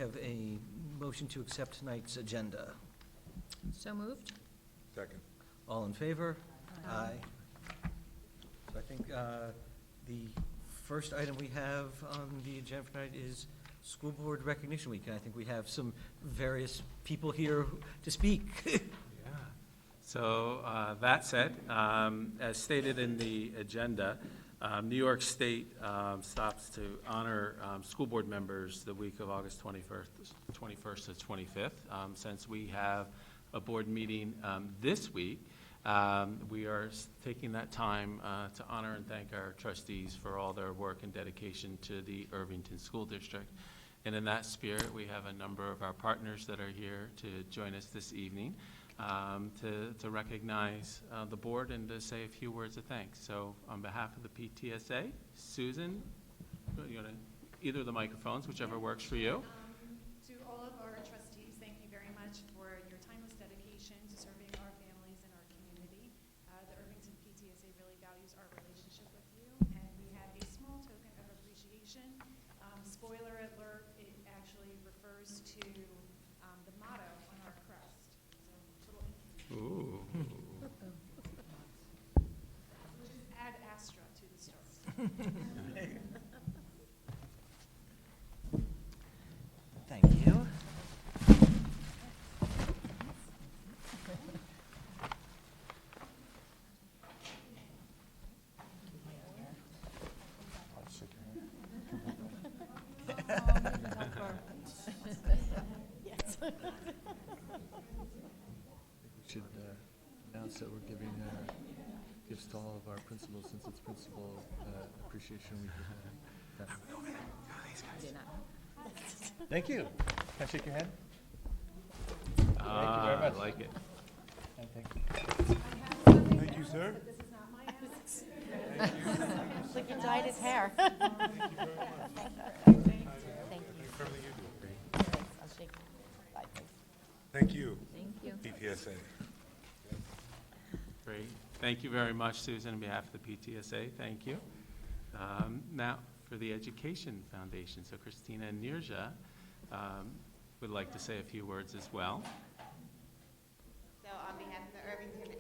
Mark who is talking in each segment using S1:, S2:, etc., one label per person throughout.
S1: have a motion to accept tonight's agenda?
S2: So moved?
S3: Second.
S1: All in favor?
S2: Aye.
S1: So I think the first item we have on the agenda for tonight is School Board Recognition Week, and I think we have some various people here to speak.
S4: Yeah. So that said, as stated in the agenda, New York State stops to honor school board members the week of August 21st to 25th. Since we have a board meeting this week, we are taking that time to honor and thank our trustees for all their work and dedication to the Irvington School District. And in that spirit, we have a number of our partners that are here to join us this evening to recognize the board and to say a few words of thanks. So on behalf of the PTSA, Susan, you want to, either of the microphones, whichever works for you.
S5: To all of our trustees, thank you very much for your timeless dedication to serving our families and our community. The Irvington PTSA really values our relationship with you, and we have a small token of appreciation. Spoiler alert, it actually refers to the motto on our crest. So,
S4: Ooh.
S5: which is Ad Astra to the stars.
S1: Thank you.
S3: We should announce that we're giving gifts to all of our principals since it's Principal Appreciation Week. Thank you. Can I shake your hand? Thank you very much.
S4: I like it.
S3: Thank you, sir.
S5: This is not my ass.
S6: It's like you dyed his hair.
S3: Thank you very much.
S6: Thank you.
S3: Friendly you do.
S6: Thanks. I'll shake. Bye, please.
S3: Thank you,
S2: Thank you.
S3: PPSA.
S4: Great. Thank you very much, Susan, on behalf of the PTSA. Thank you. Now, for the Education Foundation. So Christina and Nirja would like to say a few words as well.
S7: So on behalf of the Irvington,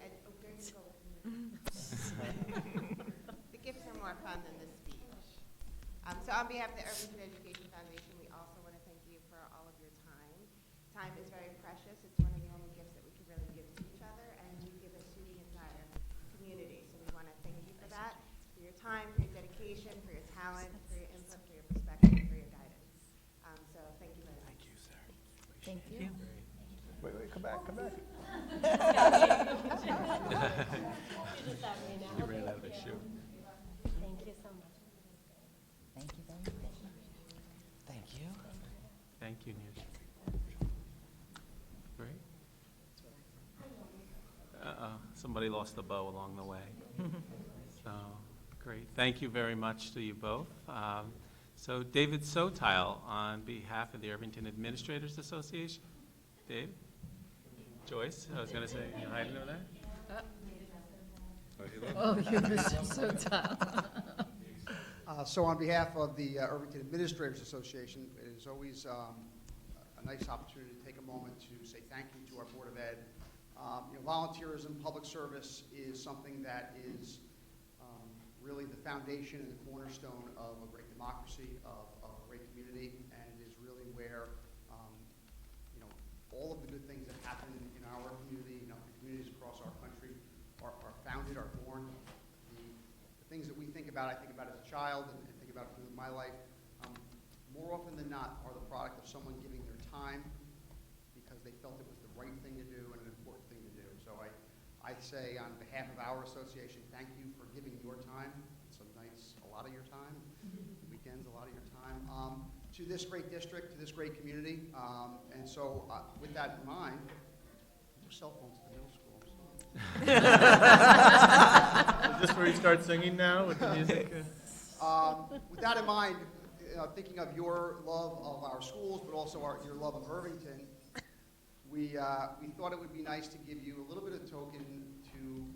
S7: the gifts are more fun than the speech. So on behalf of the Irvington Education Foundation, we also want to thank you for all of your time. Time is very precious. It's one of the only gifts that we can really give to each other, and you give it to the entire community. So we want to thank you for that, for your time, for your dedication, for your talent, for your input, for your perspective, for your guidance. So thank you very much.
S3: Thank you, sir.
S2: Thank you.
S3: Wait, come back, come back.
S4: You ran out of a shoe.
S6: Thank you so much.
S2: Thank you very much.
S1: Thank you.
S4: Thank you, Nirja. Great. Somebody lost a bow along the way. So, great. Thank you very much to you both. So David Sotile, on behalf of the Irvington Administrators Association. Dave? Joyce, I was going to say, you hiding over there?
S2: Oh, you're so tall.
S8: So on behalf of the Irvington Administrators Association, it is always a nice opportunity to take a moment to say thank you to our Board of Ed. Volunteerism, public service is something that is really the foundation and the cornerstone of a great democracy, of a great community, and is really where all of the good things that happen in our community, communities across our country are founded, are born. The things that we think about, I think about as a child and think about through my life, more often than not are the product of someone giving their time because they felt it was the right thing to do and an important thing to do. So I say on behalf of our association, thank you for giving your time. Some nights, a lot of your time. Weekends, a lot of your time. To this great district, to this great community. And so with that in mind, no cell phones at the middle school.
S3: Is this where you start singing now with the music?
S8: With that in mind, thinking of your love of our schools, but also your love of Irvington, we thought it would be nice to give you a little bit of token to,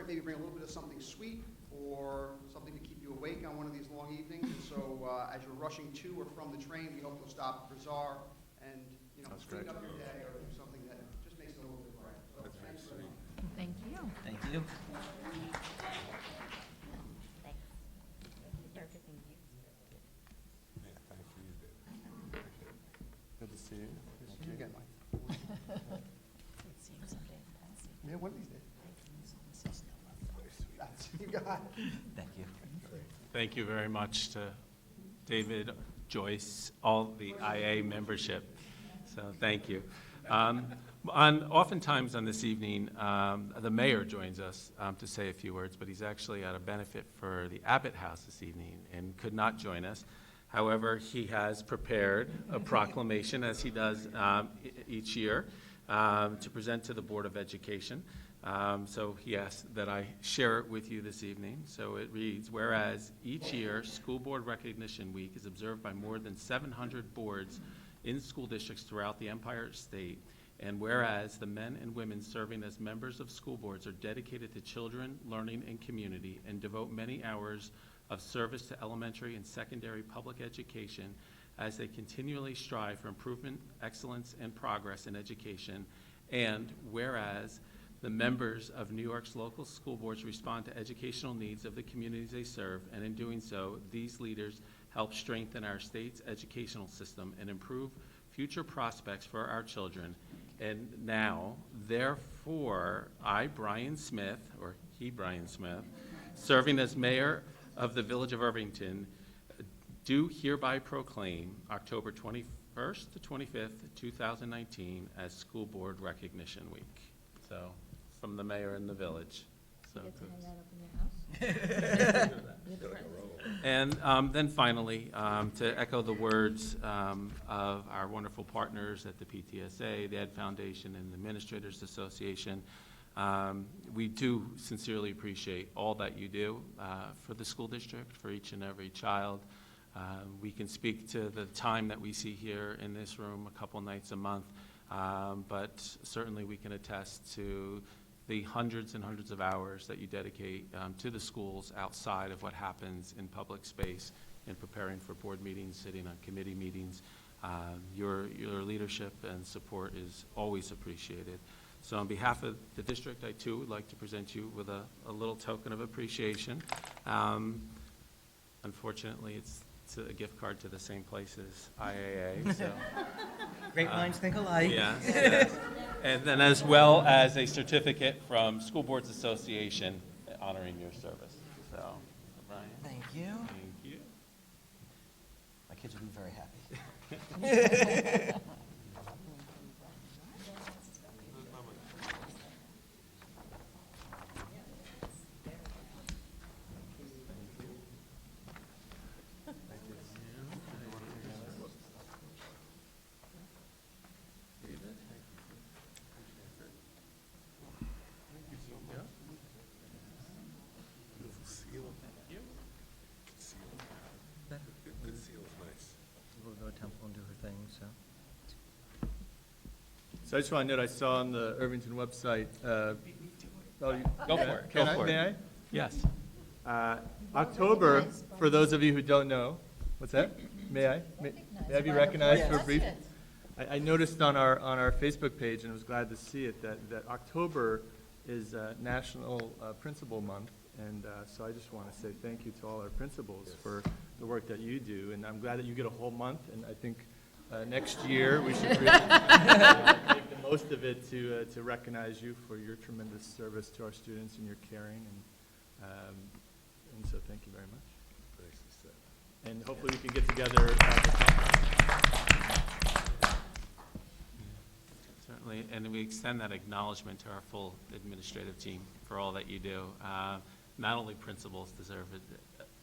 S8: maybe bring a little bit of something sweet or something to keep you awake on one of these long evenings. And so as you're rushing to or from the train, we hope you'll stop at Bazaar and,
S3: That's
S8: clean
S3: great.
S8: up your day or do something that just makes it a little bit brighter. So
S3: That's very
S8: thanks very
S3: sweet.
S8: much.
S2: Thank you.
S1: Thank you.
S6: Thanks. Thank you for everything you
S3: Good to see you.
S8: See you again, Mike.
S6: See you someday in passing.
S8: Yeah, one of these days. That's you got it.
S1: Thank you.
S4: Thank you very much to David, Joyce, all the IA membership. So thank you. Oftentimes on this evening, the mayor joins us to say a few words, but he's actually at a benefit for the Abbott House this evening and could not join us. However, he has prepared a proclamation, as he does each year, to present to the Board of Education. So he asked that I share it with you this evening. So it reads, whereas each year, School Board Recognition Week is observed by more than 700 boards in school districts throughout the Empire State, and whereas the men and women serving as members of school boards are dedicated to children, learning, and community, and devote many hours of service to elementary and secondary public education as they continually strive for improvement, excellence, and progress in education, and whereas the members of New York's local school boards respond to educational needs of the communities they serve, and in doing so, these leaders help strengthen our state's educational system and improve future prospects for our children. And now, therefore, I, Brian Smith, or he, Brian Smith, serving as mayor of the Village of Irvington, do hereby proclaim October 21st to 25th, 2019 as School Board Recognition Week. So, from the mayor and the village. So,
S2: You get to hang that up in your house? With the friends.
S4: and then finally, to echo the words of our wonderful partners at the PTSA, the Ed Foundation, and the Administrators Association, we do sincerely appreciate all that you do for the school district, for each and every child. We can speak to the time that we see here in this room a couple nights a month, but certainly we can attest to the hundreds and hundreds of hours that you dedicate to the schools outside of what happens in public space in preparing for board meetings, sitting on committee meetings. Your leadership and support is always appreciated. So on behalf of the district, I too would like to present you with a little token of appreciation. Unfortunately, it's a gift card to the same place as IAA, so.
S1: Great minds think alike.
S4: Yes, yes. And then as well as a certificate from School Boards Association honoring your service. So, Brian,
S1: Thank you.
S4: thank you.
S1: My kids will be very happy. We'll go to Temple and do her thing, so.
S3: So I just want to note, I saw on the Irvington website,
S4: Go for it,
S3: Can
S4: go
S3: I,
S4: for
S3: may
S4: it. Yes.
S3: I? October, for those of you who don't know, what's that? May I? May I be recognized for a brief? I noticed on our Facebook page, and I was glad to see it, that October is National Principal Month, and so I just want to say thank you to all our principals for the work that you do, and I'm glad that you get a whole month, and I think next year we should really make the most of it to recognize you for your tremendous service to our students and your caring, and so thank you very much. And hopefully we can get together
S4: Certainly, and we extend that acknowledgement to our full administrative team for all that you do. Not only principals deserve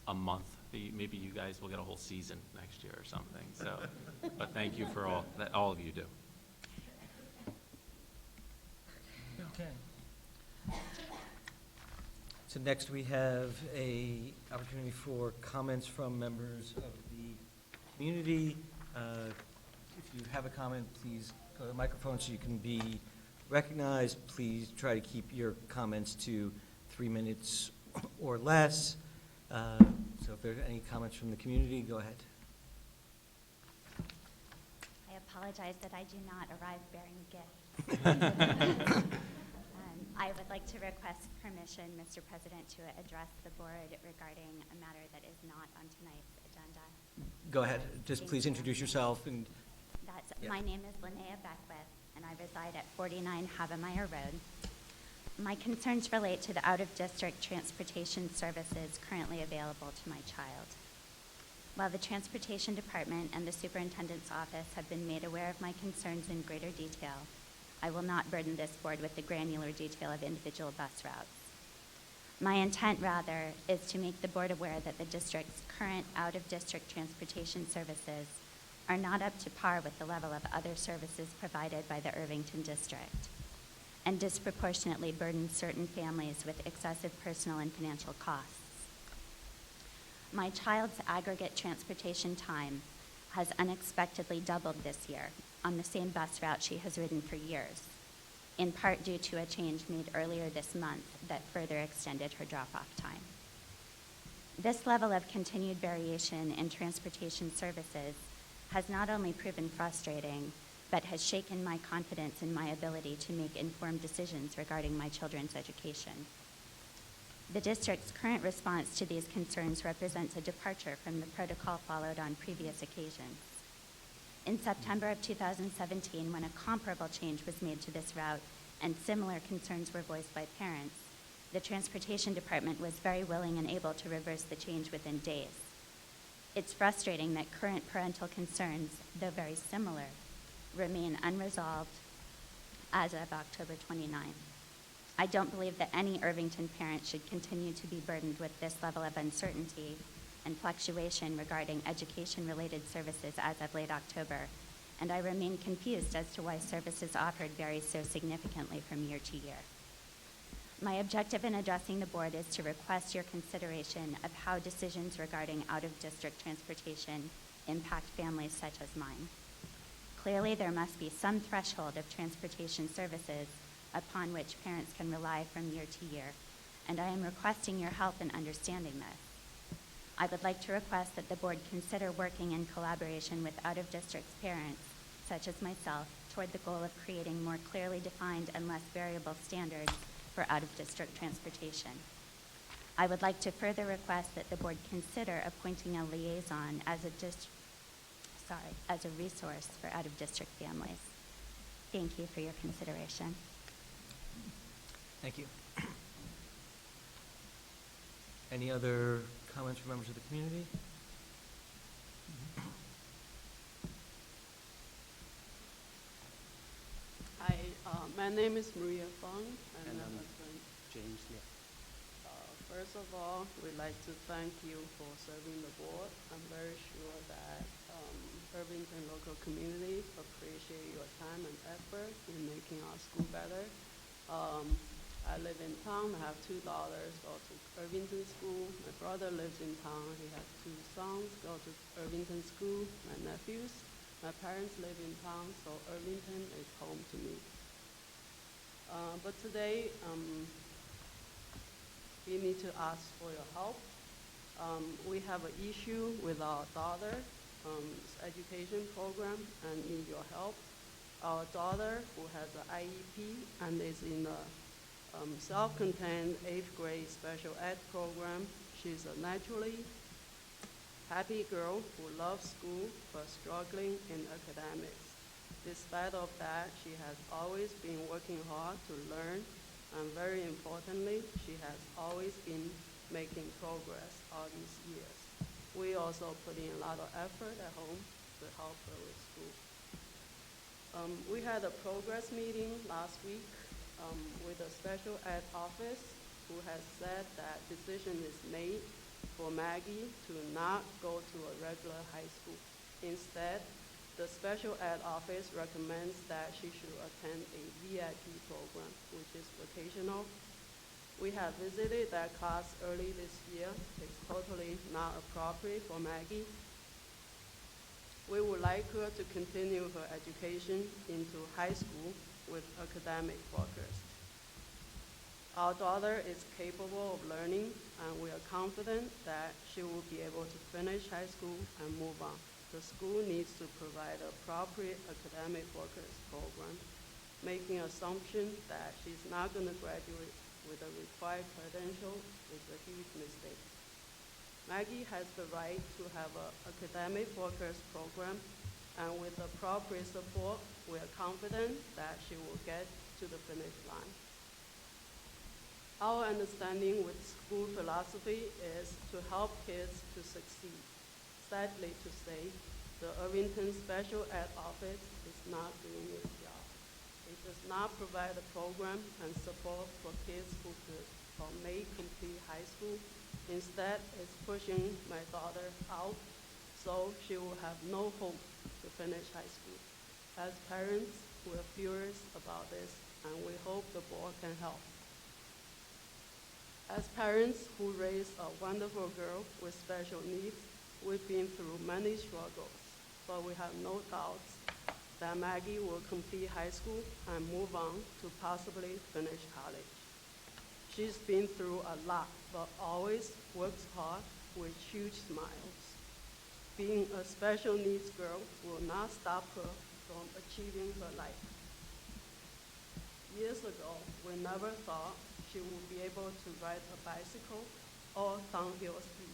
S4: a month, maybe you guys will get a whole season next year or something, so, but thank you for all that all of you do.
S1: Okay. So next we have a opportunity for comments from members of the community. If you have a comment, please go to the microphone so you can be recognized. Please try to keep your comments to 3 minutes or less. So if there are any comments from the community, go ahead.
S9: I apologize that I do not arrive bearing gifts. I would like to request permission, Mr. President, to address the board regarding a matter that is not on tonight's agenda.
S1: Go ahead. Just
S9: Thank
S1: please
S9: you.
S1: introduce yourself and, Yeah.
S9: My name is Linnea Beckwith, and I reside at 49 Havemeyer Road. My concerns relate to the out-of-district transportation services currently available to my child. While the Transportation Department and the Superintendent's Office have been made aware of my concerns in greater detail, I will not burden this board with the granular detail of individual bus routes. My intent, rather, is to make the board aware that the district's current out-of-district transportation services are not up to par with the level of other services provided by the Irvington District, and disproportionately burden certain families with excessive personal and financial costs. My child's aggregate transportation time has unexpectedly doubled this year on the same bus route she has ridden for years, in part due to a change made earlier this month that further extended her drop-off time. This level of continued variation in transportation services has not only proven frustrating, but has shaken my confidence in my ability to make informed decisions regarding my children's education. The district's current response to these concerns represents a departure from the protocol followed on previous occasions. In September of 2017, when a comparable change was made to this route and similar concerns were voiced by parents, the Transportation Department was very willing and able to reverse the change within days. It's frustrating that current parental concerns, though very similar, remain unresolved as of October 29th. I don't believe that any Irvington parent should continue to be burdened with this level of uncertainty and fluctuation regarding education-related services as of late October, and I remain confused as to why services offered vary so significantly from year to year. My objective in addressing the board is to request your consideration of how decisions regarding out-of-district transportation impact families such as mine. Clearly, there must be some threshold of transportation services upon which parents can rely from year to year, and I am requesting your help in understanding this. I would like to request that the board consider working in collaboration with out-of-district parents, such as myself, toward the goal of creating more clearly defined and less variable standards for out-of-district transportation. I would like to further request that the board consider appointing a liaison as a resource for out-of-district families. Thank you for your consideration.
S1: Thank you. Any other comments from members of the community?
S10: Hi, my name is Maria Fong, and I'm
S11: James, yeah.
S10: First of all, we'd like to thank you for serving the board. I'm very sure that Irvington local community appreciate your time and effort in making our school better. I live in town. I have 2 daughters go to Irvington School. My brother lives in town. He has 2 sons go to Irvington School. My nephews. My parents live in town, so Irvington is home to me. But today, we need to ask for your help. We have an issue with our daughter's education program and need your help. Our daughter, who has an IEP and is in a self-contained 8th grade special ed program, she's a naturally happy girl who loves school but struggling in academics. Despite of that, she has always been working hard to learn, and very importantly, she has always been making progress all these years. We also put in a lot of effort at home to help her with school. We had a progress meeting last week with the special ed office, who has said that decision is made for Maggie to not go to a regular high school. Instead, the special ed office recommends that she should attend a VIP program, which is vocational. We have visited that class early this year. It's totally not appropriate for Maggie. We would like her to continue her education into high school with academic focus. Our daughter is capable of learning, and we are confident that she will be able to finish high school and move on. The school needs to provide an appropriate academic focus program. Making assumption that she's not going to graduate with the required credential is a huge mistake. Maggie has the right to have an academic focus program, and with appropriate support, we are confident that she will get to the finish line. Our understanding with school philosophy is to help kids to succeed. Sadly to say, the Irvington Special Ed Office is not doing its job. It does not provide a program and support for kids who could or may complete high school. Instead, it's pushing my daughter out, so she will have no hope to finish high school. As parents, we're furious about this, and we hope the board can help. As parents who raise a wonderful girl with special needs, we've been through many struggles, but we have no doubts that Maggie will complete high school and move on to possibly finish college. She's been through a lot, but always works hard with huge smiles. Being a special needs girl will not stop her from achieving her life. Years ago, we never thought she would be able to ride a bicycle or downhill ski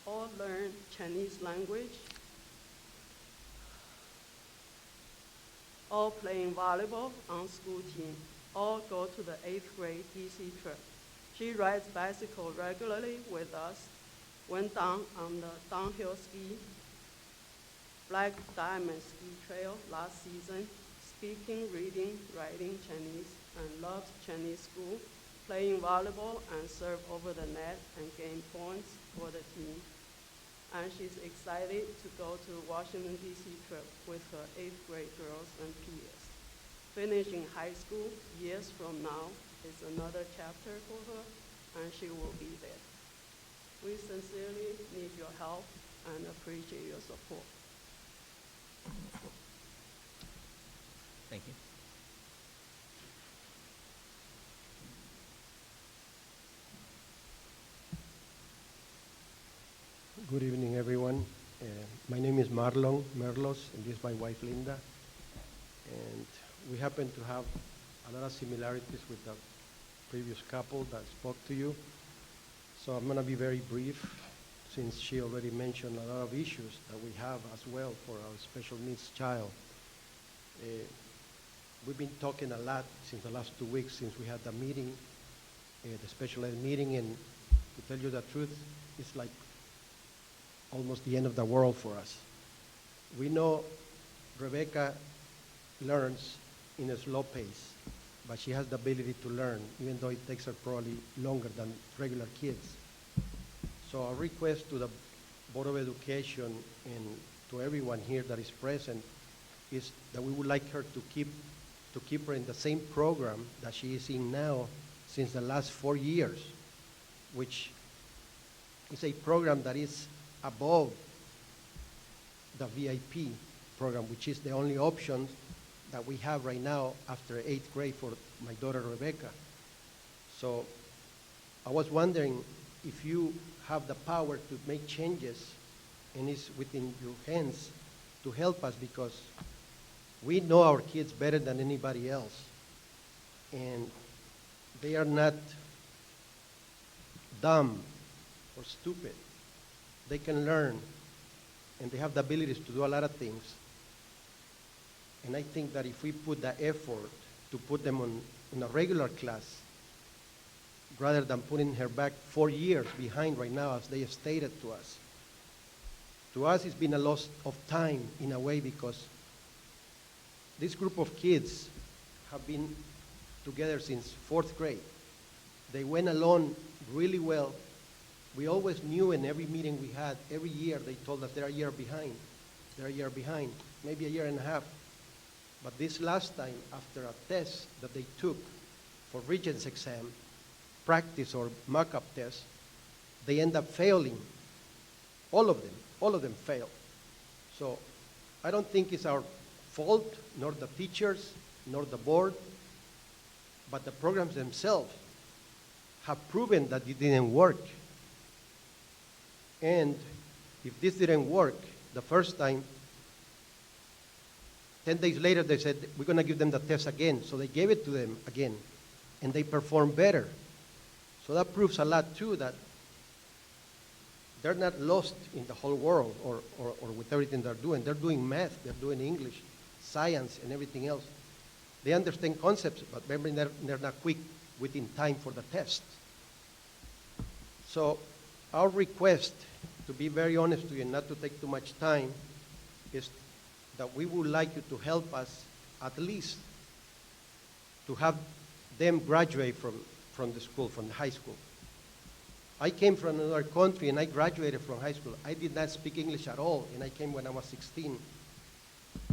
S10: or learn Chinese language or playing volleyball on school team or go to the 8th grade DC trip. She rides bicycle regularly with us, went down on the downhill ski, Black Diamond Ski Trail last season, speaking, reading, writing Chinese, and loves Chinese school, playing volleyball and serve over the net and gain points for the team. And she's excited to go to Washington, D.C. trip with her 8th grade girls and peers. Finishing high school years from now is another chapter for her, and she will be there. We sincerely need your help and appreciate your support.
S1: Thank you.
S11: Good evening, everyone. My name is Marlon Merlos, and this is my wife, Linda. And we happen to have a lot of similarities with the previous couple that spoke to you. So I'm going to be very brief, since she already mentioned a lot of issues that we have as well for our special needs child. We've been talking a lot since the last 2 weeks since we had the meeting, the special ed meeting, and to tell you the truth, it's like almost the end of the world for us. We know Rebecca learns in a slow pace, but she has the ability to learn, even though it takes her probably longer than regular kids. So our request to the Board of Education and to everyone here that is present is that we would like her to keep her in the same program that she is in now since the last 4 years, which is a program that is above the VIP program, which is the only option that we have right now after 8th grade for my daughter Rebecca. So I was wondering if you have the power to make changes and it's within your hands to help us, because we know our kids better than anybody else, and they are not dumb or stupid. They can learn, and they have the abilities to do a lot of things. And I think that if we put the effort to put them on a regular class, rather than putting her back 4 years behind right now, as they have stated to us it's been a loss of time in a way, because this group of kids have been together since 4th grade. They went along really well. We always knew in every meeting we had, every year they told us they're a year behind. They're a year behind, maybe a year and a half. But this last time, after a test that they took for Regents exam, practice or mock-up test, they end up failing. All of them failed. So I don't think it's our fault, nor the teachers, nor the board, but the programs themselves. have proven that it didn't work. And if this didn't work the first time, 10 days later they said, we're going to give them the test again. So they gave it to them again, and they performed better. So that proves a lot too, that they're not lost in the whole world or with everything they're doing. They're doing math, they're doing English, science, and everything else. They understand concepts, but remember, they're not quick within time for the test. So our request, to be very honest to you and not to take too much time, is that we would like you to help us at least to have them graduate from the school, from the high school. I came from another country and I graduated from high school. I did not speak English at all, and I came when I was 16.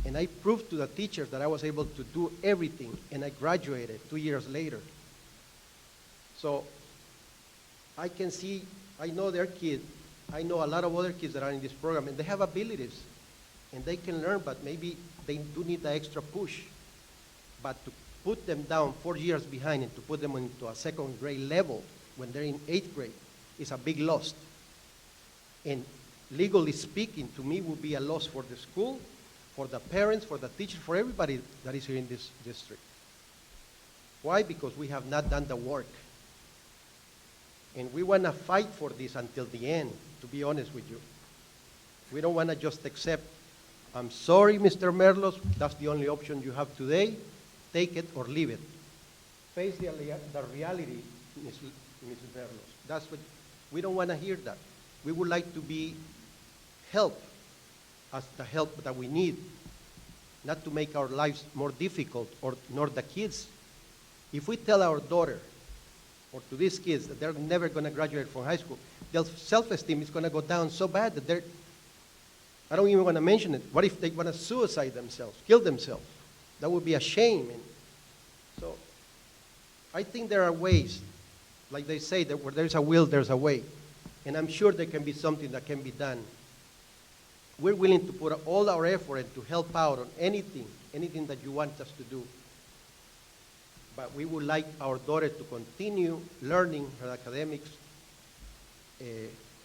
S11: And I proved to the teachers that I was able to do everything, and I graduated 2 years later. So I can see, I know their kid, I know a lot of other kids that are in this program, and they have abilities, and they can learn, but maybe they do need the extra push. But to put them down 4 years behind and to put them into a second grade level when they're in 8th grade is a big loss. And legally speaking, to me, would be a loss for the school, for the parents, for the teachers, for everybody that is here in this district. Why? Because we have not done the work. And we want to fight for this until the end, to be honest with you. We don't want to just accept, I'm sorry, Mr. Merlos, that's the only option you have today. Take it or leave it. Face the reality, Mrs. Merlos. That's what, we don't want to hear that. We would like to be helped as the help that we need, not to make our lives more difficult, or nor the kids. If we tell our daughter or to these kids that they're never going to graduate from high school, their self-esteem is going to go down so bad that they're, I don't even want to mention it. What if they want to suicide themselves, kill themselves? That would be a shame. And so I think there are ways, like they say, that where there's a will, there's a way. And I'm sure there can be something that can be done. We're willing to put all our effort and to help out on anything that you want us to do. But we would like our daughter to continue learning her academics,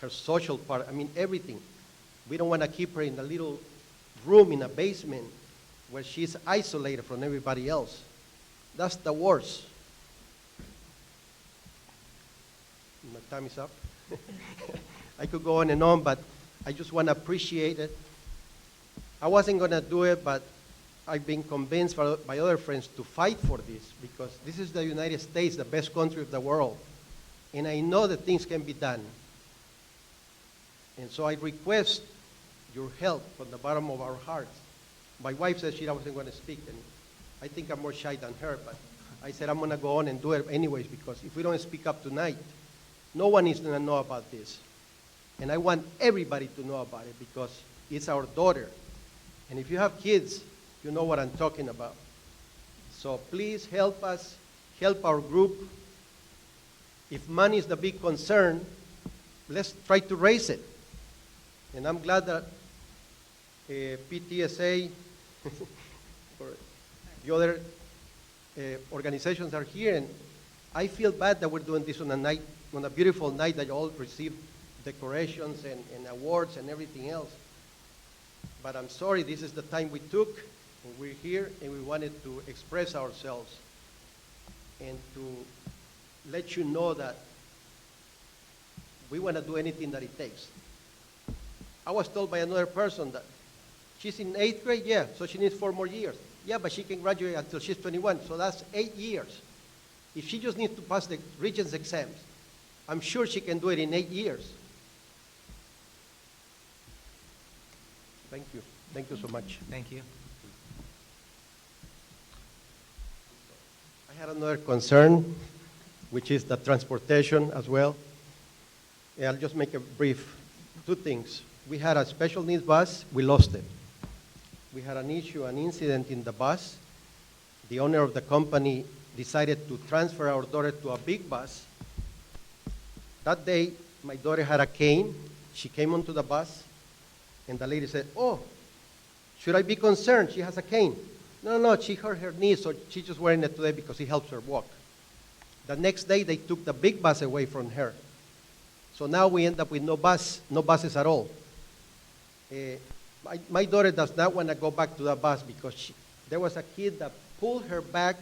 S11: her social part, I mean, everything. We don't want to keep her in a little room in a basement where she's isolated from everybody else. That's the worst. My time is up. I could go on, but I just want to appreciate it. I wasn't going to do it, but I've been convinced by other friends to fight for this, because this is the United States, the best country of the world. And I know that things can be done. And so I request your help from the bottom of our hearts. My wife said she wasn't going to speak, and I think I'm more shy than her, but I said I'm going to go on and do it anyways, because if we don't speak up tonight, no one is going to know about this. And I want everybody to know about it, because it's our daughter. And if you have kids, you know what I'm talking about. So please help us, help our group. If money is the big concern, let's try to raise it. And I'm glad that PTSA or the other organizations are here. And I feel bad that we're doing this on a beautiful night that you all receive decorations and awards and everything else. But I'm sorry, this is the time we took, and we're here, and we wanted to express ourselves and to let you know that we want to do anything that it takes. I was told by another person that she's in 8th grade, yeah, so she needs 4 more years. Yeah, but she can graduate until she's 21, so that's 8 years. If she just needs to pass the Regents exams, I'm sure she can do it in 8 years. Thank you. Thank you so much.
S1: Thank you.
S11: I had another concern, which is the transportation as well. Yeah, I'll just make a brief 2 things. We had a special needs bus, we lost it. We had an incident in the bus. The owner of the company decided to transfer our daughter to a big bus. That day, my daughter had a cane. She came onto the bus, and the lady said, "Oh, should I be concerned? She has a cane." No, she hurt her knee, so she's just wearing it today because it helps her walk. The next day, they took the big bus away from her. So now we end up with no buses at all. My daughter does not want to go back to the bus because there was a kid that pulled her back,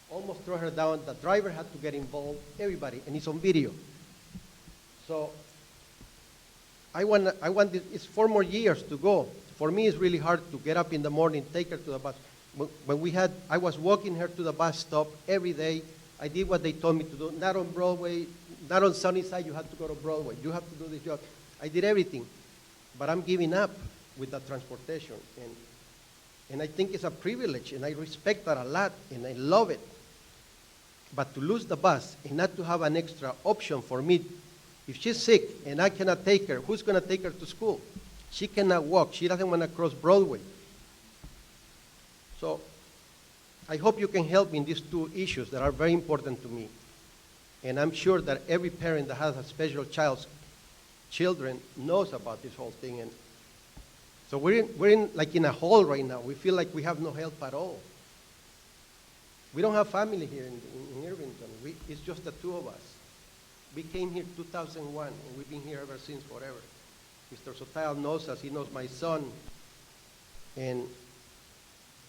S11: almost threw her down. The driver had to get involved, everybody, and it's on video. So it's 4 more years to go. For me, it's really hard to get up in the morning, take her to the bus. I was walking her to the bus stop every day. I did what they told me to do. Not on Broadway, not on Sunnyside, you have to go to Broadway. You have to do this job. I did everything. But I'm giving up with the transportation. And I think it's a privilege, and I respect that a lot, and I love it. But to lose the bus and not to have an extra option for me, if she's sick and I cannot take her, who's going to take her to school? She cannot walk. She doesn't want to cross Broadway. So I hope you can help me in these 2 issues that are very important to me. And I'm sure that every parent that has a special children knows about this whole thing. And so we're in a hole right now. We feel like we have no help at all. We don't have family here in Irvington. It's just the 2 of us. We came here 2001, and we've been here ever since, forever. Mr. Sotile knows us. He knows my son. And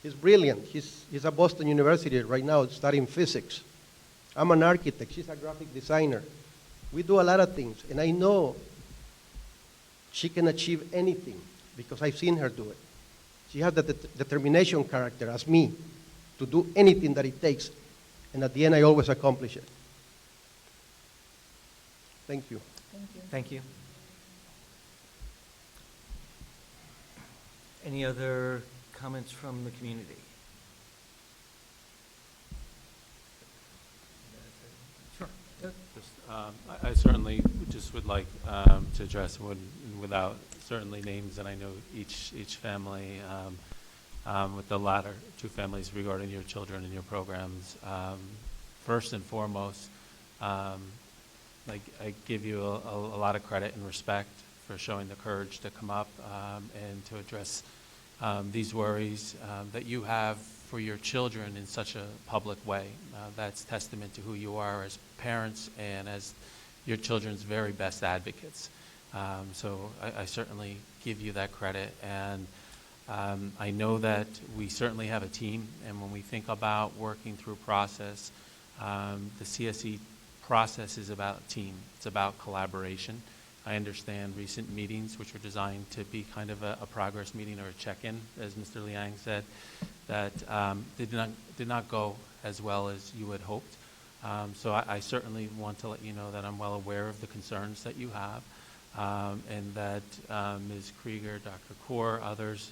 S11: he's brilliant. He's at Boston University right now studying physics. I'm an architect. She's a graphic designer. We do a lot of things. And I know she can achieve anything because I've seen her do it. She has the determination character as me to do anything that it takes. And at the end, I always accomplish it. Thank you.
S2: Thank you.
S1: Thank you. Any other comments from the community? Sure.
S4: I certainly just would like to address, without certainly names, and I know each family, with the latter 2 families regarding your children and your programs. First and foremost, I give you a lot of credit and respect for showing the courage to come up and to address these worries that you have for your children in such a public way. That's testament to who you are as parents and as your children's very best advocates. So I certainly give you that credit. And I know that we certainly have a team, and when we think about working through process, the CSE process is about team. It's about collaboration. I understand recent meetings, which were designed to be kind of a progress meeting or a check-in, as Mr. Liang said, that did not go as well as you had hoped. So I certainly want to let you know that I'm well aware of the concerns that you have, and that Ms. Krieger, Dr. Kaur, others,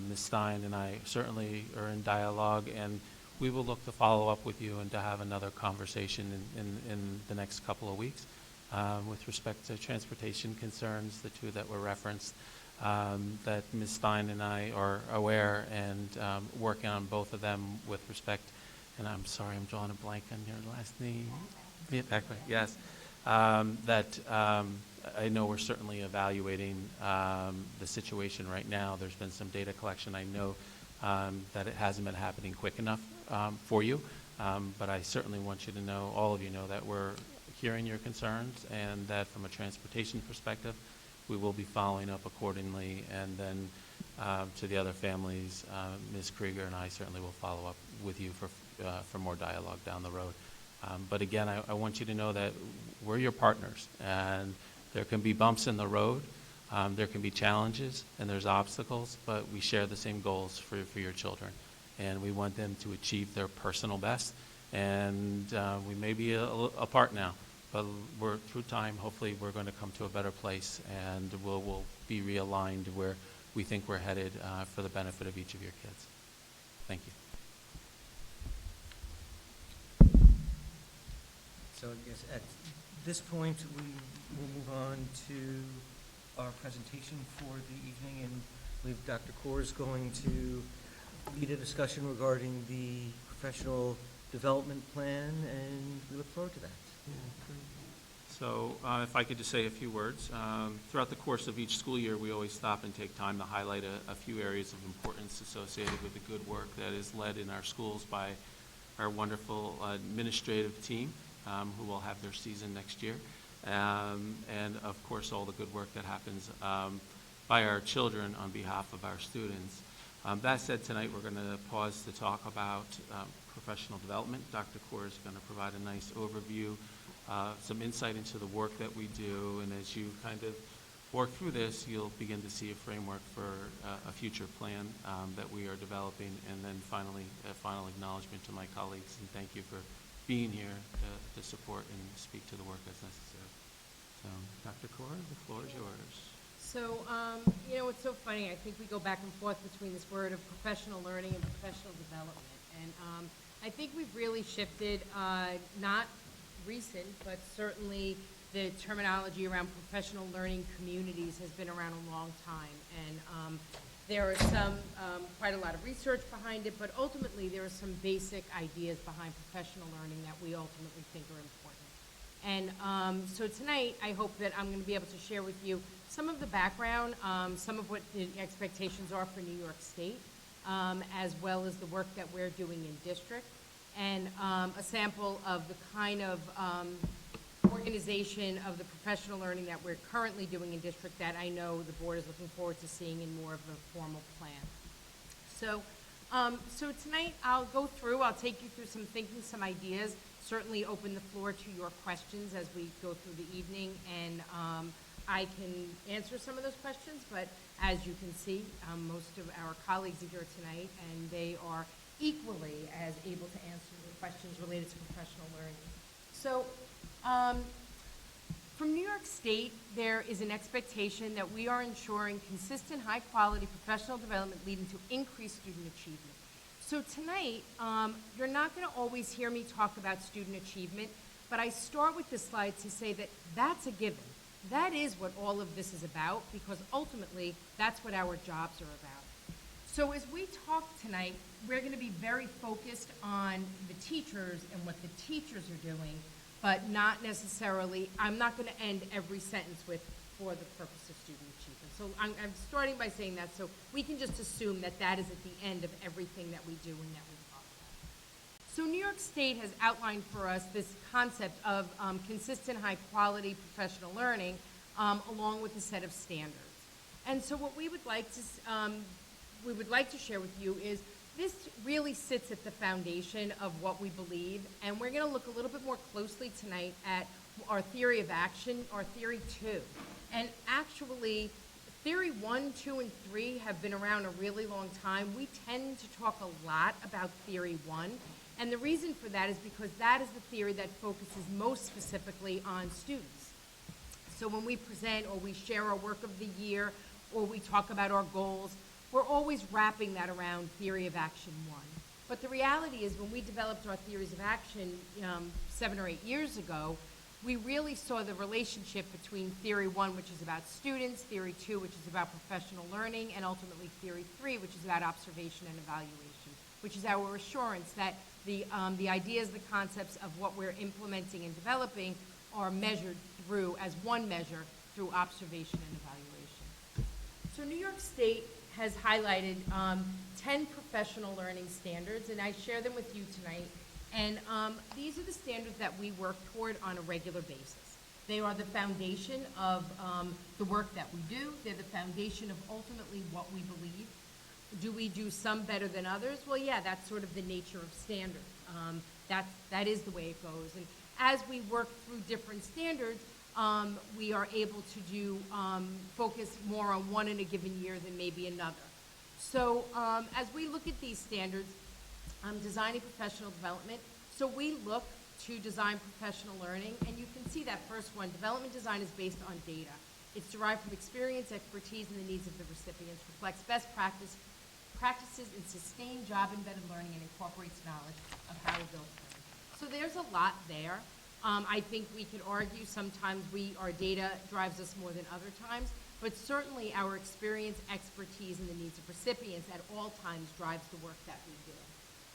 S4: Ms. Stein, and I certainly are in dialogue, and we will look to follow up with you and to have another conversation in the next couple of weeks. With respect to transportation concerns, the 2 that were referenced, that Ms. Stein and I are aware and working on both of them with respect, and I'm sorry, I'm drawing a blank on your last name. Yes. That I know we're certainly evaluating the situation right now. There's been some data collection. I know that it hasn't been happening quick enough for you, but I certainly want you to know, all of you know, that we're hearing your concerns, and that from a transportation perspective, we will be following up accordingly. And then to the other families, Ms. Krieger and I certainly will follow up with you for more dialogue down the road. But again, I want you to know that we're your partners, and there can be bumps in the road, there can be challenges, and there's obstacles, but we share the same goals for your children. And we want them to achieve their personal best. And we may be apart now, but we're through time. Hopefully we're going to come to a better place, and we'll be realigned where we think we're headed for the benefit of each of your kids. Thank you.
S1: So I guess at this point, we will move on to our presentation for the evening, and I believe Dr. Kaur is going to lead a discussion regarding the professional development plan, and we look forward to that.
S4: So if I could just say a few words. Throughout the course of each school year, we always stop and take time to highlight a few areas of importance associated with the good work that is led in our schools by our wonderful administrative team, who will have their season next year. And of course, all the good work that happens by our children on behalf of our students. That said, tonight we're going to pause to talk about professional development. Dr. Kaur is going to provide a nice overview, some insight into the work that we do, and as you kind of work through this, you'll begin to see a framework for a future plan that we are developing. And then finally, a final acknowledgement to my colleagues, and thank you for being here to support and speak to the work as necessary. So, Dr. Kaur, the floor is yours.
S2: So, it's so funny. I think we go back and forth between this word of professional learning and professional development. And I think we've really shifted, not recent, but certainly the terminology around professional learning communities has been around a long time. And there are quite a lot of research behind it, but ultimately there are some basic ideas behind professional learning that we ultimately think are important. And so tonight, I hope that I'm going to be able to share with you some of the background, some of what the expectations are for New York State, as well as the work that we're doing in district, and a sample of the kind of organization of the professional learning that we're currently doing in district that I know the board is looking forward to seeing in more of a formal plan. So, so tonight I'll take you through some thinking, some ideas, certainly open the floor to your questions as we go through the evening, and I can answer some of those questions, but as you can see, most of our colleagues are here tonight, and they are equally as able to answer the questions related to professional learning. So, from New York State, there is an expectation that we are ensuring consistent, high-quality professional development leading to increased student achievement. So tonight, you're not going to always hear me talk about student achievement, but I start with this slide to say that that's a given. That is what all of this is about, because ultimately, that's what our jobs are about. So as we talk tonight, we're going to be very focused on the teachers and what the teachers are doing, but not necessarily, I'm not going to end every sentence with, for the purpose of student achievement. So I'm starting by saying that, so we can just assume that that is at the end of everything that we do and that we talk about. So New York State has outlined for us this concept of consistent, high-quality professional learning along with a set of standards. And so what we would like to share with you is this really sits at the foundation of what we believe, and we're going to look a little bit more closely tonight at our theory of action, our theory 2. And actually, theory 1, 2, and 3 have been around a really long time. We tend to talk a lot about theory 1, and the reason for that is because that is the theory that focuses most specifically on students. So when we present or we share our work of the year or we talk about our goals, we're always wrapping that around theory of action 1. But the reality is when we developed our theories of action 7 or 8 years ago, we really saw the relationship between theory 1, which is about students, theory 2, which is about professional learning, and ultimately theory 3, which is about observation and evaluation, which is our assurance that the ideas, the concepts of what we're implementing and developing are measured through, as one measure, through observation and evaluation. So New York State has highlighted 10 professional learning standards, and I share them with you tonight. And these are the standards that we work toward on a regular basis. They are the foundation of the work that we do. They're the foundation of ultimately what we believe. Do we do some better than others? Well, yeah, that's sort of the nature of standard. That is the way it goes. And as we work through different standards, we are able to do focus more on one in a given year than maybe another. So as we look at these standards, designing professional development, so we look to design professional learning, and you can see that first one, development design is based on data. It's derived from experience, expertise, and the needs of the recipients, reflects best practices in sustained job-embedded learning, and incorporates knowledge of how to build learning. So there's a lot there. I think we could argue sometimes our data drives us more than other times, but certainly our experience, expertise, and the needs of recipients at all times drives the work that we do.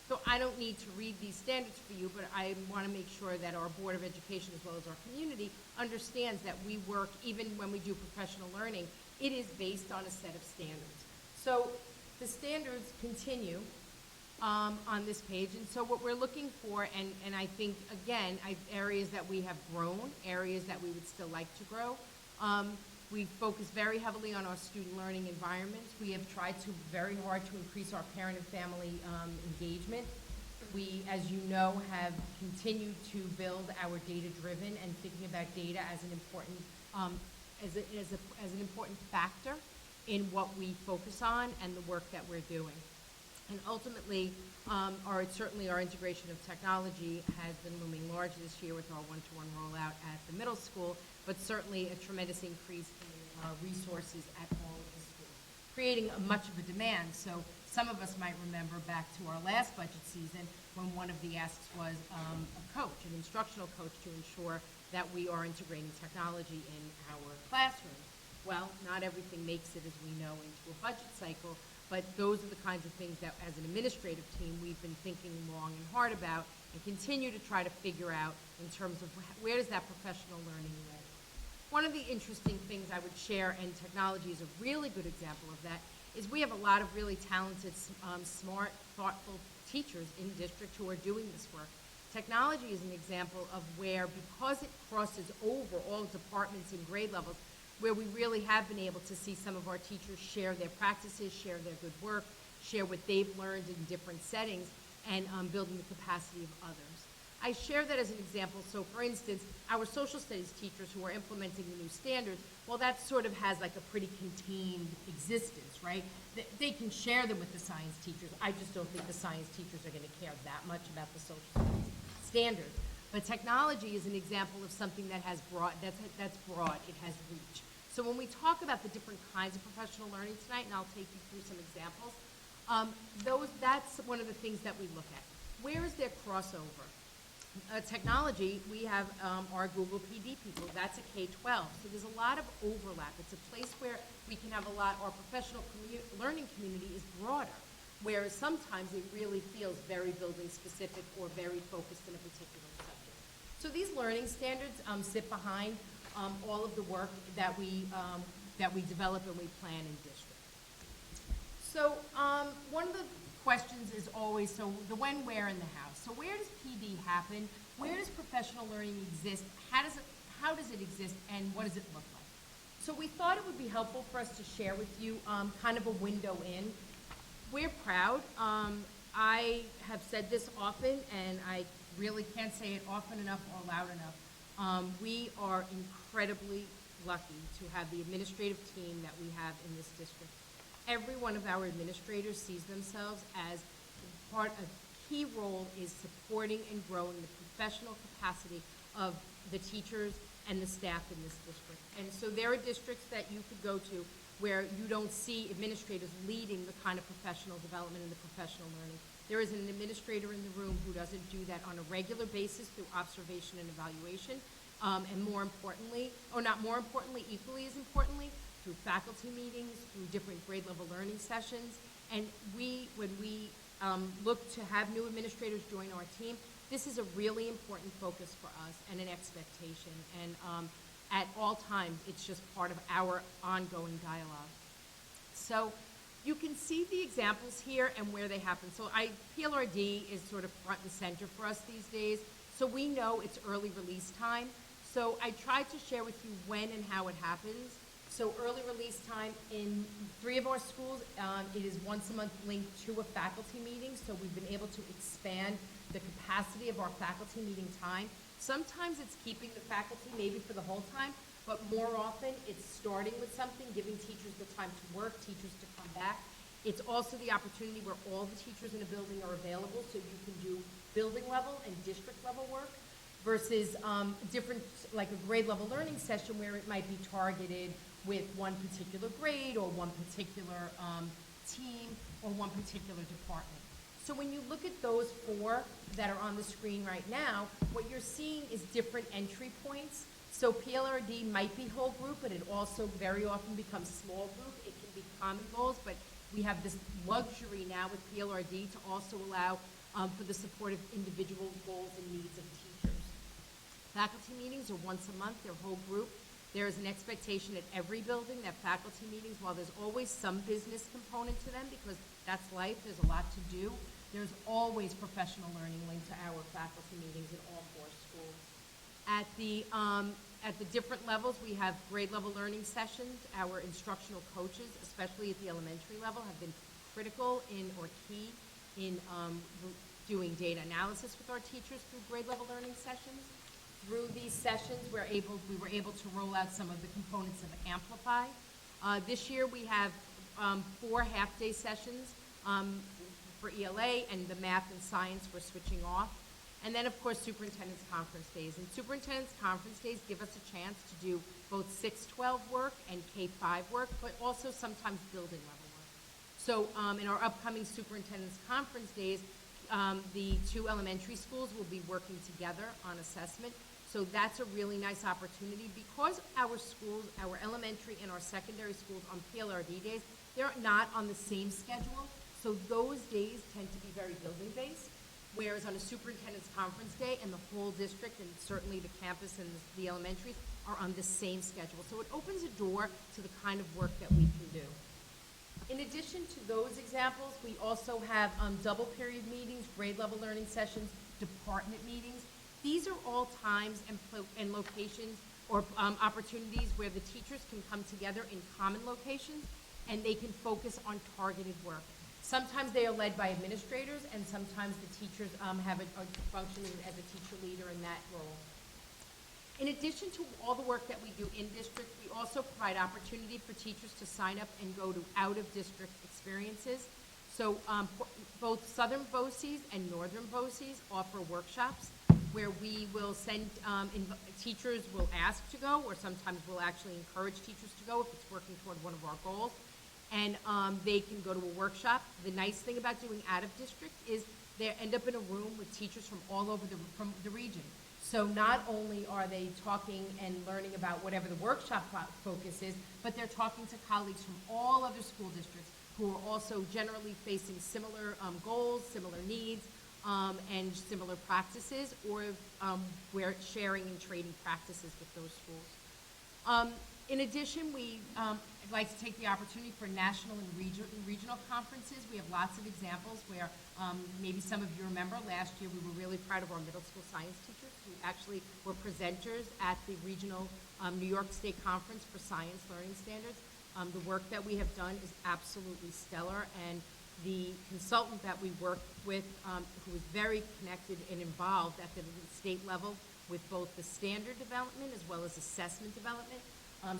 S2: So I don't need to read these standards for you, but I want to make sure that our Board of Education as well as our community understands that we work, even when we do professional learning, it is based on a set of standards. So the standards continue on this page. And so what we're looking for, and I think, again, areas that we have grown, areas that we would still like to grow. We focus very heavily on our student learning environments. We have tried very hard to increase our parent and family engagement. We, as you know, have continued to build our data-driven and thinking about data as an important, as an important factor in what we focus on and the work that we're doing. And ultimately, certainly our integration of technology has been looming large this year with our one-to-one rollout at the middle school, but certainly a tremendous increase in resources at all of the schools, creating much of a demand. So some of us might remember back to our last budget season when one of the asks was a coach, an instructional coach, to ensure that we are integrating technology in our classrooms. Well, not everything makes it, as we know, into a budget cycle, but those are the kinds of things that, as an administrative team, we've been thinking long and hard about and continue to try to figure out in terms of where does that professional learning live. One of the interesting things I would share, and technology is a really good example of that, is we have a lot of really talented, smart, thoughtful teachers in district who are doing this work. Technology is an example of where, because it crosses over all departments and grade levels, where we really have been able to see some of our teachers share their practices, share their good work, share what they've learned in different settings, and building the capacity of others. I share that as an example. So, for instance, our social studies teachers who are implementing the new standards, well, that sort of has like a pretty contained existence, right? They can share them with the science teachers. I just don't think the science teachers are going to care that much about the social studies standards. But technology is an example of something that has that's broad. It has reach. So when we talk about the different kinds of professional learning tonight, and I'll take you through some examples, that's one of the things that we look at. Where is there crossover? Technology, we have our Google PD people. That's a K-12. So there's a lot of overlap. It's a place where we can have our professional learning community is broader, whereas sometimes it really feels very building specific or very focused in a particular subject. So these learning standards sit behind all of the work that we develop and we plan in district. So one of the questions is always, so the when, where, and the how. So where does PD happen? Where does professional learning exist? How does it exist, and what does it look like? So we thought it would be helpful for us to share with you kind of a window in. We're proud. I have said this often, and I really can't say it often enough or loud enough. We are incredibly lucky to have the administrative team that we have in this district. Every one of our administrators sees themselves as part of key role is supporting and growing the professional capacity of the teachers and the staff in this district. And so there are districts that you could go to where you don't see administrators leading the kind of professional development and the professional learning. There is an administrator in the room who doesn't do that on a regular basis through observation and evaluation, and more importantly, or not more importantly, equally as importantly, through faculty meetings, through different grade level learning sessions. And when we look to have new administrators join our team, this is a really important focus for us and an expectation. And at all times, it's just part of our ongoing dialogue. So you can see the examples here and where they happen. So PLRD is sort of front and center for us these days. So we know it's early release time. So I tried to share with you when and how it happens. So early release time in 3 of our schools, it is once a month linked to a faculty meeting. So we've been able to expand the capacity of our faculty meeting time. Sometimes it's keeping the faculty maybe for the whole time, but more often it's starting with something, giving teachers the time to work, teachers to come back. It's also the opportunity where all the teachers in a building are available, so you can do building level and district level work versus different, like a grade level learning session where it might be targeted with one particular grade or one particular team or one particular department. So when you look at those 4 that are on the screen right now, what you're seeing is different entry points. So PLRD might be whole group, but it also very often becomes small group. It can be common goals, but we have this luxury now with PLRD to also allow for the support of individual goals and needs of teachers. Faculty meetings are once a month, they're whole group. There is an expectation at every building that faculty meetings, while there's always some business component to them because that's life, there's a lot to do, there's always professional learning linked to our faculty meetings in all 4 schools. At the different levels, we have grade level learning sessions. Our instructional coaches, especially at the elementary level, have been critical or key in doing data analysis with our teachers through grade level learning sessions. Through these sessions, we were able to roll out some of the components of Amplify. This year, we have 4 half-day sessions for ELA, and the math and science we're switching off. And then, of course, superintendent's conference days. And superintendent's conference days give us a chance to do both 6-12 work and K-5 work, but also sometimes building level work. So in our upcoming superintendent's conference days, the 2 elementary schools will be working together on assessment. So that's a really nice opportunity because our schools, our elementary and our secondary schools on PLRD days, they're not on the same schedule. So those days tend to be very building based. Whereas on a superintendent's conference day and the whole district and certainly the campus and the elementaries are on the same schedule. So it opens a door to the kind of work that we can do. In addition to those examples, we also have double period meetings, grade level learning sessions, department meetings. These are all times and locations or opportunities where the teachers can come together in common locations and they can focus on targeted work. Sometimes they are led by administrators, and sometimes the teachers are functioning as a teacher leader in that role. In addition to all the work that we do in district, we also provide opportunity for teachers to sign up and go to out-of-district experiences. So both Southern BOCES and Northern BOCES offer workshops where we will send, teachers will ask to go, or sometimes we'll actually encourage teachers to go if it's working toward one of our goals. And they can go to a workshop. The nice thing about doing out of district is they end up in a room with teachers from all over from the region. So not only are they talking and learning about whatever the workshop focus is, but they're talking to colleagues from all other school districts who are also generally facing similar goals, similar needs, and similar practices, or we're sharing and trading practices with those schools. In addition, I'd like to take the opportunity for national and regional conferences. We have lots of examples where maybe some of you remember last year we were really proud of our middle school science teachers who actually were presenters at the regional New York State Conference for Science Learning Standards. The work that we have done is absolutely stellar, and the consultant that we worked with, who was very connected and involved at the state level with both the standard development as well as assessment development,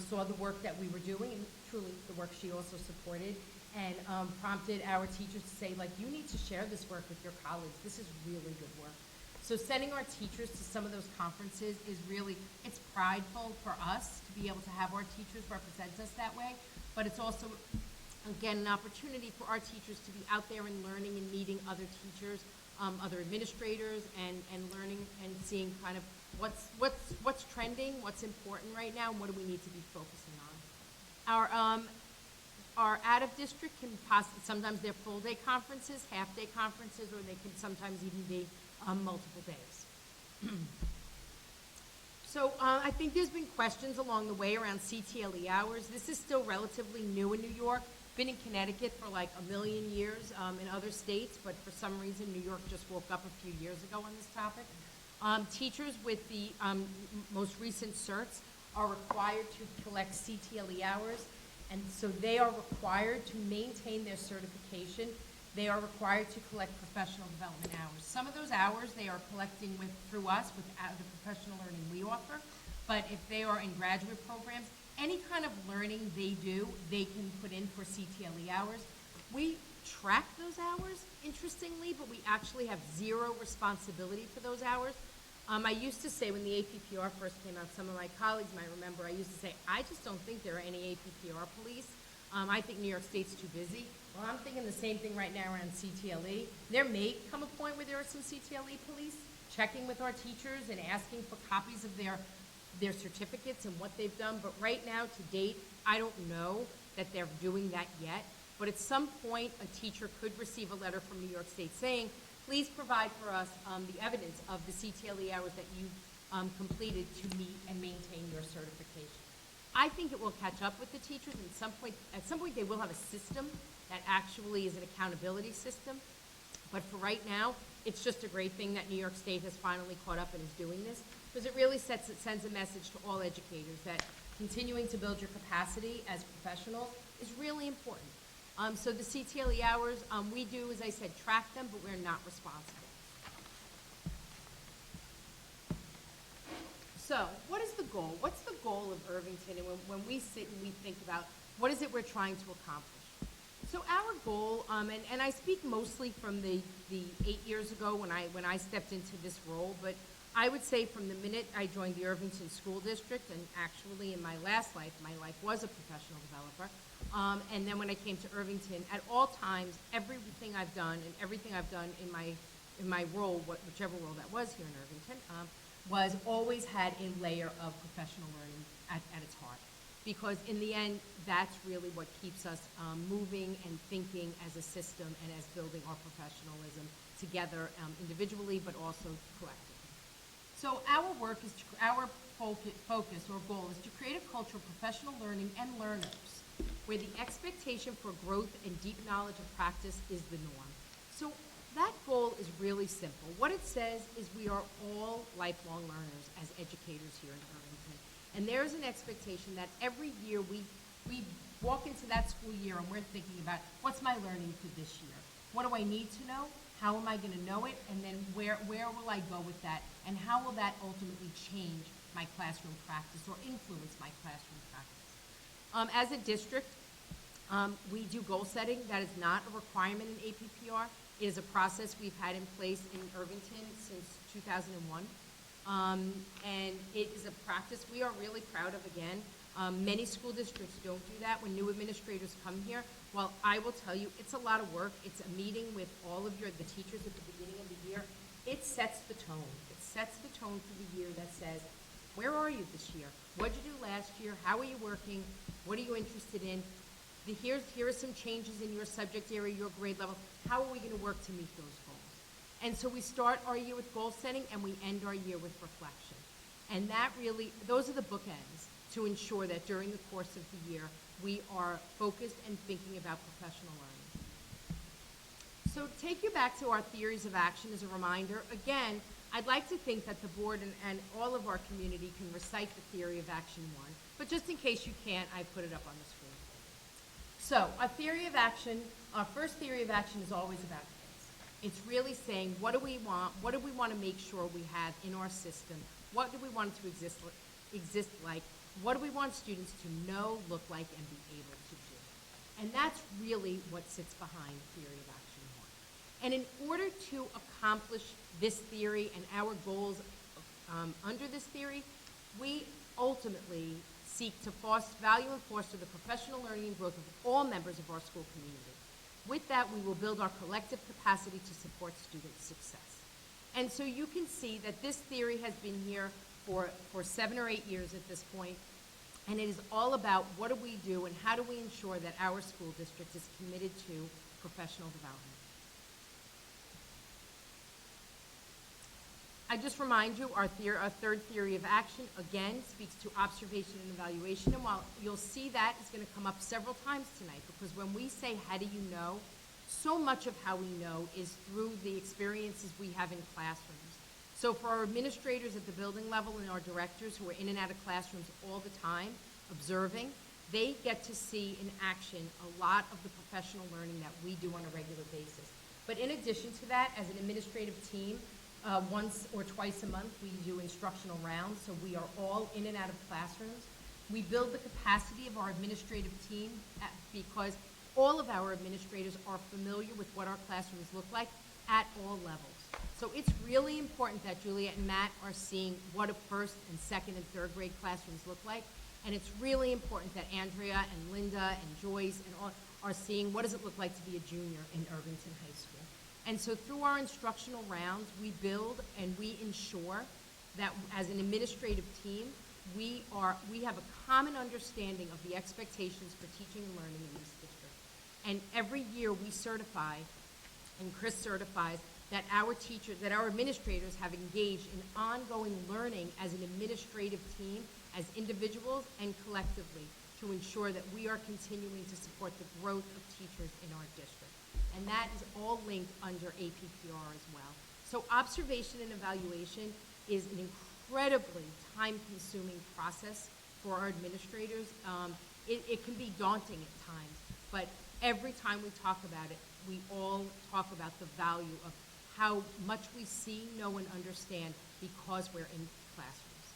S2: saw the work that we were doing, and truly the work she also supported, and prompted our teachers to say, like, you need to share this work with your colleagues. This is really good work. So sending our teachers to some of those conferences is really, it's prideful for us to be able to have our teachers represent us that way, but it's also, again, an opportunity for our teachers to be out there and learning and meeting other teachers, other administrators, and learning and seeing kind of what's trending, what's important right now, and what do we need to be focusing on. Our out-of-district can sometimes they're full-day conferences, half-day conferences, or they can sometimes even be multiple days. So I think there's been questions along the way around CTLE hours. This is still relatively new in New York. Been in Connecticut for like a million years, in other states, but for some reason New York just woke up a few years ago on this topic. Teachers with the most recent certs are required to collect CTLE hours, and so they are required to maintain their certification. They are required to collect professional development hours. Some of those hours they are collecting through us with the professional learning we offer, but if they are in graduate programs, any kind of learning they do, they can put in for CTLE hours. We track those hours, interestingly, but we actually have zero responsibility for those hours. I used to say when the APPR first came out, some of my colleagues might remember, I used to say, I just don't think there are any APPR police. I think New York State's too busy. Well, I'm thinking the same thing right now around CTLE. There may come a point where there are some CTLE police checking with our teachers and asking for copies of their certificates and what they've done, but right now, to date, I don't know that they're doing that yet. But at some point, a teacher could receive a letter from New York State saying, please provide for us the evidence of the CTLE hours that you completed to meet and maintain your certification. I think it will catch up with the teachers at some point they will have a system that actually is an accountability system. But for right now, it's just a great thing that New York State has finally caught up and is doing this, because it really sends a message to all educators that continuing to build your capacity as professionals is really important. So the CTLE hours, we do, as I said, track them, but we're not responsible. So what is the goal? What's the goal of Irvington? And when we sit and we think about what is it we're trying to accomplish? So our goal, and I speak mostly from the 8 years ago when I stepped into this role, but I would say from the minute I joined the Irvington School District, and actually in my life was a professional developer, and then when I came to Irvington, at all times, everything I've done and everything I've done in my role, whichever role that was here in Irvington, was always had a layer of professional learning at its heart. Because in the end, that's really what keeps us moving and thinking as a system and as building our professionalism together individually, but also collectively. So our work is, our focus or goal is to create a culture of professional learning and learners where the expectation for growth and deep knowledge of practice is the norm. So that goal is really simple. What it says is we are all lifelong learners as educators here in Irvington. And there's an expectation that every year we walk into that school year and we're thinking about, what's my learning for this year? What do I need to know? How am I going to know it? And then where will I go with that? And how will that ultimately change my classroom practice or influence my classroom practice? As a district, we do goal setting. That is not a requirement in APPR. It is a process we've had in place in Irvington since 2001. And it is a practice we are really proud of again. Many school districts don't do that when new administrators come here. Well, I will tell you, it's a lot of work. It's a meeting with all of the teachers at the beginning of the year. It sets the tone. It sets the tone for the year that says, where are you this year? What did you do last year? How are you working? What are you interested in? Here are some changes in your subject area, your grade level. How are we going to work to meet those goals? And so we start our year with goal setting and we end our year with reflection. And that really, those are the bookends to ensure that during the course of the year, we are focused and thinking about professional learning. So take you back to our theories of action as a reminder. Again, I'd like to think that the board and all of our community can recite the theory of action 1, but just in case you can't, I put it up on the screen. So our theory of action, our first theory of action is always about kids. It's really saying, what do we want? What do we want to make sure we have in our system? What do we want it to exist like? What do we want students to know, look like, and be able to do? And that's really what sits behind theory of action 1. And in order to accomplish this theory and our goals under this theory, we ultimately seek to value and foster the professional learning and growth of all members of our school community. With that, we will build our collective capacity to support student success. And so you can see that this theory has been here for 7 or 8 years at this point, and it is all about what do we do and how do we ensure that our school district is committed to professional development. I just remind you, our third theory of action, again, speaks to observation and evaluation. And while you'll see that is going to come up several times tonight, because when we say, how do you know, so much of how we know is through the experiences we have in classrooms. So for our administrators at the building level and our directors who are in and out of classrooms all the time, observing, they get to see in action a lot of the professional learning that we do on a regular basis. But in addition to that, as an administrative team, once or twice a month, we do instructional rounds, so we are all in and out of classrooms. We build the capacity of our administrative team because all of our administrators are familiar with what our classrooms look like at all levels. So it's really important that Juliet and Matt are seeing what a first and second and third grade classrooms look like. And it's really important that Andrea and Linda and Joyce and all are seeing what does it look like to be a junior in Irvington High School. And so through our instructional rounds, we build and we ensure that as an administrative team, we have a common understanding of the expectations for teaching and learning in this district. And every year we certify, and Chris certifies, that our teachers, that our administrators have engaged in ongoing learning as an administrative team, as individuals and collectively, to ensure that we are continuing to support the growth of teachers in our district. And that is all linked under APPR as well. So observation and evaluation is an incredibly time-consuming process for our administrators. It can be daunting at times, but every time we talk about it, we all talk about the value of how much we see, know, and understand because we're in classrooms.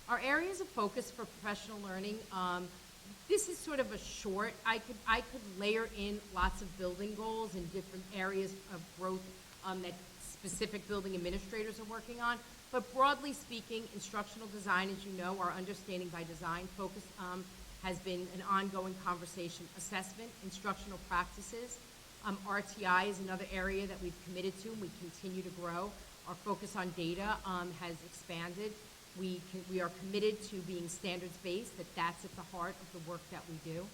S2: Our areas of focus for professional learning, this is sort of a short, I could layer in lots of building goals and different areas of growth that specific building administrators are working on. But broadly speaking, instructional design, as you know, our understanding by design focus has been an ongoing conversation. Assessment, instructional practices, RTI is another area that we've committed to and we continue to grow. Our focus on data has expanded. We are committed to being standards-based, that's at the heart of the work that we do.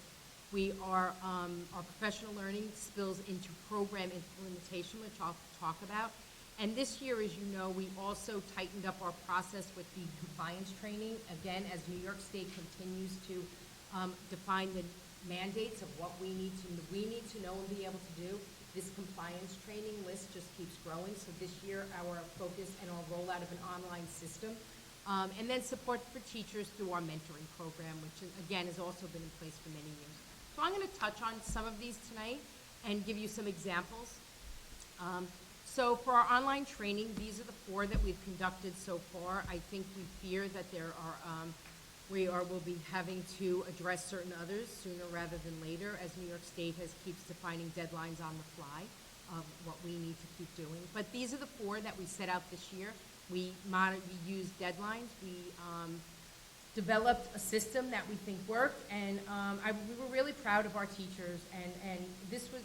S2: We are, our professional learning spills into program implementation, which I'll talk about. And this year, as you know, we also tightened up our process with the compliance training. Again, as New York State continues to define the mandates of what we need to know and be able to do, this compliance training list just keeps growing. So this year, our focus and our rollout of an online system. And then support for teachers through our mentoring program, which again has also been in place for many years. So I'm going to touch on some of these tonight and give you some examples. So for our online training, these are the 4 that we've conducted so far. I think we fear that there are, we'll be having to address certain others sooner rather than later, as New York State keeps defining deadlines on the fly of what we need to keep doing. But these are the 4 that we set out this year. We used deadlines. We developed a system that we think worked, and we were really proud of our teachers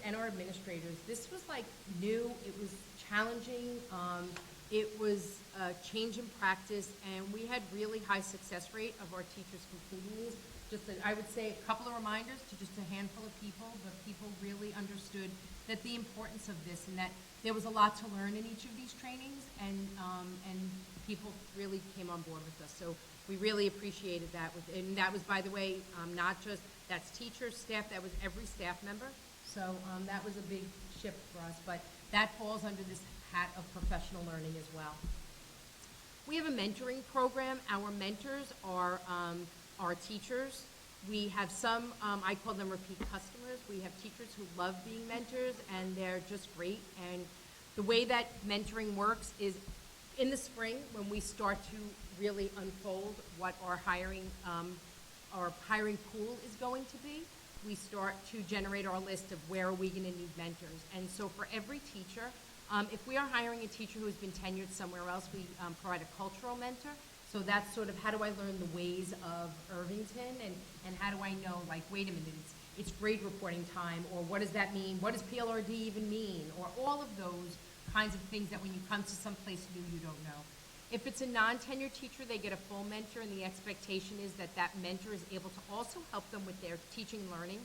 S2: and our administrators. This was like new. It was challenging. It was a change in practice, and we had really high success rate of our teachers completing these. I would say a couple of reminders to just a handful of people, but people really understood that the importance of this and that there was a lot to learn in each of these trainings, and people really came on board with us. So we really appreciated that. And that was, by the way, not just, that's teachers, staff, that was every staff member. So that was a big shift for us, but that falls under this hat of professional learning as well. We have a mentoring program. Our mentors are our teachers. We have some, I call them repeat customers. We have teachers who love being mentors, and they're just great. And the way that mentoring works is in the spring, when we start to really unfold what our hiring pool is going to be, we start to generate our list of where are we going to need mentors. And so for every teacher, if we are hiring a teacher who has been tenured somewhere else, we provide a cultural mentor. So that's sort of how do I learn the ways of Irvington, and how do I know, like, wait a minute, it's grade reporting time, or what does that mean? What does PLRD even mean? Or all of those kinds of things that when you come to some place new, you don't know. If it's a non-tenured teacher, they get a full mentor, and the expectation is that that mentor is able to also help them with their teaching and learning.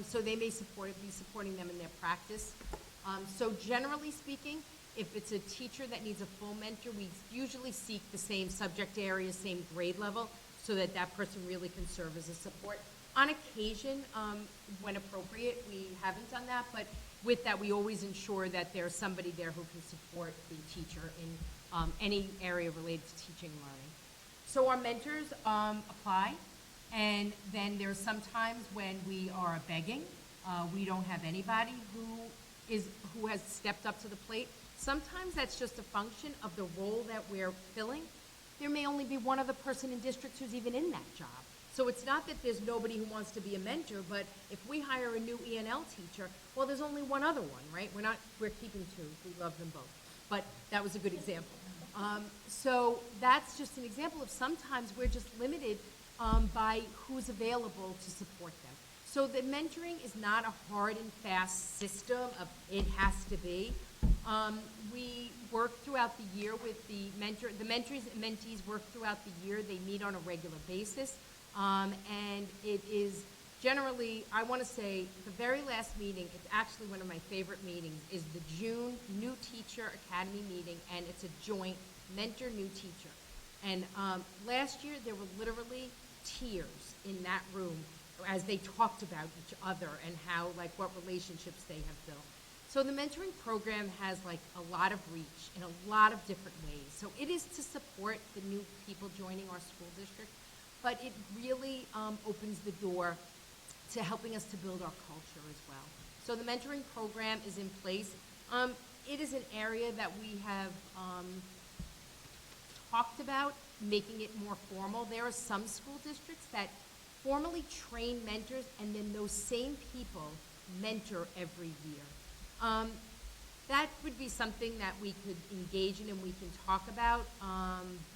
S2: So they may be supporting them in their practice. So generally speaking, if it's a teacher that needs a full mentor, we usually seek the same subject area, same grade level, so that that person really can serve as a support. On occasion, when appropriate, we haven't done that, but with that, we always ensure that there's somebody there who can support the teacher in any area related to teaching and learning. So our mentors apply, and then there's some times when we are begging. We don't have anybody who has stepped up to the plate. Sometimes that's just a function of the role that we're filling. There may only be one other person in districts who's even in that job. So it's not that there's nobody who wants to be a mentor, but if we hire a new ENL teacher, well, there's only one other one, right? We're keeping 2. We love them both. But that was a good example. So that's just an example of sometimes we're just limited by who's available to support them. So the mentoring is not a hard and fast system of it has to be. We work throughout the year with the mentors and mentees work throughout the year. They meet on a regular basis. And it is generally, I want to say, the very last meeting, it's actually one of my favorite meetings, is the June New Teacher Academy meeting, and it's a joint mentor-new teacher. And last year, there were literally tears in that room as they talked about each other and how, like, what relationships they have built. So the mentoring program has like a lot of reach in a lot of different ways. So it is to support the new people joining our school district, but it really opens the door to helping us to build our culture as well. So the mentoring program is in place. It is an area that we have talked about making it more formal. There are some school districts that formally train mentors, and then those same people mentor every year. That would be something that we could engage in and we can talk about,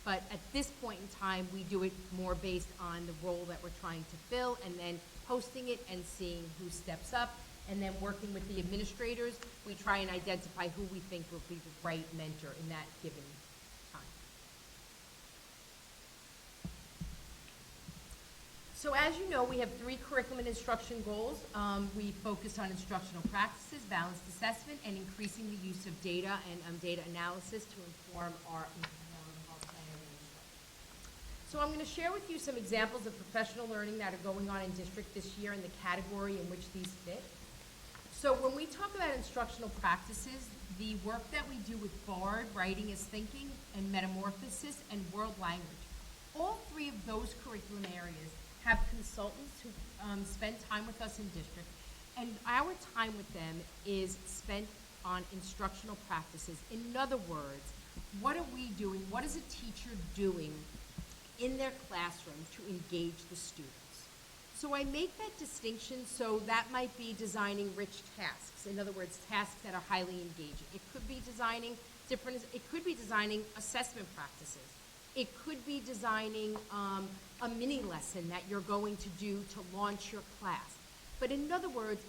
S2: but at this point in time, we do it more based on the role that we're trying to fill, and then posting it and seeing who steps up, and then working with the administrators, we try and identify who we think will be the right mentor in that given time. So as you know, we have 3 curriculum and instruction goals. We focus on instructional practices, balanced assessment, and increasing the use of data and data analysis to inform our plan of instruction. So I'm going to share with you some examples of professional learning that are going on in district this year and the category in which these fit. So when we talk about instructional practices, the work that we do with BARD, writing is thinking, and metamorphosis, and world language, all 3 of those curriculum areas have consultants who spend time with us in district, and our time with them is spent on instructional practices. In other words, what are we doing, what is a teacher doing in their classroom to engage the students? So I make that distinction, so that might be designing rich tasks. In other words, tasks that are highly engaging. It could be designing assessment practices. It could be designing a mini lesson that you're going to do to launch your class. But in other words,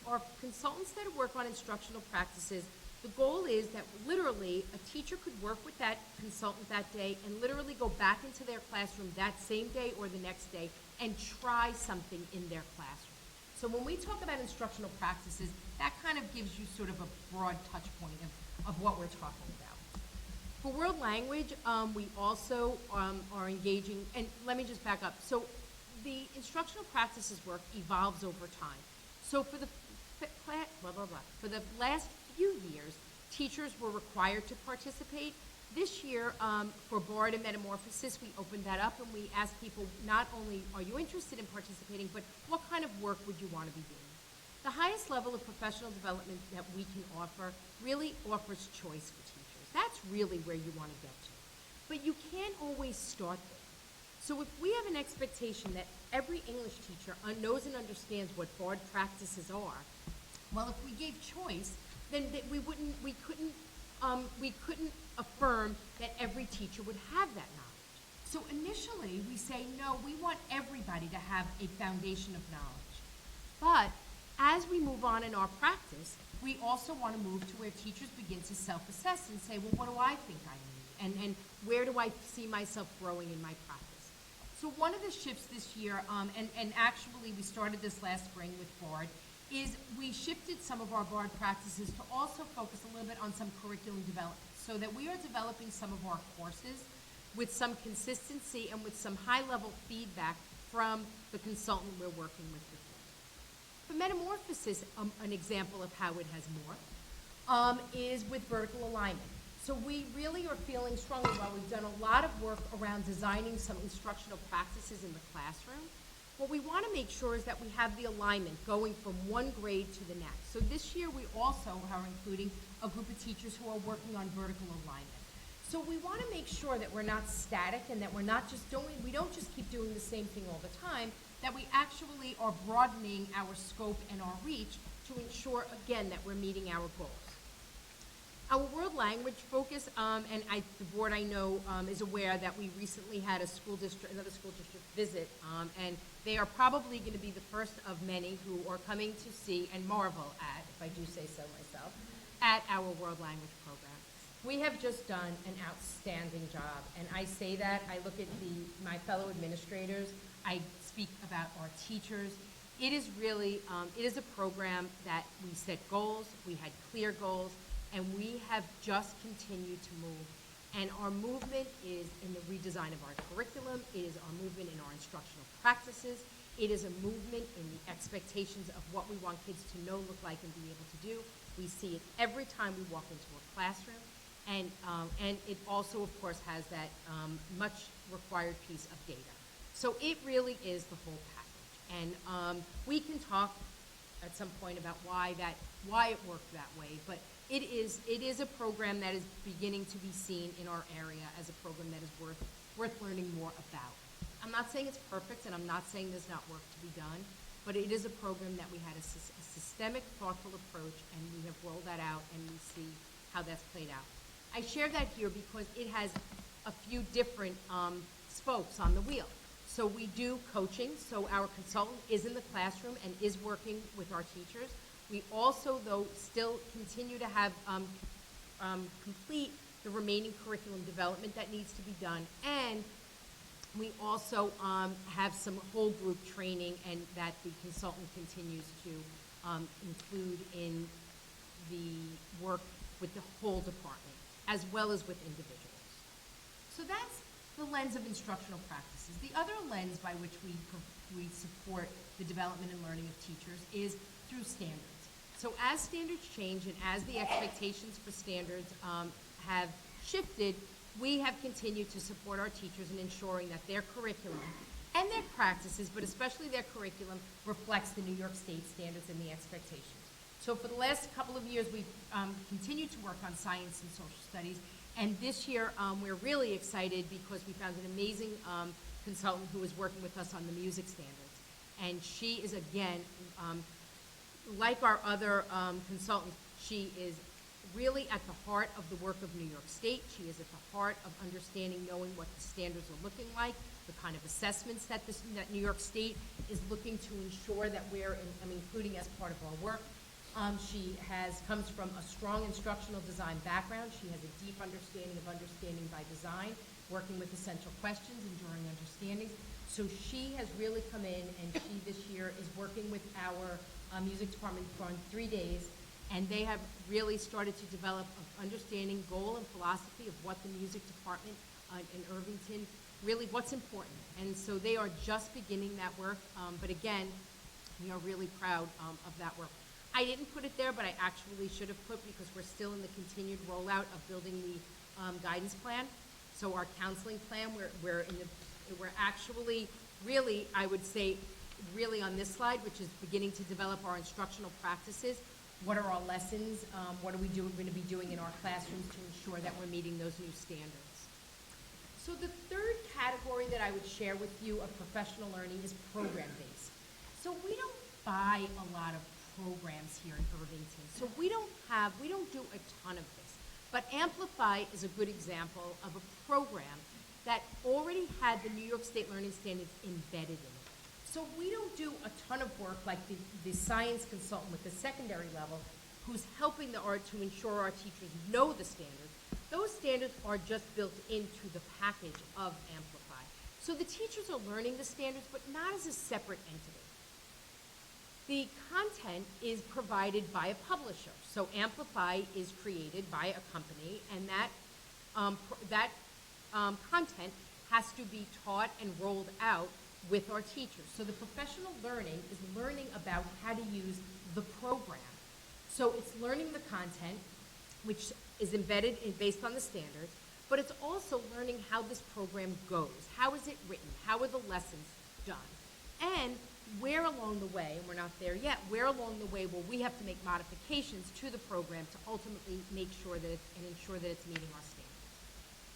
S2: our consultants that work on instructional practices, the goal is that literally a teacher could work with that consultant that day and literally go back into their classroom that same day or the next day and try something in their classroom. So when we talk about instructional practices, that kind of gives you sort of a broad touch point of what we're talking about. For world language, we also are engaging, and let me just back up. So the instructional practices work evolves over time. So for the for the last few years, teachers were required to participate. This year, for BARD and Metamorphosis, we opened that up and we asked people, not only are you interested in participating, but what kind of work would you want to be doing? The highest level of professional development that we can offer really offers choice for teachers. That's really where you want to get to. But you can't always start there. So if we have an expectation that every English teacher knows and understands what BARD practices are, well, if we gave choice, then we couldn't affirm that every teacher would have that knowledge. So initially, we say, no, we want everybody to have a foundation of knowledge. But as we move on in our practice, we also want to move to where teachers begin to self-assess and say, well, what do I think I need? And where do I see myself growing in my practice? So one of the shifts this year, and actually we started this last spring with BARD, is we shifted some of our BARD practices to also focus a little bit on some curriculum development, so that we are developing some of our courses with some consistency and with some high-level feedback from the consultant we're working with before. For Metamorphosis, an example of how it has morphed, is with vertical alignment. So we really are feeling strongly, while we've done a lot of work around designing some instructional practices in the classroom, what we want to make sure is that we have the alignment going from one grade to the next. So this year we also are including a group of teachers who are working on vertical alignment. So we want to make sure that we're not static and that we're not just we don't just keep doing the same thing all the time, that we actually are broadening our scope and our reach to ensure, again, that we're meeting our goals. Our world language focus, and the board I know is aware that we recently had another school district visit, and they are probably going to be the first of many who are coming to see and marvel at, if I do say so myself, at our world language program. We have just done an outstanding job, and I say that, I look at my fellow administrators, I speak about our teachers. It is really, it is a program that we set goals, we had clear goals, and we have just continued to move. And our movement is in the redesign of our curriculum, it is our movement in our instructional practices, it is a movement in the expectations of what we want kids to know, look like, and be able to do. We see it every time we walk into a classroom. And it also, of course, has that much required piece of data. So it really is the whole package. And we can talk at some point about why it worked that way, but it is a program that is beginning to be seen in our area as a program that is worth learning more about. I'm not saying it's perfect, and I'm not saying there's not work to be done, but it is a program that we had a systemic, thoughtful approach, and we have rolled that out, and we see how that's played out. I share that here because it has a few different spokes on the wheel. So we do coaching, so our consultant is in the classroom and is working with our teachers. We also, though, still continue to have complete the remaining curriculum development that needs to be done, and we also have some whole group training and that the consultant continues to include in the work with the whole department, as well as with individuals. So that's the lens of instructional practices. The other lens by which we support the development and learning of teachers is through standards. So as standards change and as the expectations for standards have shifted, we have continued to support our teachers in ensuring that their curriculum and their practices, but especially their curriculum, reflects the New York State standards and the expectations. So for the last couple of years, we've continued to work on science and social studies, and this year we're really excited because we found an amazing consultant who is working with us on the music standards. And she is, again, like our other consultants, she is really at the heart of the work of New York State. She is at the heart of understanding, knowing what the standards are looking like, the kind of assessments that New York State is looking to ensure that we're including as part of our work. She comes from a strong instructional design background. She has a deep understanding of understanding by design, working with essential questions, enduring understandings. So she has really come in, and she this year is working with our music department for 3 days, and they have really started to develop an understanding, goal, and philosophy of what the music department in Irvington, really what's important. And so they are just beginning that work, but again, we are really proud of that work. I didn't put it there, but I actually should have put, because we're still in the continued rollout of building the guidance plan. So our counseling plan, we're actually really, I would say, really on this slide, which is beginning to develop our instructional practices. What are our lessons? What are we going to be doing in our classrooms to ensure that we're meeting those new standards? So the third category that I would share with you of professional learning is program-based. So we don't buy a lot of programs here in Irvington. So we don't do a ton of this. But Amplify is a good example of a program that already had the New York State Learning Standards embedded in it. So we don't do a ton of work like the science consultant with the secondary level who's helping to ensure our teachers know the standards. Those standards are just built into the package of Amplify. So the teachers are learning the standards, but not as a separate entity. The content is provided by a publisher. So Amplify is created by a company, and that content has to be taught and rolled out with our teachers. So the professional learning is learning about how to use the program. So it's learning the content, which is embedded based on the standards, but it's also learning how this program goes. How is it written? How are the lessons done? And where along the way, and we're not there yet, where along the way will we have to make modifications to the program to ultimately make sure that ensure that it's meeting our standards.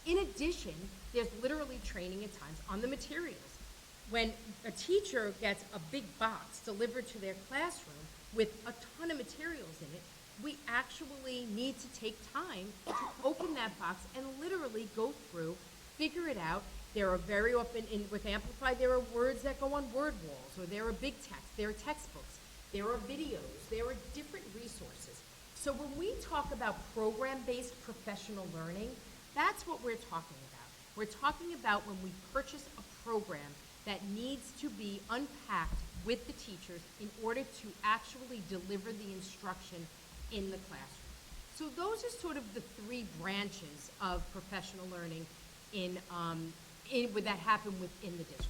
S2: In addition, there's literally training at times on the materials. When a teacher gets a big box delivered to their classroom with a ton of materials in it, we actually need to take time to open that box and literally go through, figure it out. There are very often, with Amplify, there are words that go on word walls, or there are big text, there are textbooks, there are videos, there are different resources. So when we talk about program-based professional learning, that's what we're talking about. We're talking about when we purchase a program that needs to be unpacked with the teachers in order to actually deliver the instruction in the classroom. So those are sort of the three branches of professional learning that happen within the district.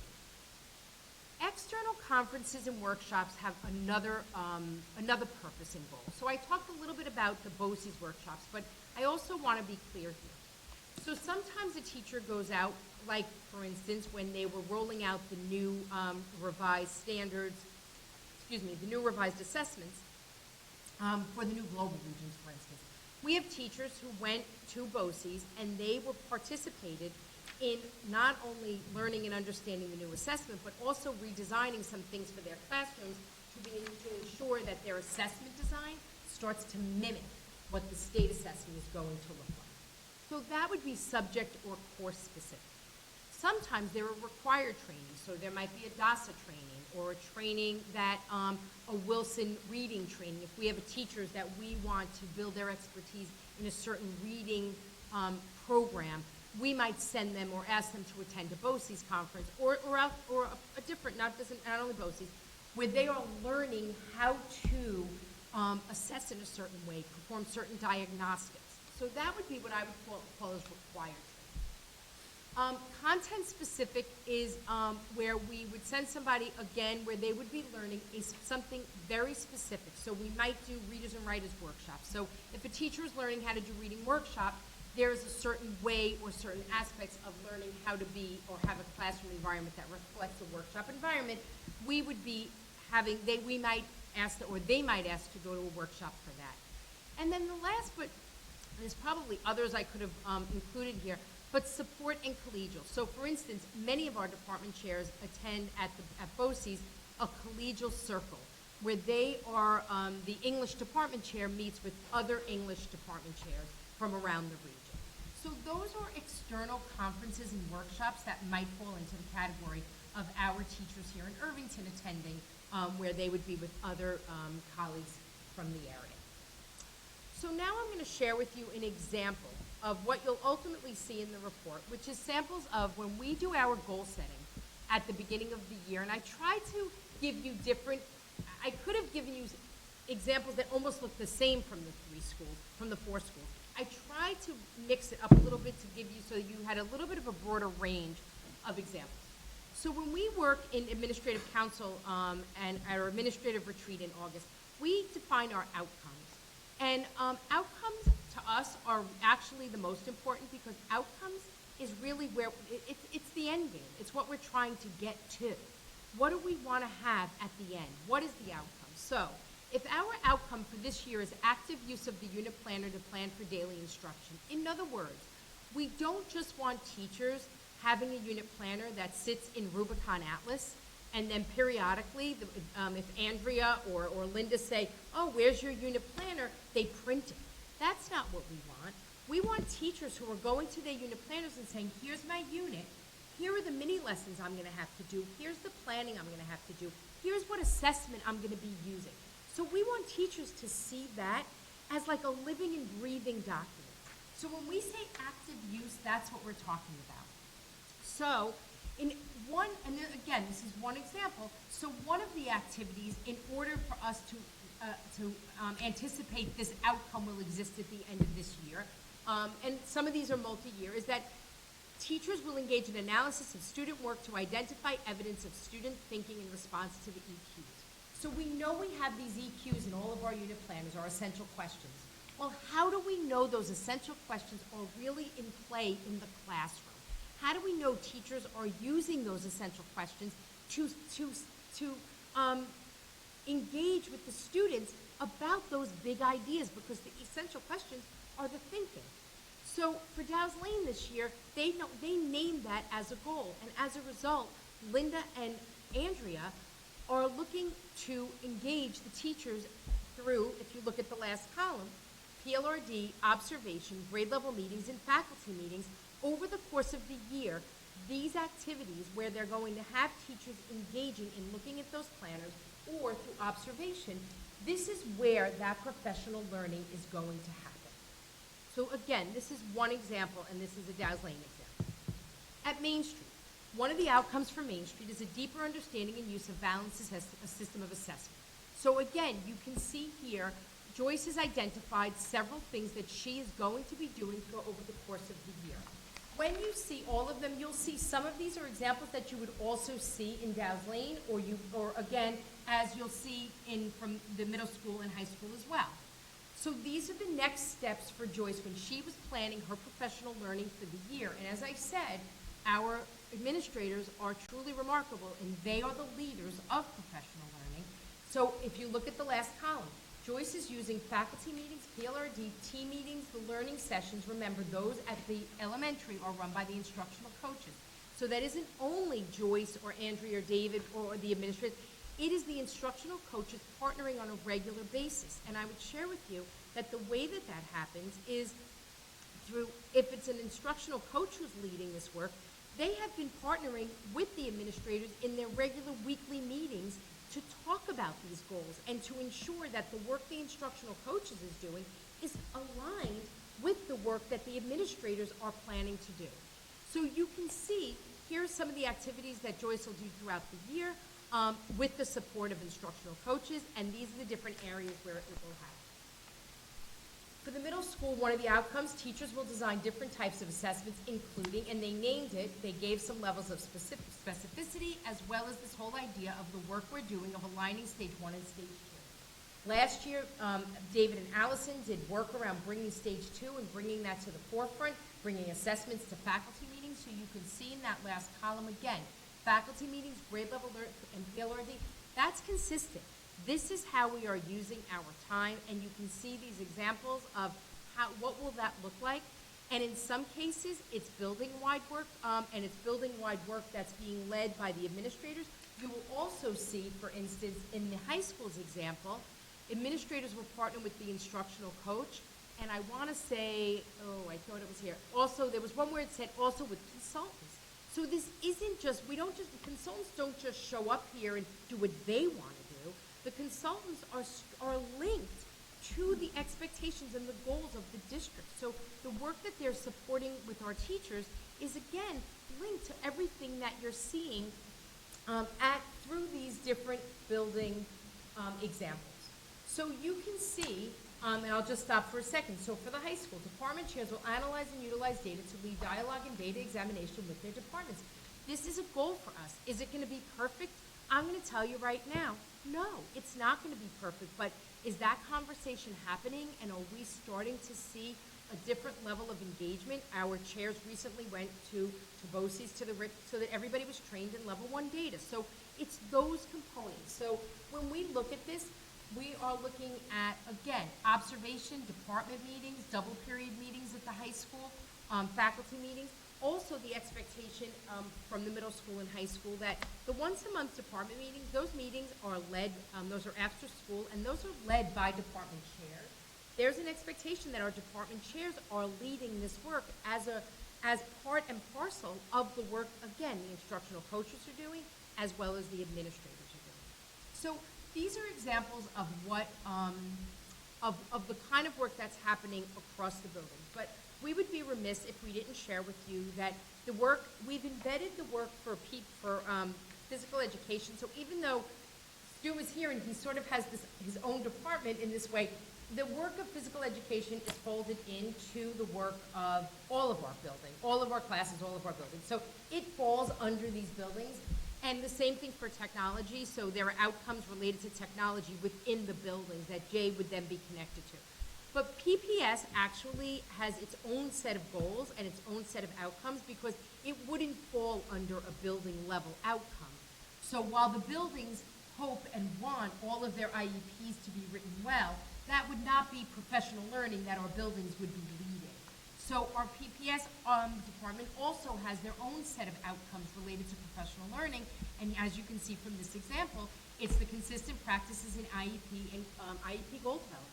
S2: External conferences and workshops have another purpose and goal. So I talked a little bit about the BOCES workshops, but I also want to be clear here. So sometimes a teacher goes out, like for instance, when they were rolling out the new revised standards, the new revised assessments for the new global regions, for instance. We have teachers who went to BOCES and they were participated in not only learning and understanding the new assessment, but also redesigning some things for their classrooms to ensure that their assessment design starts to mimic what the state assessment is going to look like. So that would be subject or course specific. Sometimes there are required trainings, so there might be a DASA training or a training that, a Wilson reading training. If we have teachers that we want to build their expertise in a certain reading program, we might send them or ask them to attend a BOCES conference or a different, not only BOCES, where they are learning how to assess in a certain way, perform certain diagnostics. So that would be what I would call as required training. Content specific is where we would send somebody, again, where they would be learning something very specific. So we might do readers and writers workshops. So if a teacher is learning how to do reading workshop, there is a certain way or certain aspects of learning how to be or have a classroom environment that reflects a workshop environment. We would be having, we might ask, or they might ask to go to a workshop for that. And then the last, but there's probably others I could have included here, but support and collegial. So for instance, many of our department chairs attend at BOCES a collegial circle where they are, the English department chair meets with other English department chairs from around the region. So those are external conferences and workshops that might fall into the category of our teachers here in Irvington attending, where they would be with other colleagues from the area. So now I'm going to share with you an example of what you'll ultimately see in the report, which is samples of when we do our goal setting at the beginning of the year. And I try to give you different, I could have given you examples that almost look the same from the four schools. I tried to mix it up a little bit to give you so you had a little bit of a broader range of examples. So when we work in administrative council and our administrative retreat in August, we define our outcomes. And outcomes to us are actually the most important because outcomes is really where, it's the end game. It's what we're trying to get to. What do we want to have at the end? What is the outcome? So if our outcome for this year is active use of the unit planner to plan for daily instruction, in other words, we don't just want teachers having a unit planner that sits in Rubicon Atlas and then periodically, if Andrea or Linda say, oh, where's your unit planner, they print it. That's not what we want. We want teachers who are going to their unit planners and saying, here's my unit, here are the mini lessons I'm going to have to do, here's the planning I'm going to have to do, here's what assessment I'm going to be using. So we want teachers to see that as like a living and breathing document. So when we say active use, that's what we're talking about. So in one, and again, this is one example, so one of the activities in order for us to anticipate this outcome will exist at the end of this year, and some of these are multi-year, is that teachers will engage in analysis of student work to identify evidence of student thinking in response to the EQs. So we know we have these EQs in all of our unit planners, our essential questions. Well, how do we know those essential questions are really in play in the classroom? How do we know teachers are using those essential questions to engage with the students about those big ideas? Because the essential questions are the thinking. So for Dow's Lane this year, they named that as a goal. And as a result, Linda and Andrea are looking to engage the teachers through, if you look at the last column, PLRD, observation, grade level meetings, and faculty meetings over the course of the year. These activities where they're going to have teachers engaging in looking at those planners or through observation, this is where that professional learning is going to happen. So again, this is one example, and this is a Dow's Lane example. At Main Street, one of the outcomes for Main Street is a deeper understanding and use of balanced system of assessment. So again, you can see here Joyce has identified several things that she is going to be doing over the course of the year. When you see all of them, you'll see some of these are examples that you would also see in Dow's Lane, or again, as you'll see from the middle school and high school as well. So these are the next steps for Joyce when she was planning her professional learning for the year. And as I said, our administrators are truly remarkable, and they are the leaders of professional learning. So if you look at the last column, Joyce is using faculty meetings, PLRD, team meetings, the learning sessions. Remember, those at the elementary are run by the instructional coaches. So that isn't only Joyce or Andrea or David or the administrators. It is the instructional coaches partnering on a regular basis. And I would share with you that the way that that happens is through, if it's an instructional coach who's leading this work, they have been partnering with the administrators in their regular weekly meetings to talk about these goals and to ensure that the work the instructional coaches is doing is aligned with the work that the administrators are planning to do. So you can see, here's some of the activities that Joyce will do throughout the year with the support of instructional coaches, and these are the different areas where it will happen. For the middle school, one of the outcomes, teachers will design different types of assessments, including, and they named it, they gave some levels of specificity, as well as this whole idea of the work we're doing of aligning stage 1 and stage 2. Last year, David and Allison did work around bringing stage 2 and bringing that to the forefront, bringing assessments to faculty meetings, so you can see in that last column again, faculty meetings, grade level and PLRD, that's consistent. This is how we are using our time, and you can see these examples of what will that look like. And in some cases, it's building-wide work, and it's building-wide work that's being led by the administrators. You will also see, for instance, in the high school's example, administrators will partner with the instructional coach, and I want to say, I thought it was here. Also, there was one where it said also with consultants. So this isn't just, consultants don't just show up here and do what they want to do. The consultants are linked to the expectations and the goals of the district. So the work that they're supporting with our teachers is, again, linked to everything that you're seeing through these different building examples. So you can see, and I'll just stop for a second. So for the high school, department chairs will analyze and utilize data to lead dialogue and data examination with their departments. This is a goal for us. Is it going to be perfect? I'm going to tell you right now, no, it's not going to be perfect, but is that conversation happening, and are we starting to see a different level of engagement? Our chairs recently went to BOCES, so that everybody was trained in level 1 data. So it's those components. So when we look at this, we are looking at, again, observation, department meetings, double period meetings at the high school, faculty meetings. Also the expectation from the middle school and high school that the once-a-month department meetings, those meetings are led, those are after school, and those are led by department chairs. There's an expectation that our department chairs are leading this work as part and parcel of the work, again, the instructional coaches are doing, as well as the administrators are doing. So these are examples of what, of the kind of work that's happening across the building. But we would be remiss if we didn't share with you that the work, we've embedded the work for physical education. So even though Stu is here and he sort of has his own department in this way, the work of physical education is folded into the work of all of our buildings, all of our classes, all of our buildings. So it falls under these buildings. And the same thing for technology. So there are outcomes related to technology within the buildings that Jay would then be connected to. But PPS actually has its own set of goals and its own set of outcomes because it wouldn't fall under a building level outcome. So while the buildings hope and want all of their IEPs to be written well, that would not be professional learning that our buildings would be leading. So our PPS department also has their own set of outcomes related to professional learning, and as you can see from this example, it's the consistent practices in IEP and IEP goal development.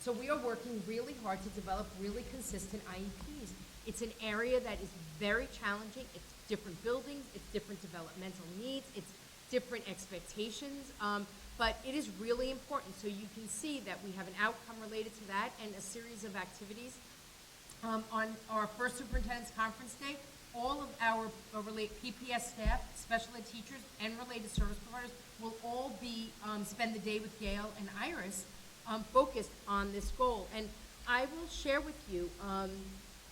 S2: So we are working really hard to develop really consistent IEPs. It's an area that is very challenging. It's different buildings, it's different developmental needs, it's different expectations, but it is really important. So you can see that we have an outcome related to that and a series of activities. On our first superintendent's conference day, all of our PPS staff, special ed teachers, and related service providers will all be spend the day with Gail and Iris focused on this goal. And I will share with you,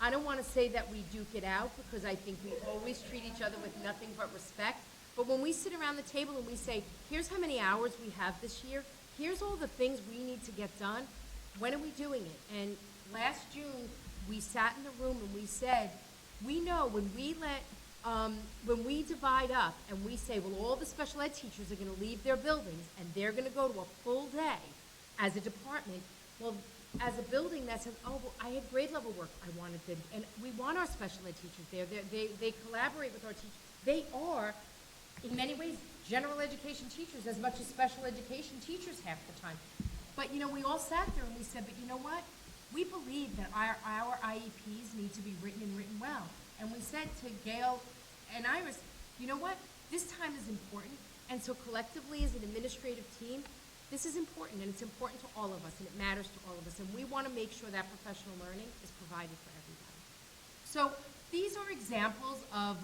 S2: I don't want to say that we duke it out, because I think we always treat each other with nothing but respect. But when we sit around the table and we say, here's how many hours we have this year, here's all the things we need to get done, when are we doing it? And last June, we sat in the room and we said, we know when we divide up and we say, well, all the special ed teachers are going to leave their buildings and they're going to go to a full day as a department, well, as a building that says, oh, well, I had grade level work I wanted to, and we want our special ed teachers there. They collaborate with our teachers. They are, in many ways, general education teachers as much as special education teachers half the time. But, you know, we all sat there and we said, but you know what? We believe that our IEPs need to be written and written well. And we said to Gail and Iris, you know what? This time is important. And so collectively as an administrative team, this is important, and it's important to all of us, and it matters to all of us. And we want to make sure that professional learning is provided for everybody. So these are examples of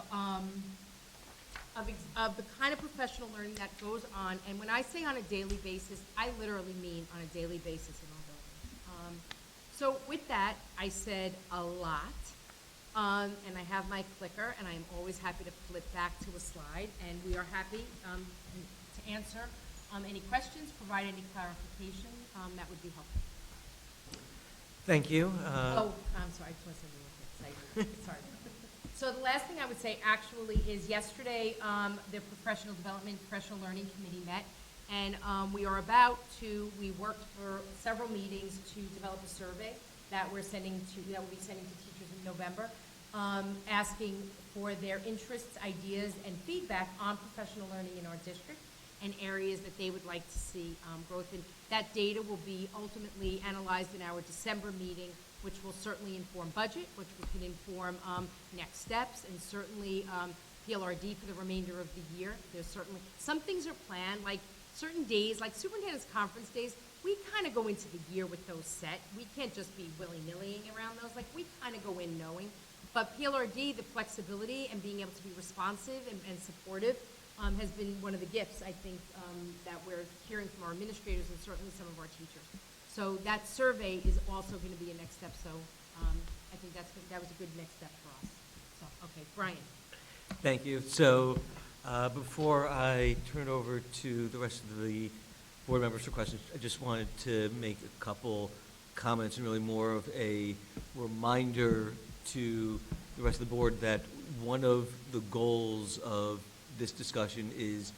S2: the kind of professional learning that goes on. And when I say on a daily basis, I literally mean on a daily basis in our buildings. So with that, I said a lot. And I have my clicker, and I am always happy to flip back to a slide. And we are happy to answer any questions, provide any clarification that would be helpful.
S1: Thank you.
S2: Oh, I'm sorry, I was a little bit excited. Sorry. So the last thing I would say actually is yesterday, the Professional Development, Professional Learning Committee met, and we worked for several meetings to develop a survey that we'll be sending to teachers in November, asking for their interests, ideas, and feedback on professional learning in our district and areas that they would like to see growth in. That data will be ultimately analyzed in our December meeting, which will certainly inform budget, which can inform next steps, and certainly PLRD for the remainder of the year. There's certainly, some things are planned, like certain days, like superintendent's conference days, we kind of go into the year with those set. We can't just be willy-nillying around those. Like, we kind of go in knowing. But PLRD, the flexibility and being able to be responsive and supportive has been one of the gifts, I think, that we're hearing from our administrators and certainly some of our teachers. So that survey is also going to be a next step. So I think that was a good next step for us. So, okay, Brian.
S1: Thank you. So before I turn over to the rest of the board members for questions, I just wanted to make a couple comments and really more of a reminder to the rest of the board that one of the goals of this discussion is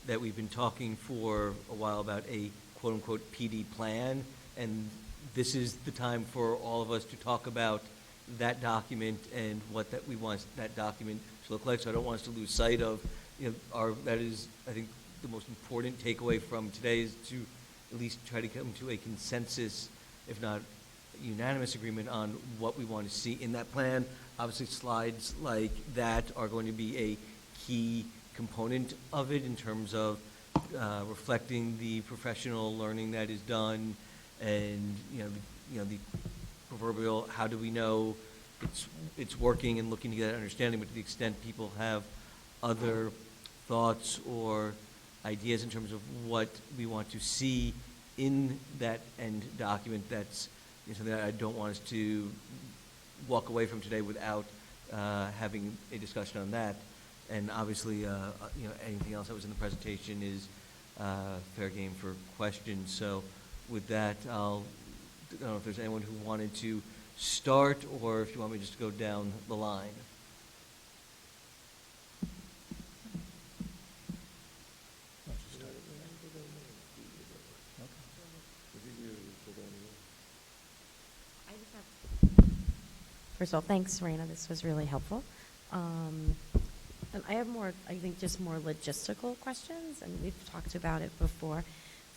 S1: that we've been talking for a while about a quote-unquote PD plan, and this is the time for all of us to talk about that document and what that we want that document to look like. So I don't want us to lose sight of, that is, I think, the most important takeaway from today is to at least try to come to a consensus, if not unanimous agreement on what we want to see in that plan. Obviously, slides like that are going to be a key component of it in terms of reflecting the professional learning that is done, and the proverbial how do we know it's working, and looking to get that understanding. But to the extent people have other thoughts or ideas in terms of what we want to see in that end document, that's something that I don't want us to walk away from today without having a discussion on that. And obviously, anything else that was in the presentation is fair game for questions. So with that, I don't know if there's anyone who wanted to start, or if you want me just to go down the line.
S6: First of all, thanks, Raina. This was really helpful. And I have more, I think, just more logistical questions, and we've talked about it before.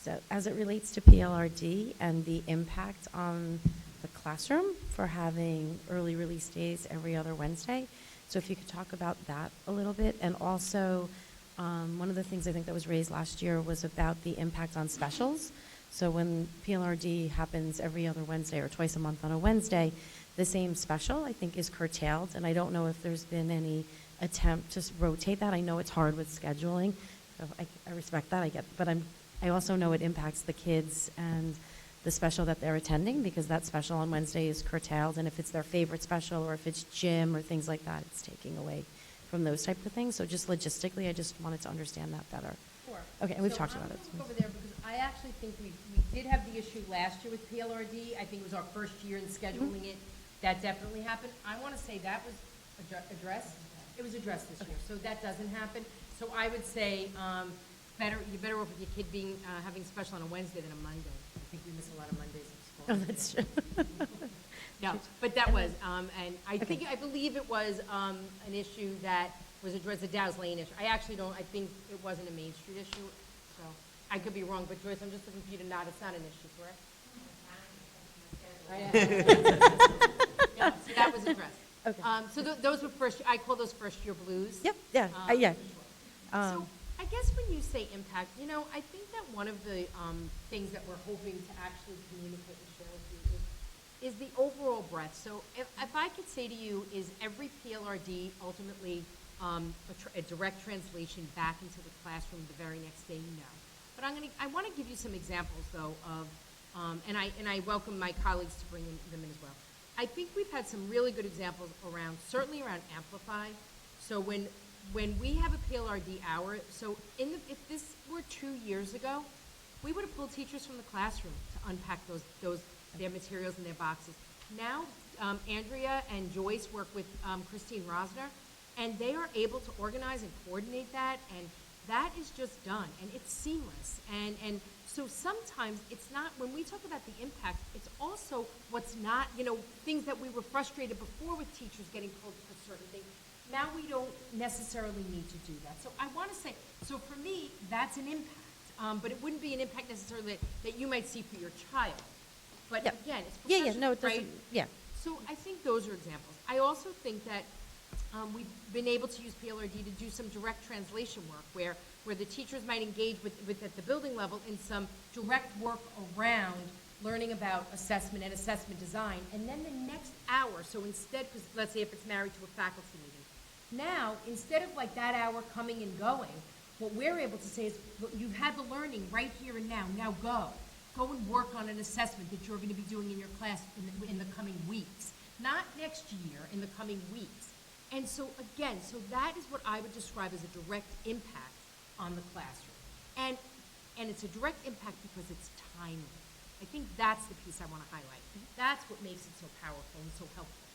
S6: So as it relates to PLRD and the impact on the classroom for having early release days every other Wednesday, so if you could talk about that a little bit. And also, one of the things I think that was raised last year was about the impact on specials. So when PLRD happens every other Wednesday or twice a month on a Wednesday, the same special, I think, is curtailed, and I don't know if there's been any attempt to rotate that. I know it's hard with scheduling, so I respect that, but I also know it impacts the kids and the special that they're attending, because that special on Wednesday is curtailed, and if it's their favorite special, or if it's gym or things like that, it's taking away from those type of things. So just logistically, I just wanted to understand that better.
S2: Sure.
S6: Okay, and we've talked about it.
S2: So I'm going to look over there because I actually think we did have the issue last year with PLRD. I think it was our first year in scheduling it. That definitely happened. I want to say that was addressed. It was addressed this year, so that doesn't happen. So I would say you're better off with your kid being having special on a Wednesday than a Monday. I think we miss a lot of Mondays at school.
S6: Oh, that's true.
S2: No, but that was, and I believe it was an issue that was addressed, the Dow's Lane issue. I think it wasn't a Main Street issue, so I could be wrong, but Joyce, I'm just looking for you to nod, it's not an issue, correct? Yeah, so that was addressed.
S6: Okay.
S2: So those were I call those first-year blues.
S6: Yep, yeah, yeah.
S2: So I guess when you say impact, I think that one of the things that we're hoping to actually communicate and share with you is the overall breadth. So if I could say to you, is every PLRD ultimately a direct translation back into the classroom the very next day? No. But I want to give you some examples, though, of, and I welcome my colleagues to bring them in as well. I think we've had some really good examples certainly around Amplify. So when we have a PLRD hour, so if this were 2 years ago, we would have pulled teachers from the classroom to unpack their materials in their boxes. Now, Andrea and Joyce work with Christine Rosner, and they are able to organize and coordinate that, and that is just done, and it's seamless. And so sometimes it's not, when we talk about the impact, it's also what's not, things that we were frustrated before with teachers getting pulled for certain things. Now we don't necessarily need to do that. So I want to say, so for me, that's an impact, but it wouldn't be an impact necessarily that you might see for your child. But
S6: Yep.
S2: again, it's
S6: Yeah,
S2: professional,
S6: no, it doesn't,
S2: right?
S6: yeah.
S2: So I think those are examples. I also think that we've been able to use PLRD to do some direct translation work where the teachers might engage with at the building level in some direct work around learning about assessment and assessment design. And then the next hour, so instead, because let's say if it's married to a faculty meeting, now, instead of like that hour coming and going, what we're able to say is, look, you've had the learning right here and now. Now go. Go and work on an assessment that you're going to be doing in your class in the coming weeks. Not next year, in the coming weeks. And so, again, so that is what I would describe as a direct impact on the classroom. And it's a direct impact because it's timely. I think that's the piece I want to highlight. That's what makes it so powerful and so helpful.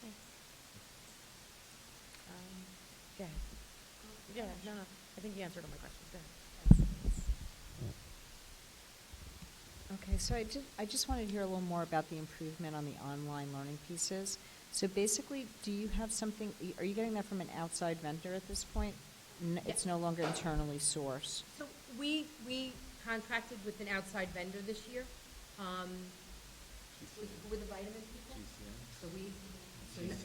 S6: Thanks. Go ahead. Yeah, no, I think you answered all my questions. Go ahead.
S12: Okay, so I just wanted to hear a little more about the improvement on the online learning pieces. So basically, do you have something, are you getting that from an outside vendor at this point? It's no longer internally sourced?
S2: So we contracted with an outside vendor this year. With the vitamin people? So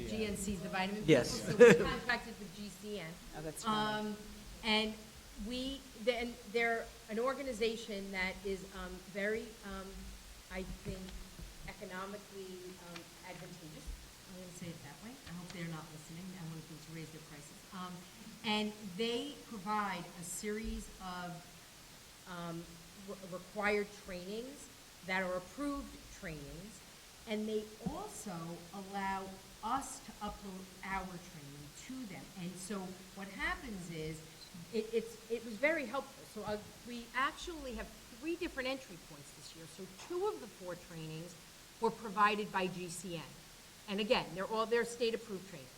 S2: GNC's the vitamin people.
S1: Yes.
S2: So we contracted with GCN.
S12: Oh, that's fine.
S2: And they're an organization that is very, I think, economically advantageous. I'm going to say it that way. I hope they're not listening. I want them to raise their prices. And they provide a series of required trainings that are approved trainings, and they also allow us to upload our training to them. And so what happens is, it was very helpful. So we actually have 3 different entry points this year. So 2 of the 4 trainings were provided by GCN. And again, they're state-approved trainings.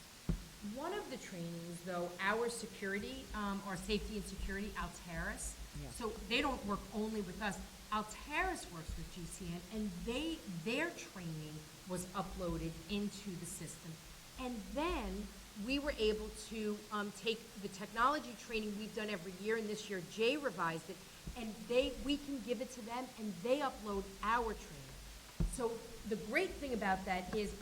S2: One of the trainings, though, our security, our safety and security, Alteris, so they don't work only with us. Alteris works with GCN, and their training was uploaded into the system. And then we were able to take the technology training we've done every year, and this year Jay revised it, and we can give it to them, and they upload our training. So the great thing about that is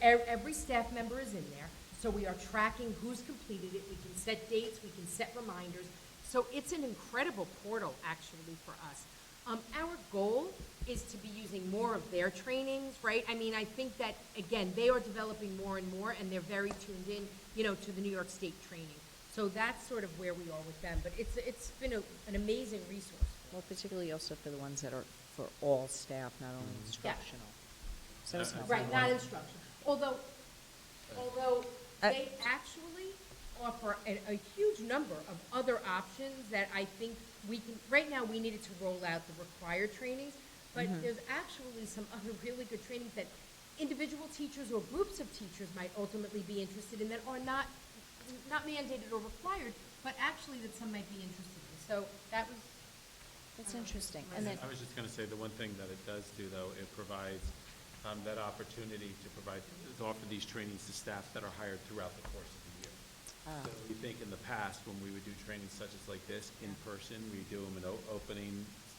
S2: every staff member is in there, so we are tracking who's completed it. We can set dates, we can set reminders. So it's an incredible portal, actually, for us. Our goal is to be using more of their trainings, right? I mean, I think that, again, they are developing more and more, and they're very tuned in, to the New York State training. So that's sort of where we are with them. But it's been an amazing resource for
S12: Well, particularly also for the ones that are for all staff, not only instructional. So it's helpful.
S2: Right, not instructional. Although they actually offer a huge number of other options that I think we can, right now, we needed to roll out the required trainings, but there's actually some other really good trainings that individual teachers or groups of teachers might ultimately be interested in that are not mandated or required, but actually that some might be interested in. So that was.
S12: That's interesting. And then,
S4: I was just going to say, the one thing that it does do, though, it provides that opportunity to offer these trainings to staff that are hired throughout the course of the year. So we think in the past, when we would do trainings such as like this in person, we do them in opening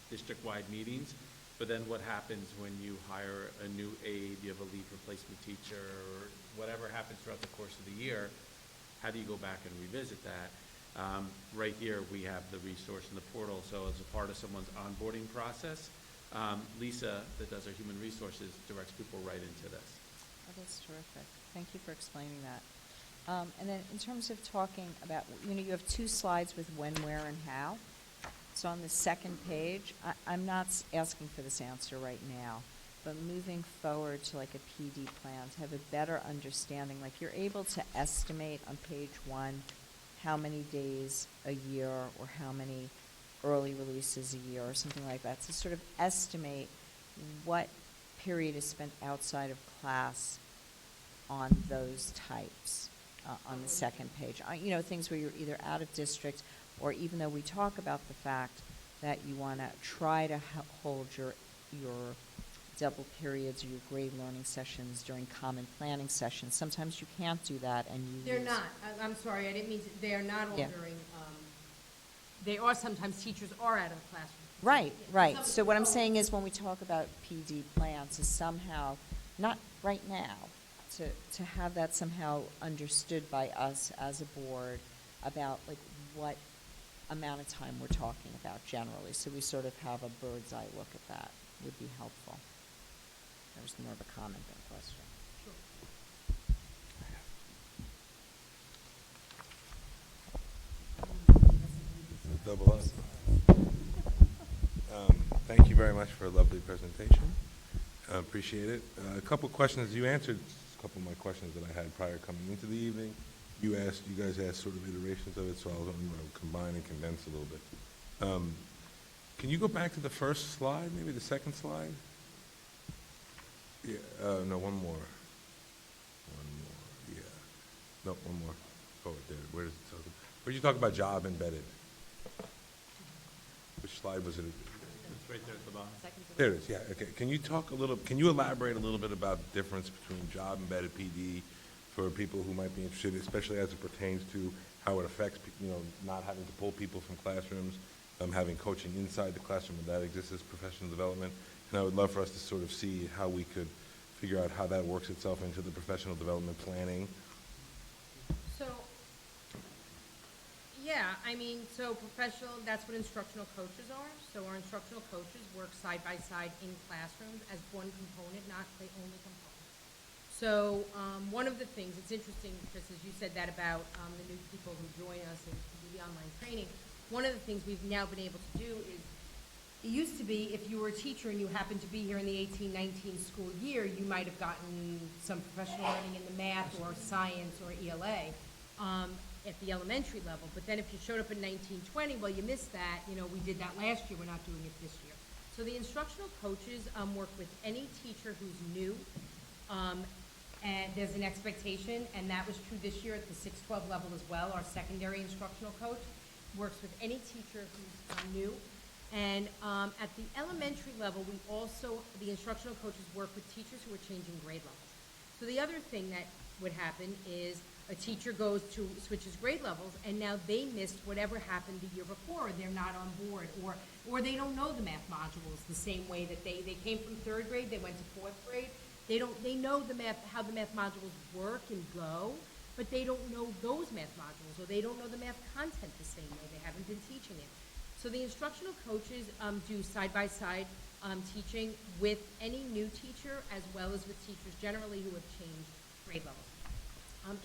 S4: district-wide meetings. But then what happens when you hire a new aide, you have a lead replacement teacher, or whatever happens throughout the course of the year, how do you go back and revisit that? Right here, we have the resource in the portal, so as a part of someone's onboarding process, Lisa, that does our human resources, directs people right into this.
S12: oh, that's terrific. Thank you for explaining that. And then in terms of talking about, you have 2 slides with when, where, and how. So on the second page, I'm not asking for this answer right now, but moving forward to like a PD plan to have a better understanding, like you're able to estimate on page 1 how many days a year or how many early releases a year or something like that, to sort of estimate what period is spent outside of class on those types on the second page. Things where you're either out of district, or even though we talk about the fact that you want to try to hold your double periods or your grade learning sessions during common planning sessions, sometimes you can't do that, and you
S2: They're
S12: use-
S2: not. I'm sorry, I didn't mean to. They are not all
S12: Yeah.
S2: during, they are sometimes teachers are out of the classroom.
S12: Right, right.
S2: Some-
S12: So what I'm saying is when we talk about PD plans, is somehow, not right now, to have that somehow understood by us as a board about like what amount of time we're talking about generally. So we sort of have a bird's eye look at that would be helpful. That was more of a comment than a question.
S13: Double up. Thank you very much for a lovely presentation. Appreciate it. A couple questions. You answered a couple of my questions that I had prior coming into the evening. You guys asked sort of iterations of it, so I'll combine and condense a little bit. Can you go back to the first slide, maybe the second slide? Yeah, no, one more. One more, yeah. No, one more. Oh, there. Where does it talk? Where did you talk about job embedded? Which slide was it?
S4: It's right there at the bottom.
S13: There it is, yeah, okay. Can you elaborate a little bit about the difference between job embedded PD for people who might be interested, especially as it pertains to how it affects, not having to pull people from classrooms, having coaching inside the classroom, and that exists as professional development. And I would love for us to sort of see how we could figure out how that works itself into the professional development planning.
S2: So, so professional, that's what instructional coaches are. So our instructional coaches work side by side in classrooms as one component, not the only component. So one of the things, it's interesting, Chris, as you said that about the new people who join us and do the online training, one of the things we've now been able to do is, it used to be if you were a teacher and you happened to be here in the 18-19 school year, you might have gotten some professional learning in the math or science or ELA at the elementary level. But then if you showed up in 19-20, well, you missed that. We did that last year. We're not doing it this year. So the instructional coaches work with any teacher who's new. And there's an expectation, and that was true this year at the 6-12 level as well. Our secondary instructional coach works with any teacher who's new. And at the elementary level, the instructional coaches work with teachers who are changing grade levels. So the other thing that would happen is a teacher switches grade levels, and now they missed whatever happened the year before, or they're not on board, or they don't know the math modules the same way that they came from 3rd grade, they went to 4th grade. They know how the math modules work and go, but they don't know those math modules, or they don't know the math content the same way. They haven't been teaching it. So the instructional coaches do side-by-side teaching with any new teacher as well as with teachers generally who have changed grade levels.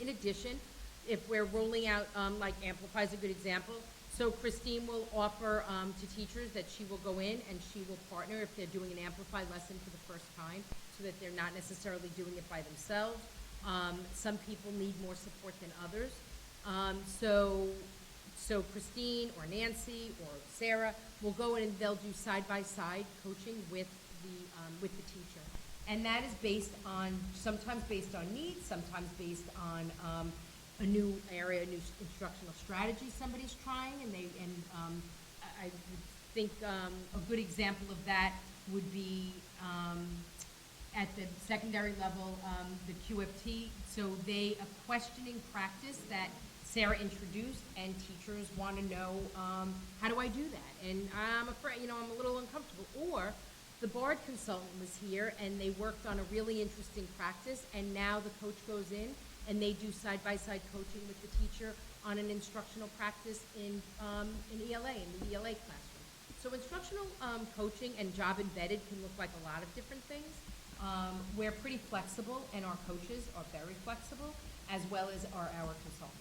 S2: In addition, if we're rolling out, like Amplify is a good example. So Christine will offer to teachers that she will go in and she will partner if they're doing an Amplify lesson for the first time, so that they're not necessarily doing it by themselves. Some people need more support than others. So Christine or Nancy or Sarah will go in and they'll do side-by-side coaching with the teacher. And that is based on, sometimes based on needs, sometimes based on a new area, a new instructional strategy somebody's trying, I would think a good example of that would be at the secondary level, the QFT. So a questioning practice that Sarah introduced, and teachers want to know, how do I do that? And I'm afraid, I'm a little uncomfortable. Or the BARD consultant was here, and they worked on a really interesting practice, and now the coach goes in, and they do side-by-side coaching with the teacher on an instructional practice in ELA, in the ELA classroom. So instructional coaching and job embedded can look like a lot of different things. We're pretty flexible, and our coaches are very flexible, as well as are our consultants.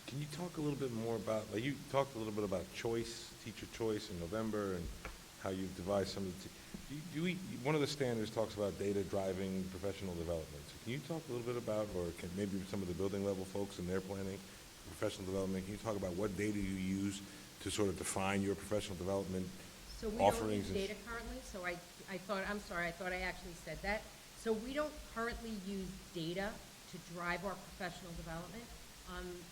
S13: Can you talk a little bit more about, like you talked a little bit about choice, teacher choice in November, and how you've devised some of the, one of the standards talks about data driving professional development. So can you talk a little bit about, or can maybe some of the building level folks in their planning, professional development, can you talk about what data you use to sort of define your professional development offerings?
S2: So we don't use data currently, so I thought I actually said that. So we don't currently use data to drive our professional development.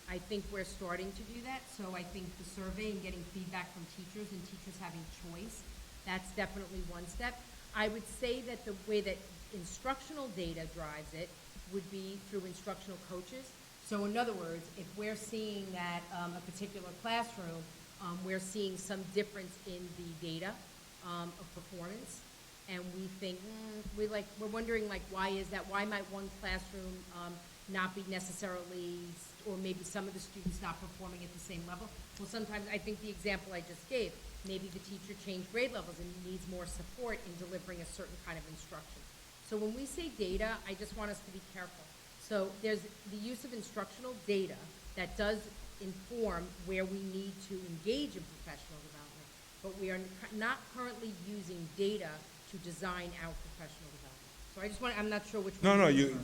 S2: I think we're starting to do that, so I think the survey and getting feedback from teachers and teachers having choice, that's definitely one step. I would say that the way that instructional data drives it would be through instructional coaches. So in other words, if we're seeing that a particular classroom, we're seeing some difference in the data of performance, and we think, we're wondering why is that? Why might one classroom not be necessarily, or maybe some of the students not performing at the same level? Well, sometimes, I think the example I just gave, maybe the teacher changed grade levels and needs more support in delivering a certain kind of instruction. So when we say data, I just want us to be careful. So there's the use of instructional data that does inform where we need to engage in professional development, but we are not currently using data to design our professional development. So I just want, I'm not sure which one.
S13: No, you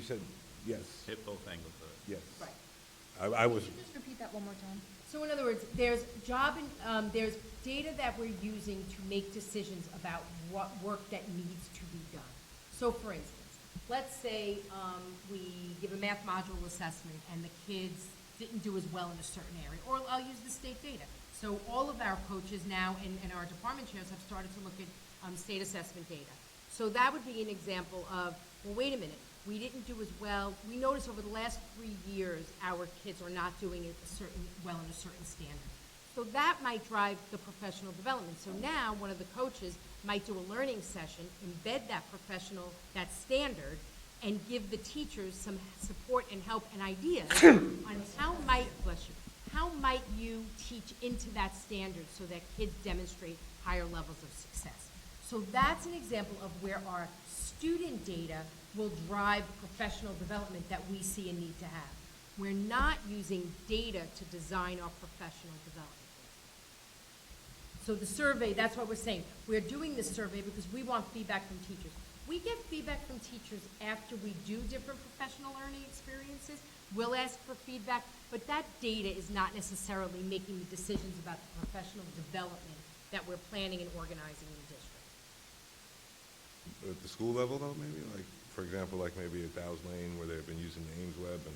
S13: said yes.
S4: Hit both angles of it.
S13: Yes.
S2: Right.
S13: I was.
S12: Could you just repeat that one more time?
S2: So in other words, there's there's data that we're using to make decisions about what work that needs to be done. So for instance, let's say we give a math module assessment and the kids didn't do as well in a certain area, or I'll use the state data. So all of our coaches now and our department chairs have started to look at state assessment data. So that would be an example of, well, wait a minute, we didn't do as well. We noticed over the last 3 years, our kids are not doing it well in a certain standard. So that might drive the professional development. So now one of the coaches might do a learning session, embed that standard, and give the teachers some support and help and ideas on how might you teach into that standard so that kids demonstrate higher levels of success. So that's an example of where our student data will drive professional development that we see a need to have. We're not using data to design our professional development. So the survey, that's what we're saying. We're doing this survey because we want feedback from teachers. We get feedback from teachers after we do different professional learning experiences. We'll ask for feedback, but that data is not necessarily making the decisions about the professional development that we're planning and organizing in the district.
S13: At the school level, though, maybe, like, for example, like maybe at Dow's Lane, where they've been using the Ames Web, and,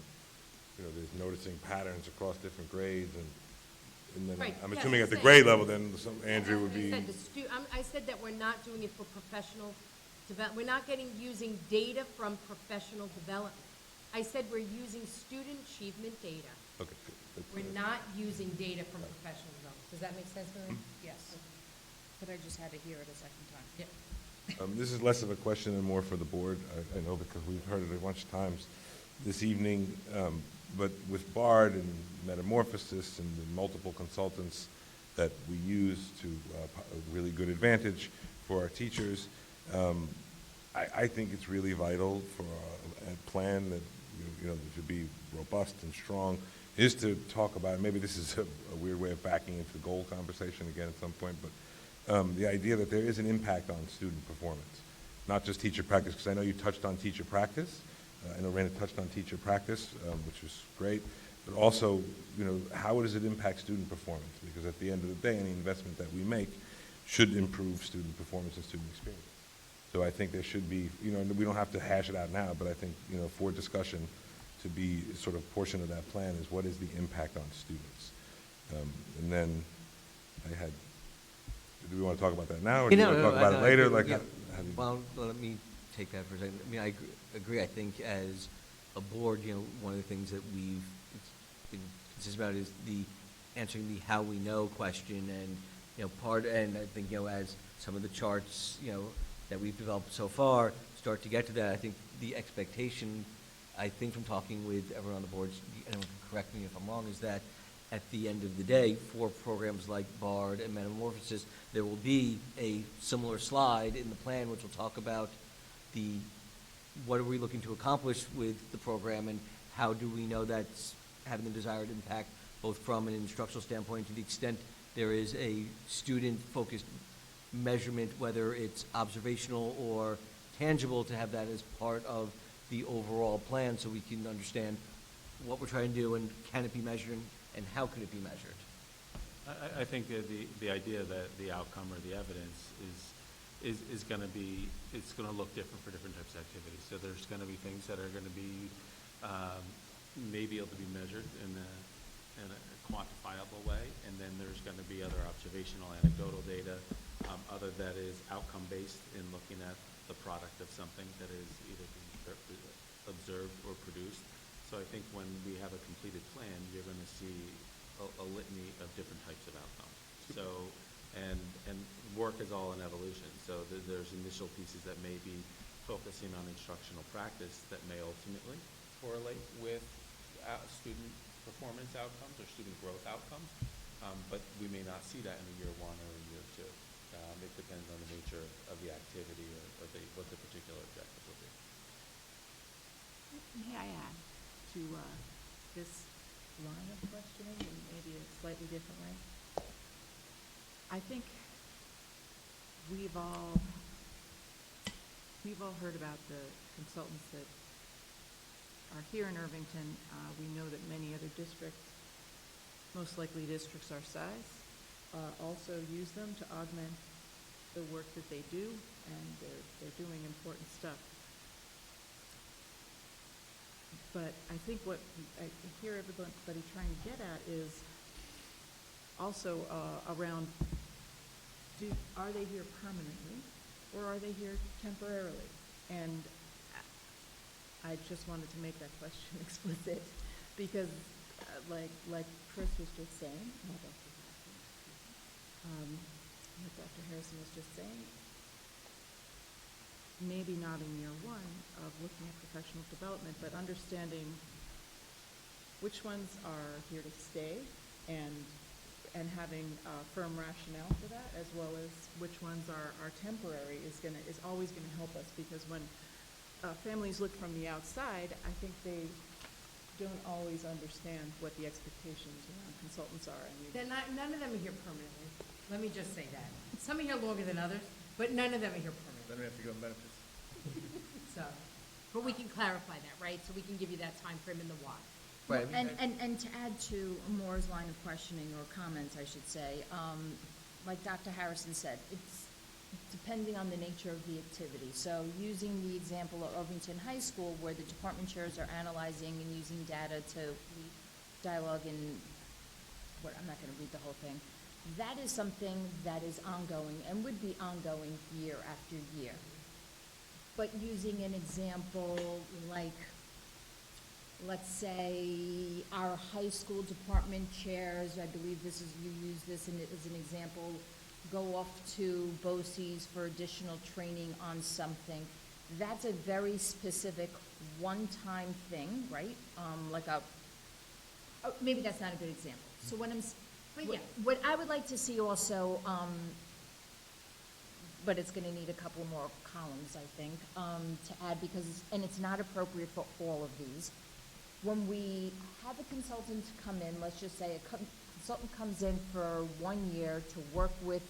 S13: there's noticing patterns across different grades, and then
S2: Right,
S13: I'm
S2: yeah,
S13: assuming
S2: I'm
S13: at the
S2: saying-
S13: grade level, then Andrew would be.
S2: I said that we're not doing it for professional development. We're not using data from professional development. I said we're using student achievement data.
S13: Okay, good.
S2: We're not using data from professional development. Does that make sense, Marie?
S12: Yes. But I just had to hear it a second time.
S2: Yeah.
S13: This is less of a question and more for the board, I know, because we've heard it a bunch of times this evening, but with BARD and Metamorphosis and the multiple consultants that we use to a really good advantage for our teachers, I think it's really vital for a plan that, that should be robust and strong, is to talk about, maybe this is a weird way of backing into the goal conversation again at some point, but the idea that there is an impact on student performance, not just teacher practice, because I know you touched on teacher practice. I know Raina touched on teacher practice, which is great, but also, how does it impact student performance? Because at the end of the day, any investment that we make should improve student performance and student experience. So I think there should be, we don't have to hash it out now, but I think, for discussion to be sort of portion of that plan is what is the impact on students? And then do we want to talk about that now, or do you want to talk about it later? Like,
S1: yeah.
S13: how do you-
S1: Well, let me take that for a second. I mean, I agree. I think as a board, one of the things that we've been consistent about is answering the how we know question, and, and I think, as some of the charts, that we've developed so far start to get to that, I think the expectation, I think from talking with everyone on the board, and correct me if I'm wrong, is that at the end of the day, for programs like BARD and Metamorphosis, there will be a similar slide in the plan which will talk about what are we looking to accomplish with the program, and how do we know that's having the desired impact, both from an instructional standpoint, to the extent there is a student-focused measurement, whether it's observational or tangible, to have that as part of the overall plan, so we can understand what we're trying to do, and can it be measured, and how could it be measured.
S4: I think that the idea that the outcome or the evidence is going to be, it's going to look different for different types of activities. So there's going to be things that are going to be maybe able to be measured in a quantifiable way, and then there's going to be other observational, anecdotal data, other that is outcome-based in looking at the product of something that is either being observed or produced. So I think when we have a completed plan, you're going to see a litany of different types of outcomes. So, and work is all an evolution. So there's initial pieces that may be focusing on instructional practice that may ultimately correlate with student performance outcomes or student growth outcomes, but we may not see that in a year one or a year two. It depends on the nature of the activity or what the particular objective will be.
S14: May I add to this line of questioning in maybe a slightly different way? I think we've all heard about the consultants that are here in Irvington. We know that many other districts, most likely districts our size, also use them to augment the work that they do, and they're doing important stuff. But I think what I hear everybody trying to get at is also around, are they here permanently, or are they here temporarily? And I just wanted to make that question explicit, because like Chris was just saying, what Dr. Harrison was just saying, maybe not in year one of looking at professional development, but understanding which ones are here to stay, and having a firm rationale for that, as well as which ones are temporary, is always gonna help us, because when families look from the outside, I think they don't always understand what the expectations around consultants are.
S2: None of them are here permanently. Let me just say that. Some are here longer than others, but none of them are here permanently.
S3: Then we have to go on benefits.
S2: So, but we can clarify that, right? So we can give you that time frame and the why.
S1: Right.
S14: And to add to Moore's line of questioning, or comments, I should say, like Dr. Harrison said, it's depending on the nature of the activity. So using the example of Irvington High School, where the department chairs are analyzing and using data to lead dialogue, and I'm not going to read the whole thing. That is something that is ongoing and would be ongoing year after year. But using an example like, let's say, our high school department chairs, I believe you use this as an example, go off to BOCES for additional training on something. That's a very specific one-time thing, right? Maybe that's not a good example. So what I would like to see also, but it's gonna need a couple more columns, I think, to add, because, and it's not appropriate for all of these. When we have a consultant come in, let's just say a consultant comes in for 1 year to work with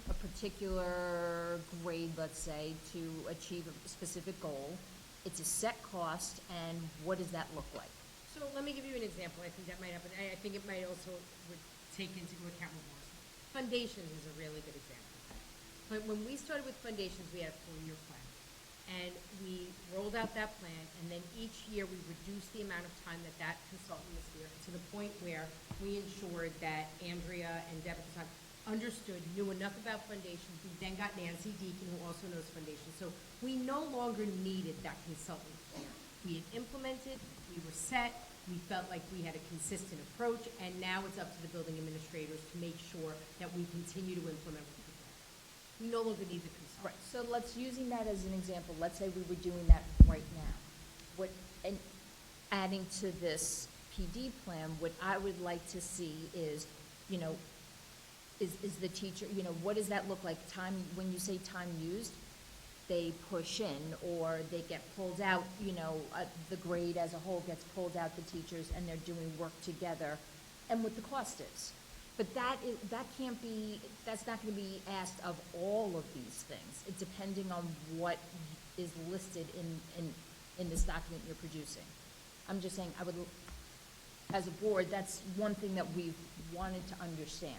S14: a particular grade, let's say, to achieve a specific goal, it's a set cost, and what does that look like?
S2: So let me give you an example. I think that might happen. I think it might also would take into account what Morris. Foundations is a really good example. But when we started with foundations, we had a 4-year plan. And we rolled out that plan, and then each year we reduced the amount of time that that consultant was here, to the point where we ensured that Andrea and Deb at the time understood, knew enough about foundations. We then got Nancy Deacon, who also knows foundations. So we no longer needed that consultant here. We had implemented, we were set, we felt like we had a consistent approach, and now it's up to the building administrators to make sure that we continue to implement what we plan. We no longer need the consultant.
S14: Right, so let's, using that as an example, let's say we were doing that right now. What, and adding to this PD plan, what I would like to see is, you know, is the teacher, you know, what does that look like? Time, when you say time used, they push in, or they get pulled out, you know, the grade as a whole gets pulled out, the teachers, and they're doing work together, and what the cost is. But that can't be, that's not gonna be asked of all of these things. It's depending on what is listed in this document you're producing. I'm just saying, I would, as a board, that's one thing that we've wanted to understand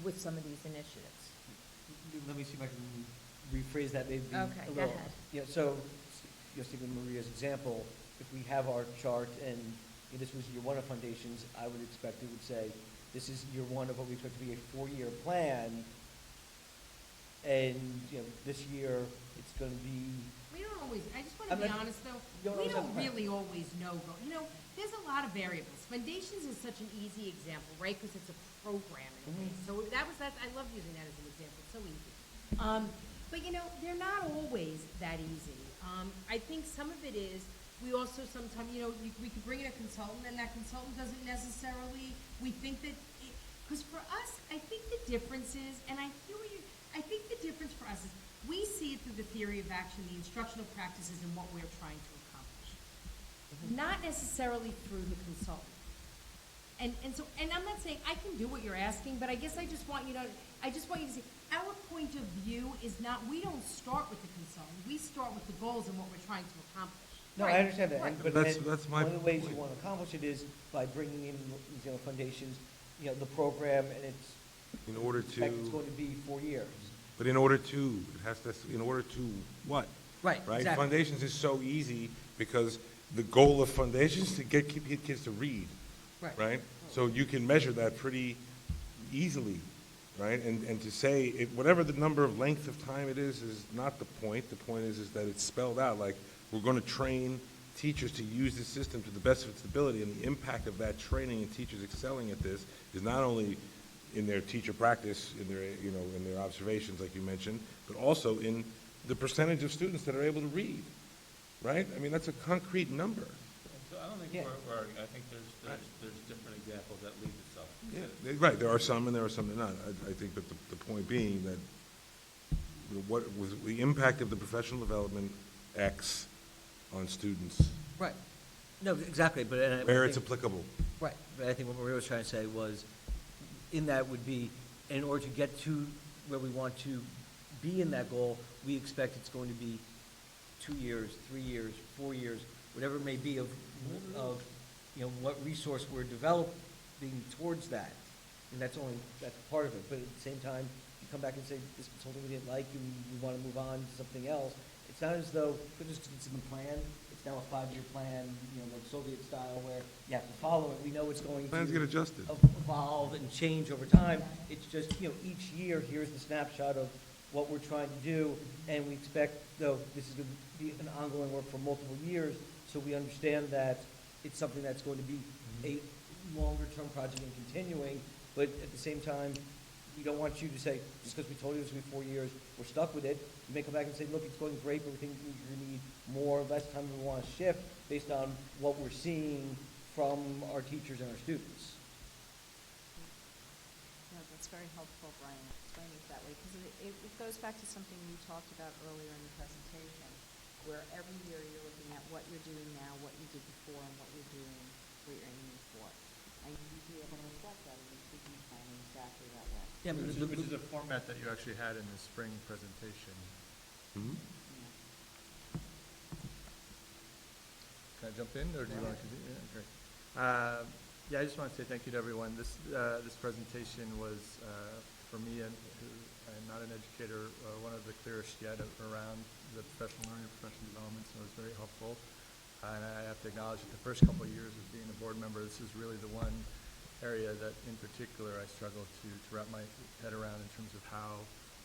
S14: with some of these initiatives.
S1: Let me see if I can rephrase that maybe a little.
S14: Okay, go ahead.
S1: Yeah, so, Stephen Maria's example, if we have our chart and this was year 1 of foundations, I would expect it would say, this is year 1 of what we expect to be a 4-year plan, and, you know, this year, it's gonna be.
S2: We don't always, I just want to be honest, though,
S1: you don't
S2: we
S1: always have
S2: don't
S1: a plan.
S2: really always know. You know, there's a lot of variables. Foundations is such an easy example, right, because it's a program in a way. So that, I love using that as an example, it's so easy. But, you know, they're not always that easy. I think some of it is, we also sometimes, you know, we could bring in a consultant, and that consultant doesn't necessarily, we think that, because for us, I think the difference is, and I hear what you, I think the difference for us is, we see it through the theory of action, the instructional practices, and what we're trying to accomplish. Not necessarily through the consultant. And I'm not saying I can do what you're asking, but I guess I just want you to see, our point of view is not, we don't start with the consultant, we start with the goals and what we're trying to accomplish.
S1: No, I understand that, but
S13: That's
S1: then
S13: my
S1: one of the ways you
S13: point.
S1: want to accomplish it is by bringing in, you know, foundations, you know, the program, and it's,
S13: In order
S1: it's going
S13: to,
S1: to be 4 years.
S13: but in order to, it has to, in order to what?
S1: Right,
S13: Right?
S1: exactly.
S13: Foundations is so easy because the goal of foundations is to get kids to read, right? So you can measure that pretty easily, right? And to say, whatever the number of length of time it is not the point. The point is that it's spelled out, like, we're going to train teachers to use this system to the best of its ability, and the impact of that training and teachers excelling at this is not only in their teacher practice, in their, you know, in their observations, like you mentioned, but also in the percentage of students that are able to read, right? I mean, that's a concrete number.
S4: So I don't think
S1: Yeah.
S4: I think there's different examples that lead itself.
S13: Yeah, right, there are some and there are some that are not. I think that the point being that what was the impact of the professional development X on students,
S1: Right. No, exactly, but. and I
S13: where it's
S1: think-
S13: applicable.
S1: Right, but I think what Maria was trying to say was, in that would be, in order to get to where we want to be in that goal, we expect it's going to be 2 years, 3 years, 4 years, whatever it may be of, you know, what resource we're developing towards that. And that's part of it, but at the same time, you come back and say, this is something we didn't like, and we want to move on to something else. It's not as though, because it's in the plan, it's now a 5-year plan, you know, like Soviet style, where you have to follow it. We know it's going to.
S13: Plans get adjusted.
S1: Evolve and change over time. It's just, you know, each year, here's the snapshot of what we're trying to do, and we expect, though, this is going to be an ongoing work for multiple years, so we understand that it's something that's going to be a longer-term project and continuing, but at the same time, we don't want you to say, just because we told you this would be 4 years, we're stuck with it. You may come back and say, look, it's going great, but we think you're going to need more, less time, we want to shift based on what we're seeing from our teachers and our students.
S12: No, that's very helpful, Brian. explaining it that way, because it goes back to something you talked about earlier in the presentation, where every year you're looking at what you're doing now, what you did before, and what you're doing, what you're aiming for. And you need to be able to reflect that in your strategic plan exactly that way.
S1: Yeah, but
S3: Which is a format that you actually had in the spring presentation.
S13: Mhm.
S3: Can I jump in, or do you want to continue? Yeah, great. Yeah, I just want to say thank you to everyone. This presentation was, for me, and who I'm not an educator, one of the clearest yet around the professional learning and professional development, so it was very helpful. And I have to acknowledge that the first couple of years of being a board member, this is really the one area that in particular I struggled to wrap my head around in terms of how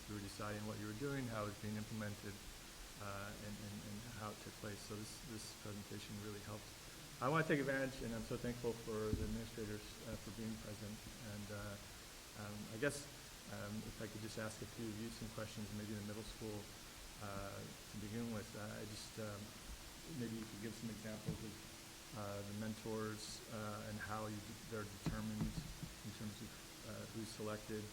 S3: you were deciding what you were doing, how it was being implemented, and how it took place. So this presentation really helped. I want to take advantage, and I'm so thankful for the administrators for being present. And I guess if I could just ask a few of you some questions, maybe in the middle school to begin with. I just maybe you could give some examples of the mentors and how they're determined in terms of who's selected,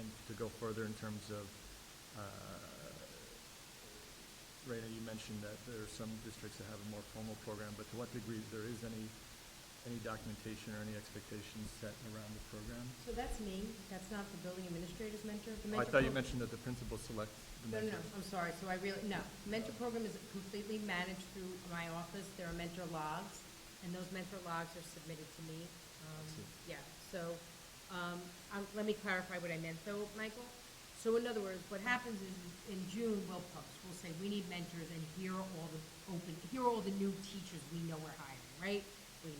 S3: and to go further in terms of Raina, you mentioned that there are some districts that have a more formal program, but to what degree there is any documentation or any expectations set around the program?
S2: So that's me, that's not the building administrator's mentor. The
S3: I
S2: mentor
S3: thought you
S2: pro-
S3: mentioned that the principal selects the
S2: No,
S3: mentors.
S2: I'm sorry, so no. Mentor program is completely managed through my office. There are mentor logs, and those mentor logs are submitted to me.
S3: see.
S2: Yeah, so, let me clarify what I meant though, Michael. So in other words, what happens is in June, we'll post, we'll say, we need mentors, and here are all the new teachers we know we're hiring, right? We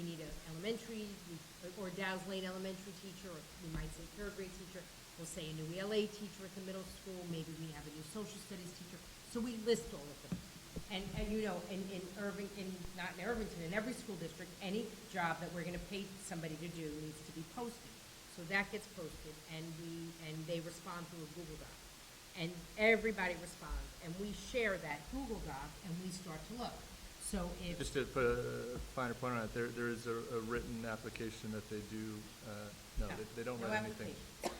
S2: need an elementary, or Dow's Lane elementary teacher, or we might say third grade teacher. We'll say a new ELA teacher at the middle school, maybe we have a new social studies teacher. So we list all of them. And you know, in not in Irvington, in every school district, any job that we're gonna pay somebody to do needs to be posted. So that gets posted, and they respond through a Google Doc. And everybody responds, and we share that Google Doc, and we start to look. So if.
S3: Just to put a finer point on it, there is a written application that they do, they don't
S2: No
S3: write anything.
S2: application.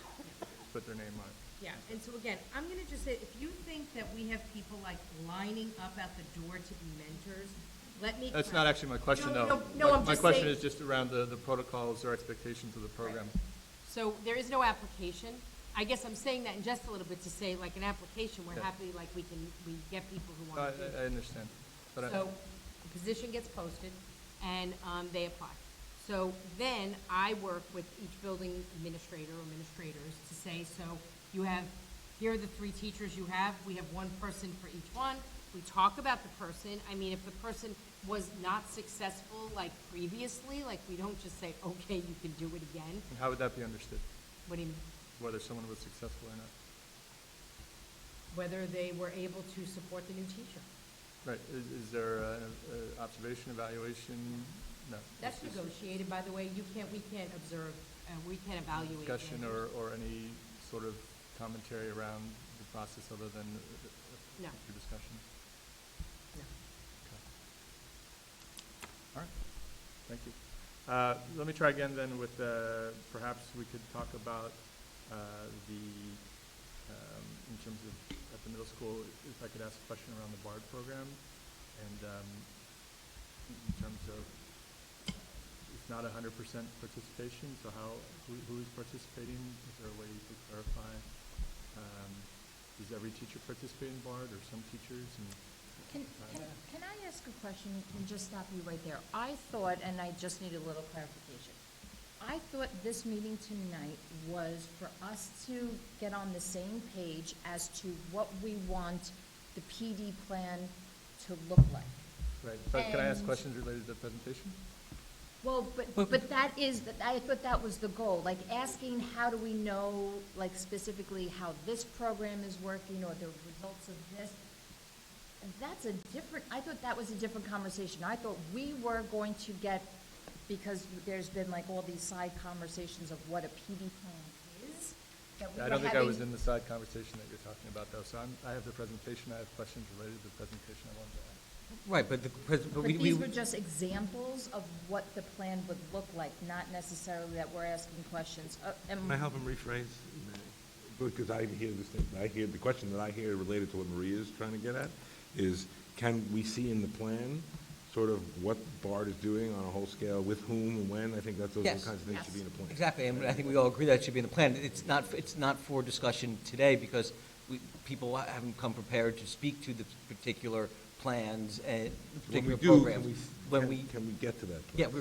S3: Just put their name on it.
S2: Yeah, and so again, I'm gonna just say, if you think that we have people like lining up at the door to be mentors, let me.
S3: That's not actually my question,
S2: No,
S3: though.
S2: no, I'm
S3: My
S2: just
S3: question
S2: saying-
S3: is just around the protocols or expectations of the program.
S2: So there is no application. I guess I'm saying that in just a little bit to say, like, an application, we're
S3: Yeah.
S2: happy, like, we get people who
S3: I
S2: want to do it.
S3: I understand. But
S2: So the position gets posted, and they apply. So then I work with each building administrator or administrators to say, so here are the 3 teachers you have. We have 1 person for each one. We talk about the person. I mean, if the person was not successful like previously, like, we don't just say, okay, you can do it again.
S3: and how would that be understood?
S2: What do you mean?
S3: Whether someone was successful or not?
S2: Whether they were able to support the new teacher.
S3: Right, is there an observation, evaluation? No.
S2: That's
S3: it's just
S2: negotiated, by the way. We can't observe, we can't evaluate.
S3: discussion
S2: mentors.
S3: or any sort of commentary around the process other than
S2: No.
S3: your discussion?
S2: No.
S3: Okay. All right, thank you. Let me try again then with, perhaps we could talk about in terms of at the middle school, if I could ask a question around the BARD program, and in terms of, it's not 100% participation, so who is participating? Is there a way you could clarify? Does every teacher participate in BARD, or some teachers? And
S14: Can I ask a question and just stop you right there? I thought, and I just need a little clarification, I thought this meeting tonight was for us to get on the same page as to what we want the PD plan to look like.
S3: right, but can I ask
S14: And-
S3: questions related to the presentation?
S14: Well, but that is, I thought that was the goal, like asking how do we know, like specifically how this program is working or the results of this. That's a different, I thought that was a different conversation. I thought we were going to get, because there's been like all these side conversations of what a PD plan is, that we
S3: I
S14: were
S3: don't think I was
S14: having-
S3: in the side conversation that you're talking about, though, so I have the presentation, I have questions related to the presentation I wanted to ask.
S1: Right, but
S14: But these were just examples of what the plan would look like, not necessarily that we're asking questions.
S13: Can I help him rephrase? Because I hear this thing, the question that I hear related to what Maria is trying to get at is, can we see in the plan sort of what BARD is doing on a whole scale, with whom and when? I think those are the
S1: Yes.
S13: kinds of things that should be in the plan.
S1: Exactly, and I think we all agree that it should be in the plan. It's not for discussion today because people haven't come prepared to speak to the particular plans and
S13: When
S1: particular
S13: we do,
S1: programs.
S13: can we get to that place?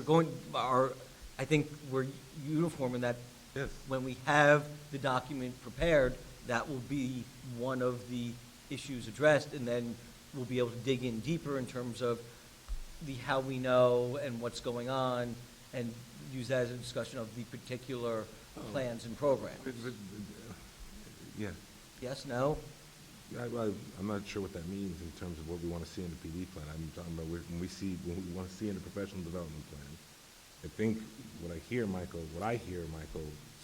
S1: Yeah, I think we're uniform in that
S13: Yes.
S1: when we have the document prepared, that will be one of the issues addressed, and then we'll be able to dig in deeper in terms of the how we know and what's going on, and use that as a discussion of the particular plans and programs.
S13: Yeah.
S1: Yes, no?
S13: I'm not sure what that means in terms of what we want to see in the PD plan. I'm talking about when we want to see in the professional development plan. I think what I hear Michael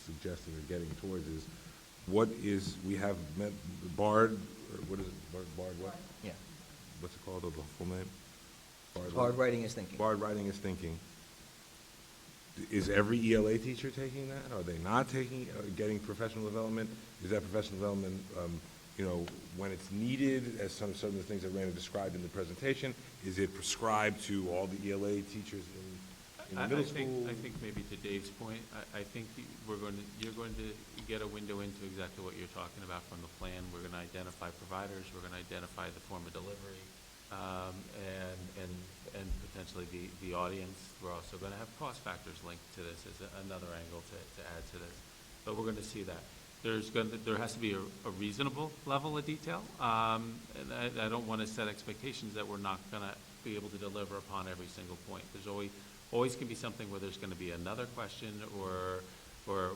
S13: suggesting or getting towards is, we have met BARD, or what is it, BARD what?
S1: Yeah.
S13: What's it called, the full name?
S1: Hard writing is thinking.
S13: BARD writing is thinking. Is every ELA teacher taking that? Are they not getting professional development? Is that professional development, when it's needed, as some of the things that Rana described in the presentation? Is it prescribed to all the ELA teachers in the middle school?
S4: I think maybe to Dave's point, I think you're going to get a window into exactly what you're talking about from the plan. We're going to identify providers, we're going to identify the form of delivery, and potentially the audience. We're also going to have cost factors linked to this as another angle to add to this. But we're going to see that. There has to be a reasonable level of detail, and I don't want to set expectations that we're not going to be able to deliver upon every single point. There's always can be something where there's going to be another question or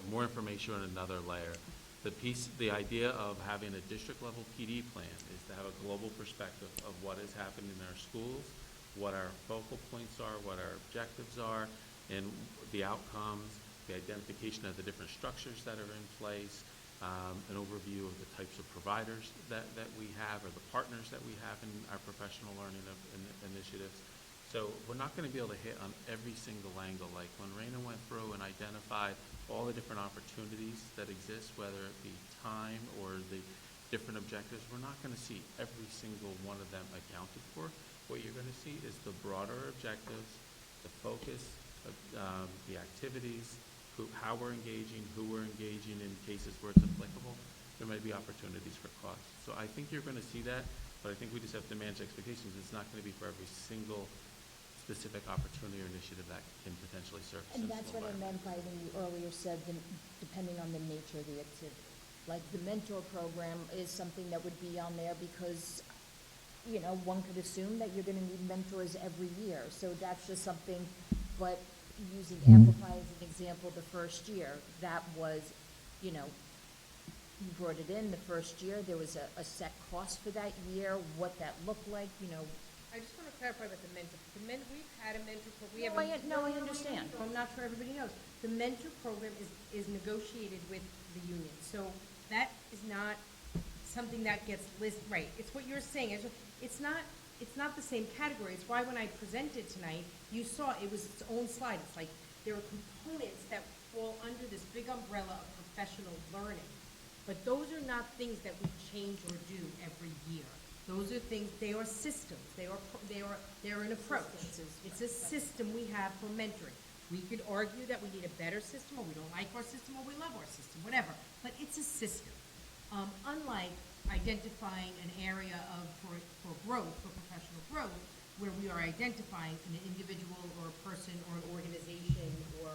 S4: more information on another layer. The idea of having a district level PD plan is to have a global perspective of what is happening in our schools, what our focal points are, what our objectives are, and the outcomes, the identification of the different structures that are in place, an overview of the types of providers that we have, or the partners that we have in our professional learning initiatives. So we're not going to be able to hit on every single angle. Like when Raina went through and identified all the different opportunities that exist, whether it be time or the different objectives, we're not going to see every single one of them accounted for. What you're going to see is the broader objectives, the focus, the activities, how we're engaging, who we're engaging in cases where it's applicable. There may be opportunities for cost. So I think you're going to see that, but I think we just have to manage expectations. It's not going to be for every single specific opportunity or initiative that can potentially surface.
S14: And that's what I meant by when you earlier said, depending on the nature of the activity. Like the mentor program is something that would be on there because, one could assume that you're going to need mentors every year. So that's just something, but using Amplify as an example, the first year, that was, you brought it in the first year, there was a set cost for that year, what that looked like,
S2: I just want to clarify about the mentor. We've had a mentor program.
S14: I understand.
S2: I'm not sure everybody knows. The mentor program is negotiated with the union. So that is not something that gets listed, right. It's what you're saying. It's not the same category. It's why when I presented tonight, you saw it was its own slide. It's like there are components that fall under this big umbrella of professional learning. But those are not things that we change or do every year. Those are things, they are systems, they're an approach. It's a system we have for mentoring. We could argue that we need a better system, or we don't like our system, or we love our system, whatever, but it's a system. Unlike identifying an area for growth, for professional growth, where we are identifying an individual or a person or an organization or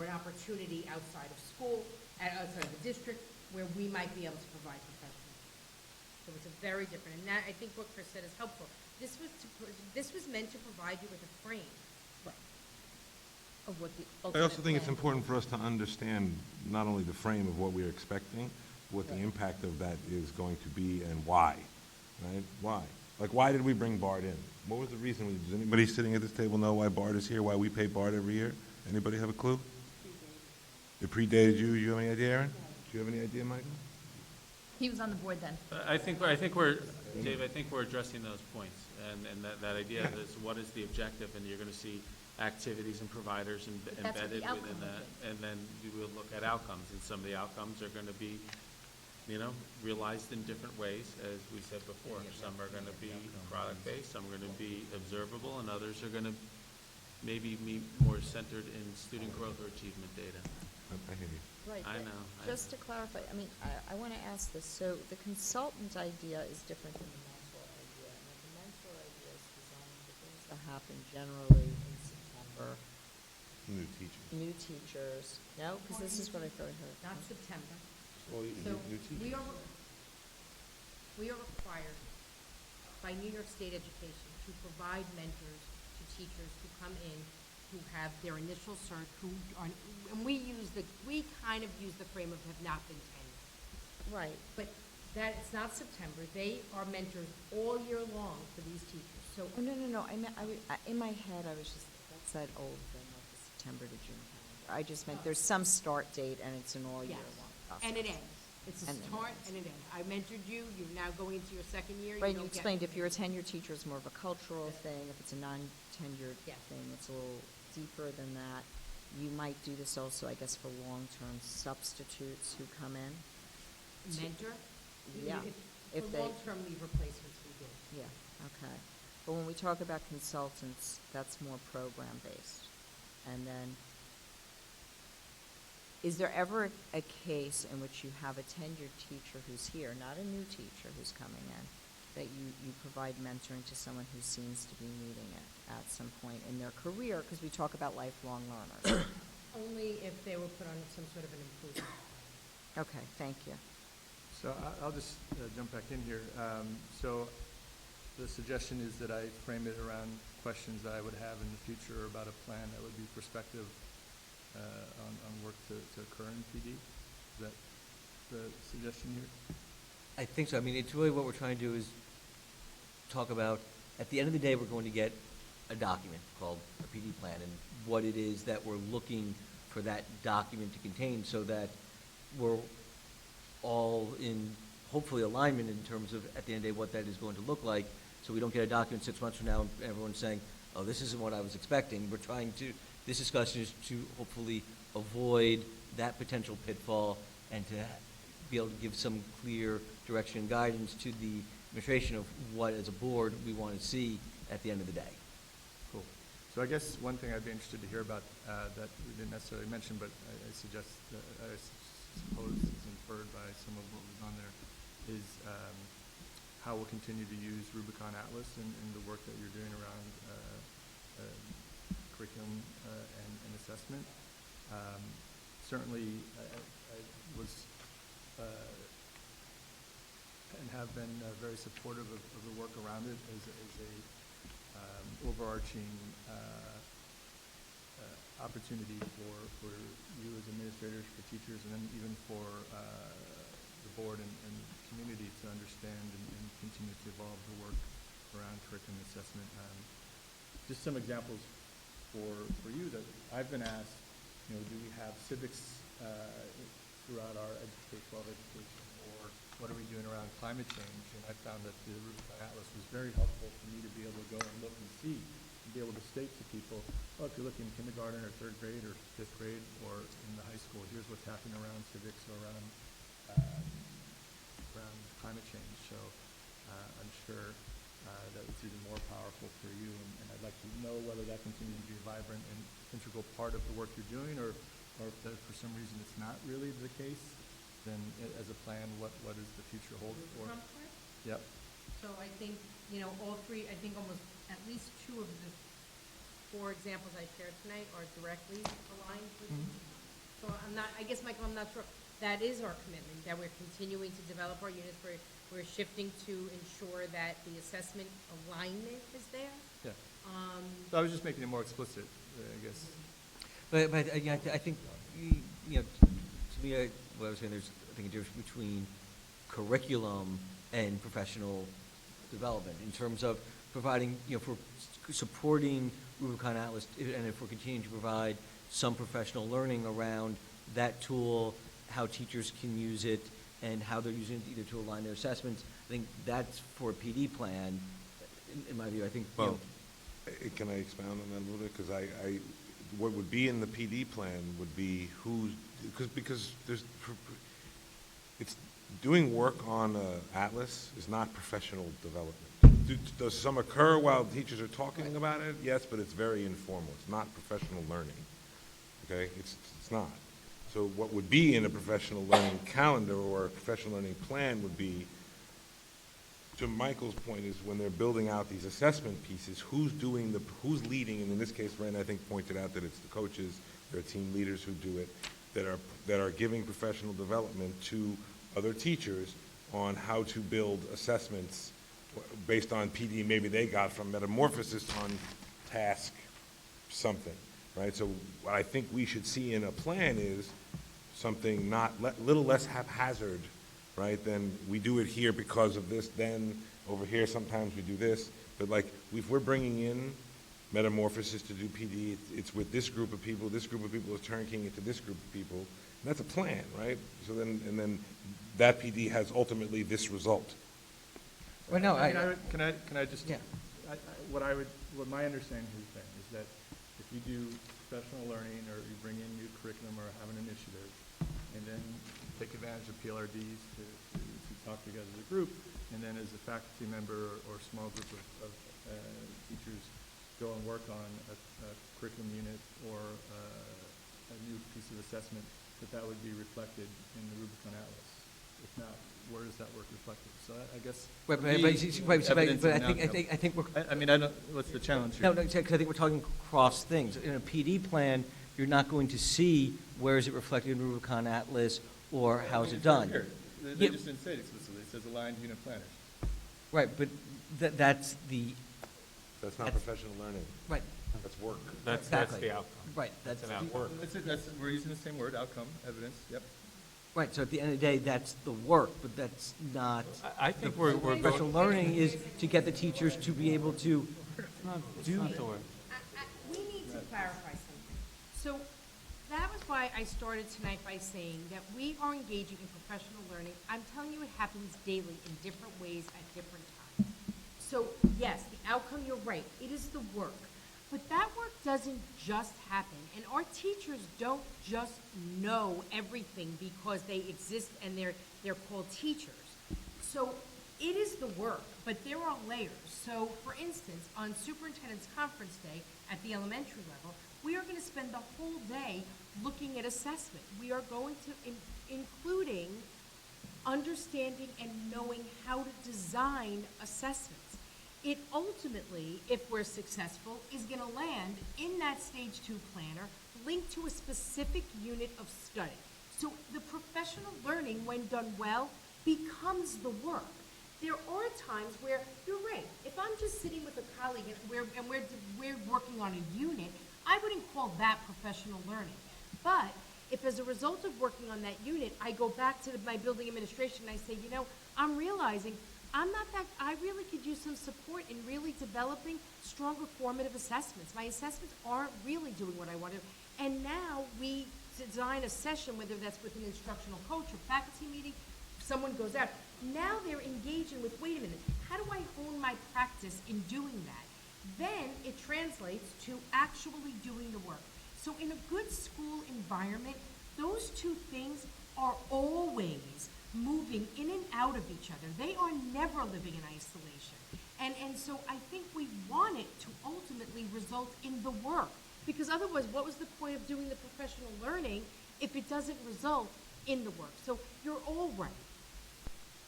S2: an opportunity outside of school, outside of the district, where we might be able to provide professional. So it's a very different, and that, I think what Chris said is helpful. This was meant to provide you with a frame.
S14: Of what the
S13: I
S14: ultimate
S13: also think it's
S14: plan
S13: important for us to understand not only the frame of what we're expecting, what the impact of that is going to be and why, right? Why? Like, why did we bring BARD in? What was the reason? Does anybody sitting at this table know why BARD is here, why we pay BARD every year? Anybody have a clue? It predated you. You have any idea, Aaron? Do you have any idea, Michael?
S14: He was on the board then.
S4: Dave, I think we're addressing those points, and that idea is what is the objective, and you're gonna see activities and providers
S14: But that's what the
S4: embedded
S14: outcome
S4: within
S14: would
S4: that, and then you will look at outcomes, and some of the outcomes are gonna be, realized in different ways, as we said before. Some are gonna be product-based, some are gonna be observable, and others are gonna maybe be more centered in student growth or achievement data.
S13: I hear you.
S12: Right.
S4: I
S12: but
S4: know.
S12: Just to clarify, I mean, I want to ask this. So the consultant idea is different than the mentor idea. And the mentor idea is designed for things to happen generally in September.
S13: New teachers.
S12: New teachers. No, because this is what I thought I heard.
S2: Not September.
S13: Well,
S2: So
S13: new teachers.
S2: we are required by New York State Education to provide mentors to teachers who come in who have their initial cert, and we kind of use the frame of have not been tenured.
S12: Right.
S2: But that, it's not September. They are mentors all year long for these teachers. So
S12: Oh, no. In my head, I was just, that's that old thing, like the September to June calendar. I just meant there's some start date and it's an all year
S2: Yes.
S12: long process.
S2: And it ends. It's a
S12: And then it
S2: start
S12: ends.
S2: and it ends. I mentored you. You're now going into your second year.
S12: Right, you
S2: don't get-
S12: explained if you're a tenured teacher, it's more of a cultural thing. If it's a non-tenured
S2: Yes.
S12: thing, it's a little deeper than that. You might do this also, I guess, for long-term substitutes who come in.
S2: Mentor?
S12: Yeah, if
S2: For
S12: they-
S2: long-term leave replacements, we do.
S12: Yeah, okay. But when we talk about consultants, that's more program-based. And then, is there ever a case in which you have a tenured teacher who's here, not a new teacher who's coming in, that you provide mentoring to someone who seems to be needing it at some point in their career? Because we talk about lifelong learners.
S2: Only if they were put on some sort of an improvement.
S12: Okay, thank you.
S3: So I'll just jump back in here. So the suggestion is that I frame it around questions that I would have in the future about a plan that would be prospective on work to occur in PD. Is that the suggestion here?
S1: I think so. I mean, it's really what we're trying to do is talk about, at the end of the day, we're going to get a document called a PD plan, and what it is that we're looking for that document to contain, so that we're all in, hopefully, alignment in terms of, at the end of the day, what that is going to look like, so we don't get a document 6 months from now and everyone's saying, oh, this isn't what I was expecting. We're trying to, this discussion is to hopefully avoid that potential pitfall and to be able to give some clear direction and guidance to the administration of what, as a board, we want to see at the end of the day.
S3: Cool. So I guess one thing I'd be interested to hear about that we didn't necessarily mention, but I suggest, I suppose is inferred by some of what was on there, is how we'll continue to use Rubicon Atlas in the work that you're doing around curriculum and assessment. Certainly, I was and have been very supportive of the work around it as a overarching opportunity for you as administrators, for teachers, and then even for the board and community to understand and continue to evolve the work around curriculum assessment. Just some examples for you that I've been asked, do we have civics throughout our K-12 education, or what are we doing around climate change? And I found that the Rubicon Atlas was very helpful for me to be able to go and look and see, and be able to state to people, oh, if you're looking in kindergarten or third grade or fifth grade or in the high school, here's what's happening around civics or around climate change. So I'm sure that it's even more powerful for you, and I'd like to know whether that continues to be a vibrant and integral part of the work you're doing, or if that for some reason it's not really the case, then as a plan, what does the future hold for? Yep.
S2: So I think, all three, I think almost at least 2 of the 4 examples I shared tonight are directly aligned with. So I guess, Michael, I'm not sure. That is our commitment, that we're continuing to develop our units. We're shifting to ensure that the assessment alignment is there.
S3: Yeah. So I was just making it more explicit, I guess.
S1: But again, I think, to me, what I was saying, there's, I think, a difference between curriculum and professional development in terms of providing, for supporting Rubicon Atlas, and if we're continuing to provide some professional learning around that tool, how teachers can use it, and how they're using it either to align their assessments. I think that's for a PD plan, in my view. I think, you know,
S13: Well, can I expound on that a little bit? Because what would be in the PD plan would be who's, because there's, it's, doing work on Atlas is not professional development. Does some occur while teachers are talking about it? Yes, but it's very informal. It's not professional learning, okay? It's not. So what would be in a professional learning calendar or a professional learning plan would be, to Michael's point, is when they're building out these assessment pieces, who's leading, and in this case, Ren, I think, pointed out that it's the coaches, there are team leaders who do it, that are giving professional development to other teachers on how to build assessments based on PD maybe they got from Metamorphosis on task something, right? So what I think we should see in a plan is something not little less haphazard, right? Then we do it here because of this, then over here sometimes we do this. But like if we're bringing in Metamorphosis to do PD, it's with this group of people is turnkeying it to this group of people. And that's a plan, right? So then that PD has ultimately this result.
S1: well, no,
S3: Can I just,
S1: Yeah.
S3: what my understanding has been is that if you do professional learning or you bring in new curriculum or have an initiative, and then take advantage of PLRDs to talk together as a group, and then as a faculty member or small group of teachers go and work on a curriculum unit or a new piece of assessment, that would be reflected in the Rubicon Atlas. If not, where is that work reflected? So I guess.
S1: But I think we're.
S3: I mean, I don't, what's the challenge here?
S1: No, because I think we're talking cross things. In a PD plan, you're not going to see where is it reflected in Rubicon Atlas or how is it done.
S3: Here. They just didn't say it explicitly. It says aligned unit planners.
S1: Right, but that's the,
S13: That's not professional learning.
S1: right,
S13: That's work.
S4: That's
S1: Exactly.
S4: the outcome.
S1: right, that's,
S4: That's an
S1: the-
S4: work.
S3: We're using the same word, outcome, evidence, yep.
S1: right, so at the end of the day, that's the work, but that's not.
S4: I think we're
S1: Professional learning is to get the teachers to be able to do.
S2: We need to clarify something. So that was why I started tonight by saying that we are engaging in professional learning. I'm telling you, it happens daily in different ways at different times. So yes, the outcome, you're right, it is the work. But that work doesn't just happen, and our teachers don't just know everything because they exist and they're called teachers. So it is the work, but there are layers. So for instance, on Superintendent's Conference Day at the elementary level, we are going to spend the whole day looking at assessment. We are going to, including understanding and knowing how to design assessments. It ultimately, if we're successful, is going to land in that Stage 2 planner linked to a specific unit of study. So the professional learning, when done well, becomes the work. There are times where, you're right, if I'm just sitting with a colleague and we're working on a unit, I wouldn't call that professional learning. But if as a result of working on that unit, I go back to my building administration and I say, you know, I'm realizing I really could use some support in really developing stronger formative assessments. My assessments aren't really doing what I wanted. And now we design a session, whether that's with an instructional coach or faculty meeting, someone goes out. Now they're engaging with, wait a minute, how do I hone my practice in doing that? Then it translates to actually doing the work. So in a good school environment, those two things are always moving in and out of each other. They are never living in isolation. And so I think we want it to ultimately result in the work. Because otherwise, what was the point of doing the professional learning if it doesn't result in the work? So you're all right.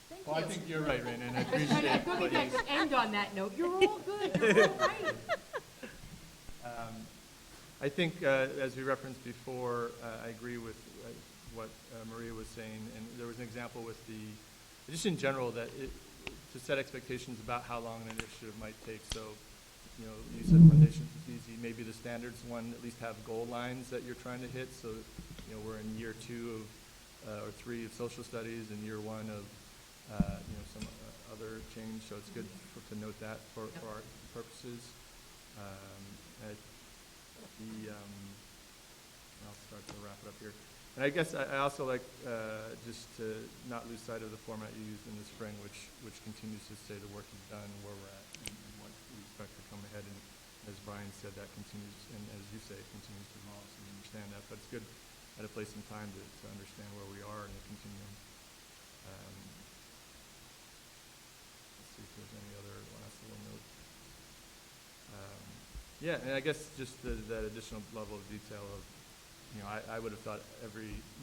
S2: Thank
S3: Well,
S2: you.
S3: I think you're right, Raina, and I
S2: I
S3: appreciate
S2: thought
S3: what
S2: maybe I
S3: you.
S2: could end on that note. You're all good. You're all right.
S3: I think, as we referenced before, I agree with what Maria was saying, and there was an example with just in general, that to set expectations about how long an initiative might take. So, you know, you said foundations is easy. Maybe the standards one at least have goal lines that you're trying to hit. So, you know, we're in year 2 of, or 3 of social studies, and year 1 of, you know, some other change. So it's good to note that for our purposes. I'll start to wrap it up here. And I guess I also like just to not lose sight of the format you used in the spring, which continues to say the work is done, where we're at, and what we expect to come ahead. And as Brian said, that continues, and as you say, it continues to evolve, so we understand that. But it's good at a place and time to understand where we are in the continuum. Let's see if there's any other last little note. Yeah, and I guess just that additional level of detail of, I would have thought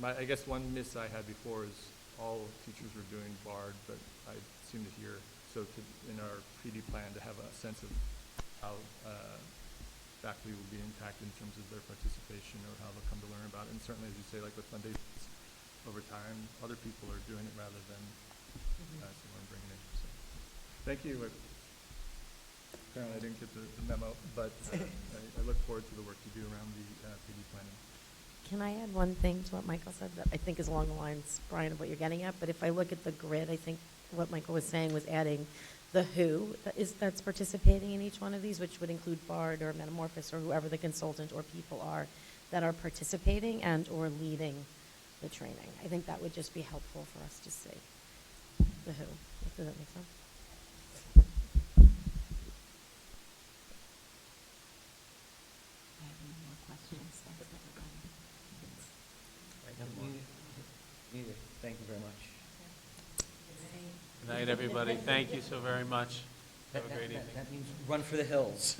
S3: I guess one miss I had before is all teachers were doing BARD, but I seem to hear, in our PD plan, to have a sense of how faculty will be impacted in terms of their participation or how they'll come to learn about it. And certainly, as you say, like with foundations, over time, other people are doing it rather than someone bringing it in. So, thank you. Apparently, I didn't get the memo, but I look forward to the work you do around the PD planning.
S6: Can I add one thing to what Michael said that I think is along the lines, Brian, of what you're getting at? But if I look at the grid, I think what Michael was saying was adding the who that's participating in each one of these, which would include BARD or Metamorphosis or whoever the consultant or people are that are participating and or leading the training. I think that would just be helpful for us to see. The who. Does that make sense?
S14: I have no more questions. Thanks, everybody.
S1: Neither. Thank you very much.
S4: Good night, everybody. Thank you so very much. Have a great evening.
S1: That means run for the hills.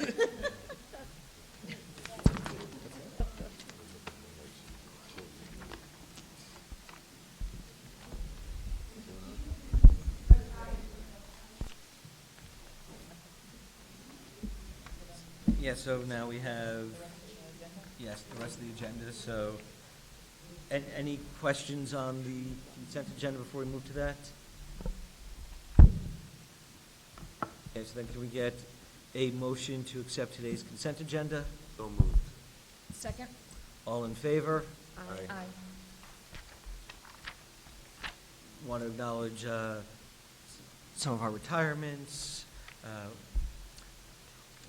S1: Yeah, so now we have, yes, the rest of the agenda. So, any questions on the consent agenda before we move to that? Okay, so then can we get a motion to accept today's consent agenda?
S13: So moved.
S14: Second?
S1: All in favor?
S13: Aye.
S1: Want to acknowledge some of our retirements.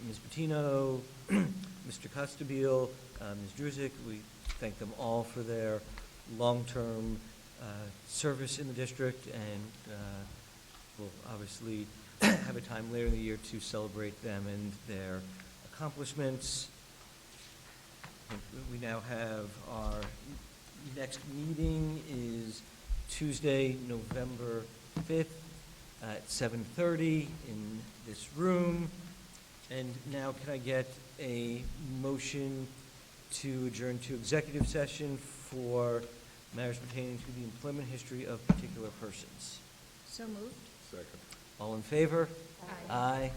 S1: Ms. Patino, Mr. Costabile, Ms. Druzik, we thank them all for their long-term service in the district, and we'll obviously have a time later in the year to celebrate them and their accomplishments. I think we now have our next meeting is Tuesday, November 5th at 7:30 in this room. And now can I get a motion to adjourn to executive session for matters pertaining to the employment history of particular persons?
S14: So moved?
S13: Second.
S1: All in favor?
S14: Aye.
S1: Aye.